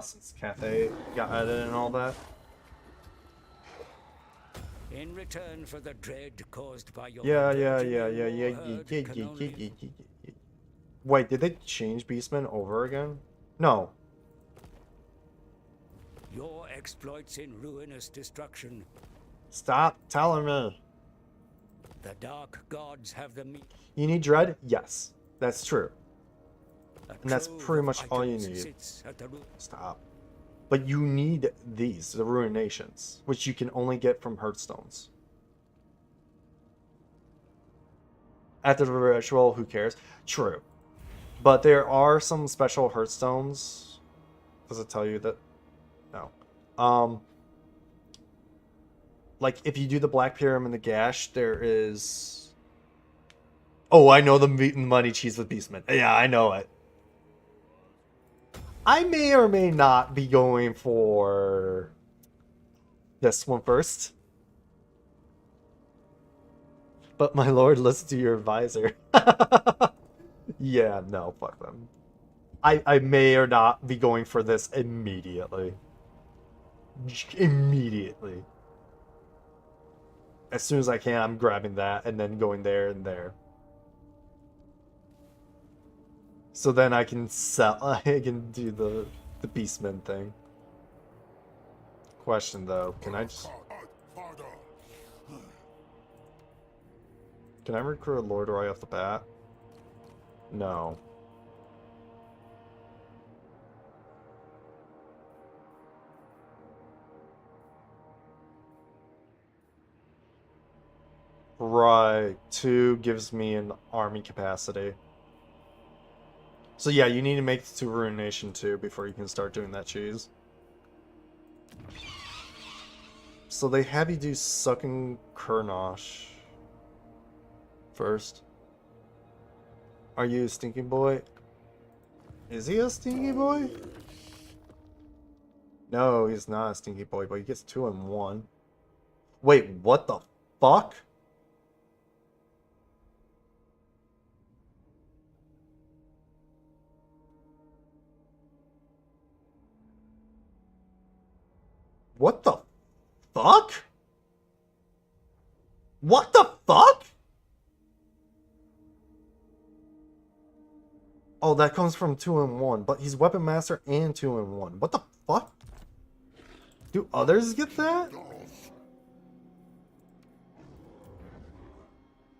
since Cathay got added and all that. In return for the dread caused by your Yeah. Wait, did they change Beastmen over again? No. Your exploits in ruinous destruction. Stop telling me. The dark gods have the You need dread? Yes, that's true. And that's pretty much all you need. Stop. But you need these, the Ruinations, which you can only get from Hearthstones. After the ritual, who cares? True. But there are some special Hearthstones. Does it tell you that? No. Like, if you do the Black Pyramid and the Gash, there is... Oh, I know the meat and money cheese with Beastmen. Yeah, I know it. I may or may not be going for this one first. But my lord, listen to your advisor. Yeah, no, fuck them. I may or not be going for this immediately. Immediately. As soon as I can, I'm grabbing that and then going there and there. So then I can sell. I can do the Beastman thing. Question though, can I just? Can I recruit a Lord right off the bat? No. Right, 2 gives me an army capacity. So yeah, you need to make it to Ruination 2 before you can start doing that cheese. So they have you do Sucking Kurnosh first. Are you a stinky boy? Is he a stinky boy? No, he's not a stinky boy, but he gets 2 in 1. Wait, what the fuck? What the fuck? What the fuck? Oh, that comes from 2 in 1, but he's Weapon Master and 2 in 1. What the fuck? Do others get that?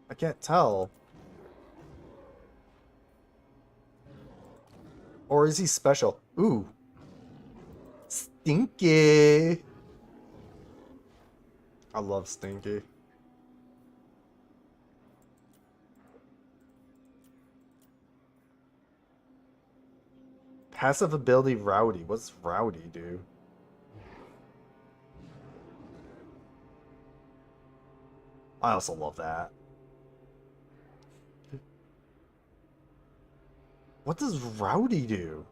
I can't tell. Or is he special? Ooh. Stinky. I love Stinky. Passive ability Rowdy. What's Rowdy do? I also love that. What does Rowdy do?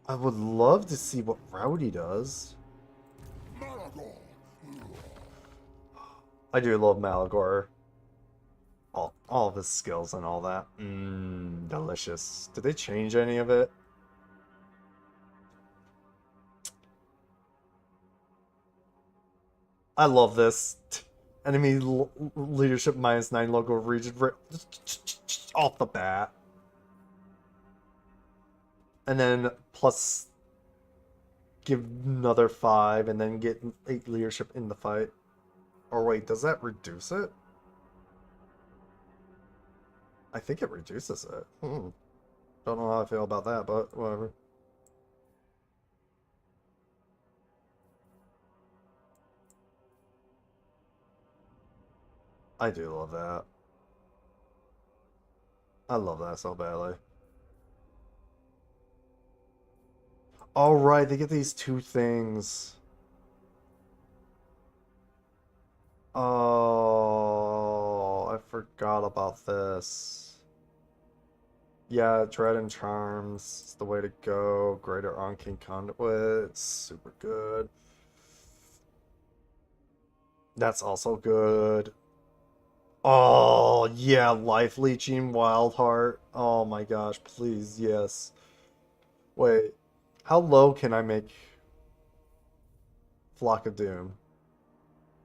I would love to see what Rowdy does. I do love Malagor. All of his skills and all that. Delicious. Did they change any of it? I love this. Enemy leadership -9 logo region off the bat. And then plus give another 5 and then get 8 leadership in the fight. Or wait, does that reduce it? I think it reduces it. Don't know how I feel about that, but whatever. I do love that. I love that so badly. Alright, they get these two things. Oh, I forgot about this. Yeah, Dread and Charms is the way to go. Greater on-king conduit, super good. That's also good. Oh, yeah, Life Leeching Wild Heart. Oh my gosh, please, yes. Wait, how low can I make Flock of Doom?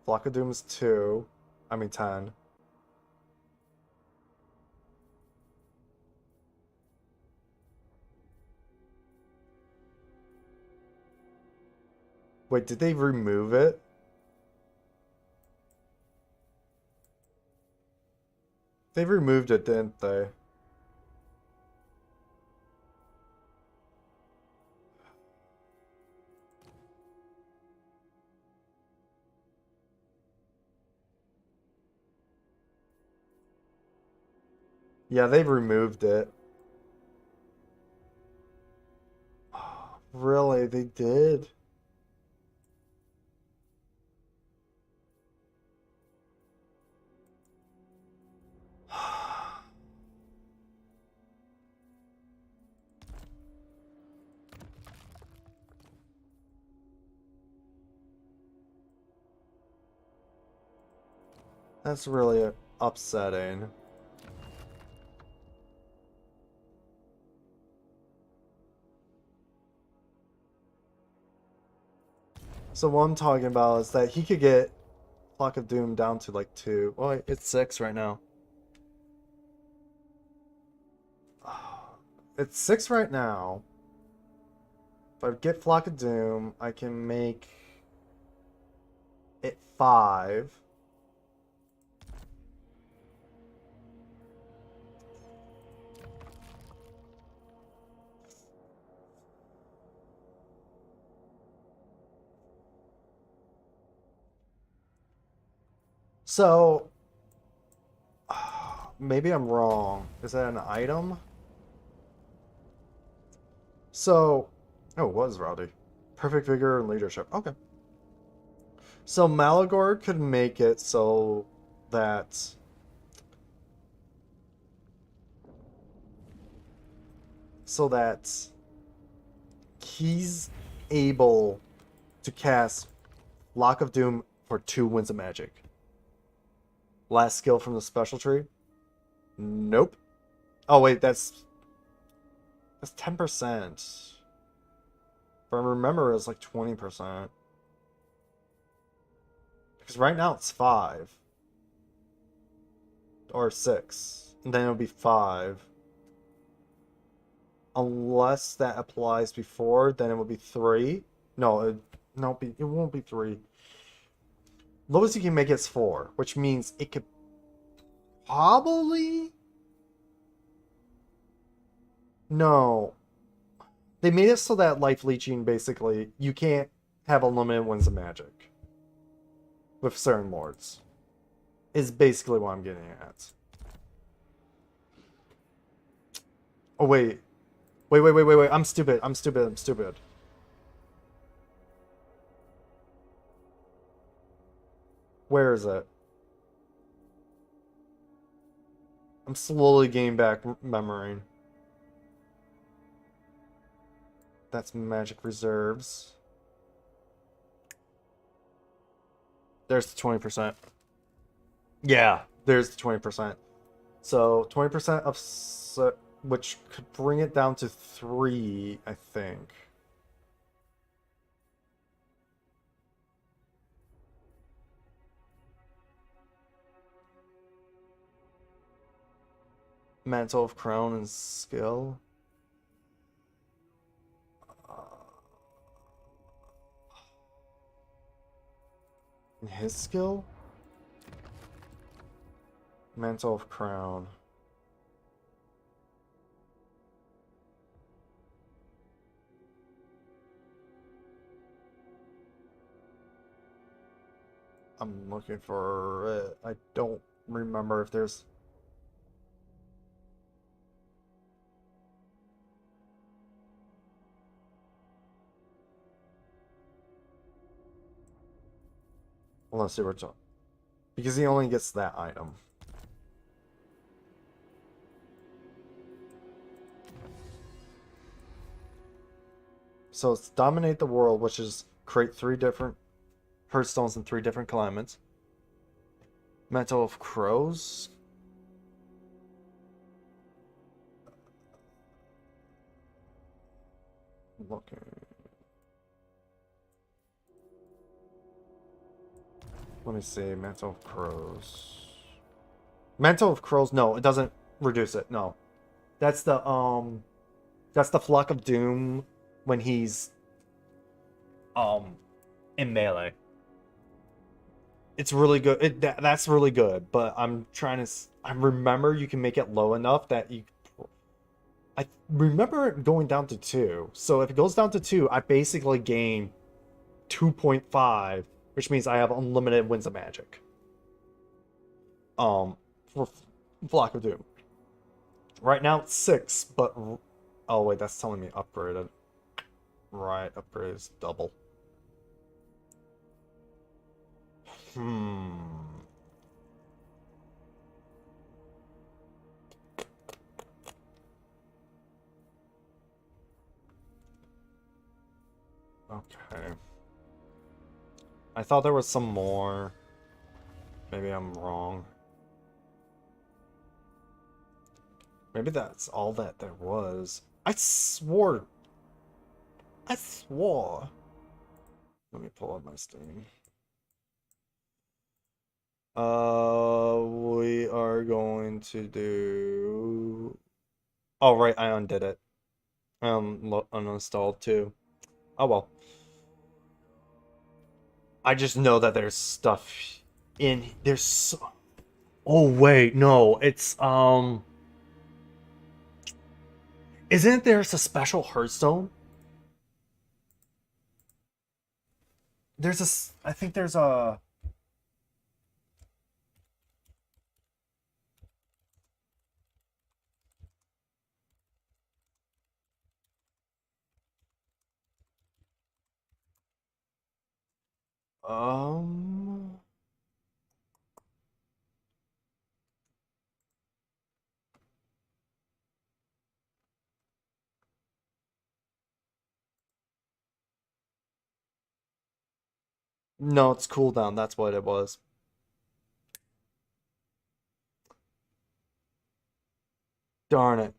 Flock of Doom is 2. I mean 10. Wait, did they remove it? They removed it, didn't they? Yeah, they removed it. Really, they did? That's really upsetting. So what I'm talking about is that he could get Clock of Doom down to like 2. Well, it's 6 right now. It's 6 right now. If I get Flock of Doom, I can make it 5. So, maybe I'm wrong. Is that an item? So, oh, it was Rowdy. Perfect vigor and leadership. Okay. So Malagor could make it so that he's able to cast Lock of Doom for 2 Winds of Magic. Last skill from the special tree? Nope. Oh wait, that's 10%. If I remember, it's like 20%. Because right now it's 5. Or 6. And then it'll be 5. Unless that applies before, then it will be 3. No, it won't be 3. Lowest you can make is 4, which means it could probably... No. They made it so that life leeching, basically, you can't have unlimited winds of magic with certain lords. Is basically what I'm getting at. Oh, wait. Wait. I'm stupid. Where is it? I'm slowly gaining back memory. That's magic reserves. There's the 20%. Yeah, there's the 20%. So 20% of which could bring it down to 3, I think. Mantle of Crown and Skill. And his skill? Mantle of Crown. I'm looking for it. I don't remember if there's... Well, let's see what's up. Because he only gets that item. So it's Dominate the World, which is create 3 different Hearthstones in 3 different climates. Mantle of Crows. Looking. Let me see. Mantle of Crows. Mantle of Crows. No, it doesn't reduce it. No, that's the Flock of Doom when he's in melee. It's really good. That's really good. But I'm trying to. I remember you can make it low enough that you. I remember it going down to 2. So if it goes down to 2, I basically gain 2.5, which means I have unlimited Winds of Magic. For Flock of Doom. Right now it's 6, but oh wait, that's telling me upgraded. Right, upgrade is double. Okay. I thought there was some more. Maybe I'm wrong. Maybe that's all that there was. I swore. Let me pull up my Steam. We are going to do... Oh, right, I undid it. Uninstalled too. Oh, well. I just know that there's stuff in... There's so... Oh, wait, no. It's, Isn't there a special Hearthstone? There's a... I think there's a... No, it's cooldown. That's what it was. Darn it.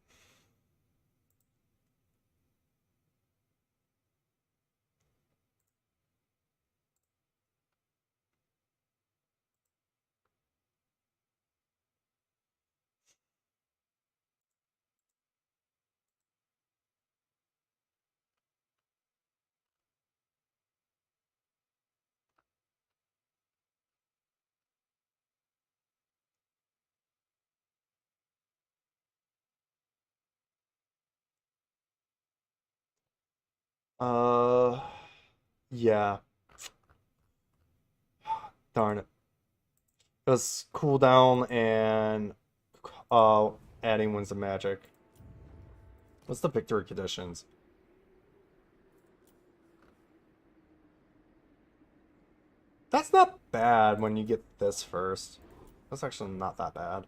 Yeah. Darn it. It was cooldown and adding Winds of Magic. What's the victory conditions? That's not bad when you get this first. That's actually not that bad.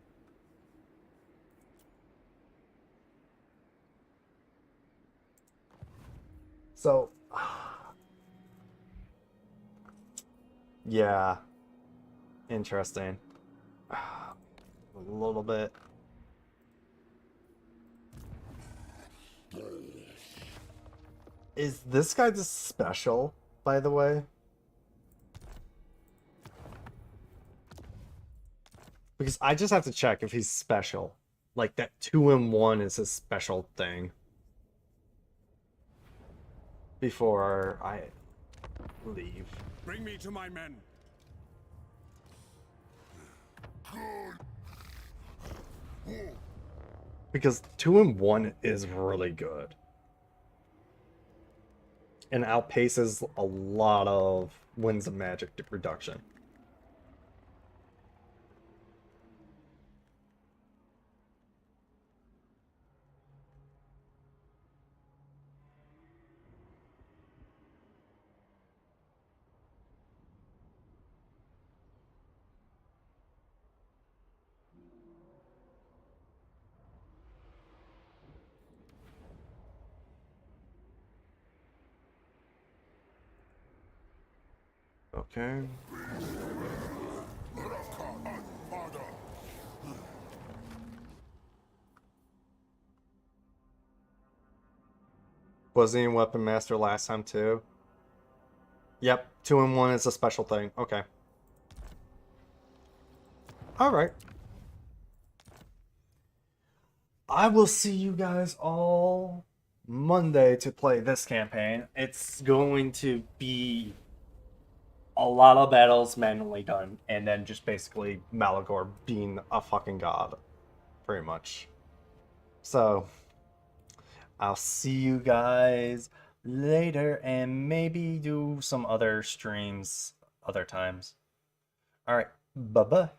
So, yeah. Interesting. A little bit. Is this guy just special, by the way? Because I just have to check if he's special. Like, that 2-in-1 is his special thing. Before I leave. Bring me to my men. Good. Because 2 and 1 is really good. And outpaces a lot of Winds of Magic reduction. Okay. Was he in Weapon Master last time too? Yep, 2 and 1 is a special thing. Okay. Alright. I will see you guys all Monday to play this campaign. It's going to be a lot of battles manually done, and then just basically Malagor being a fucking god, pretty much. So, I'll see you guys later, and maybe do some other streams other times. Alright, bye-bye.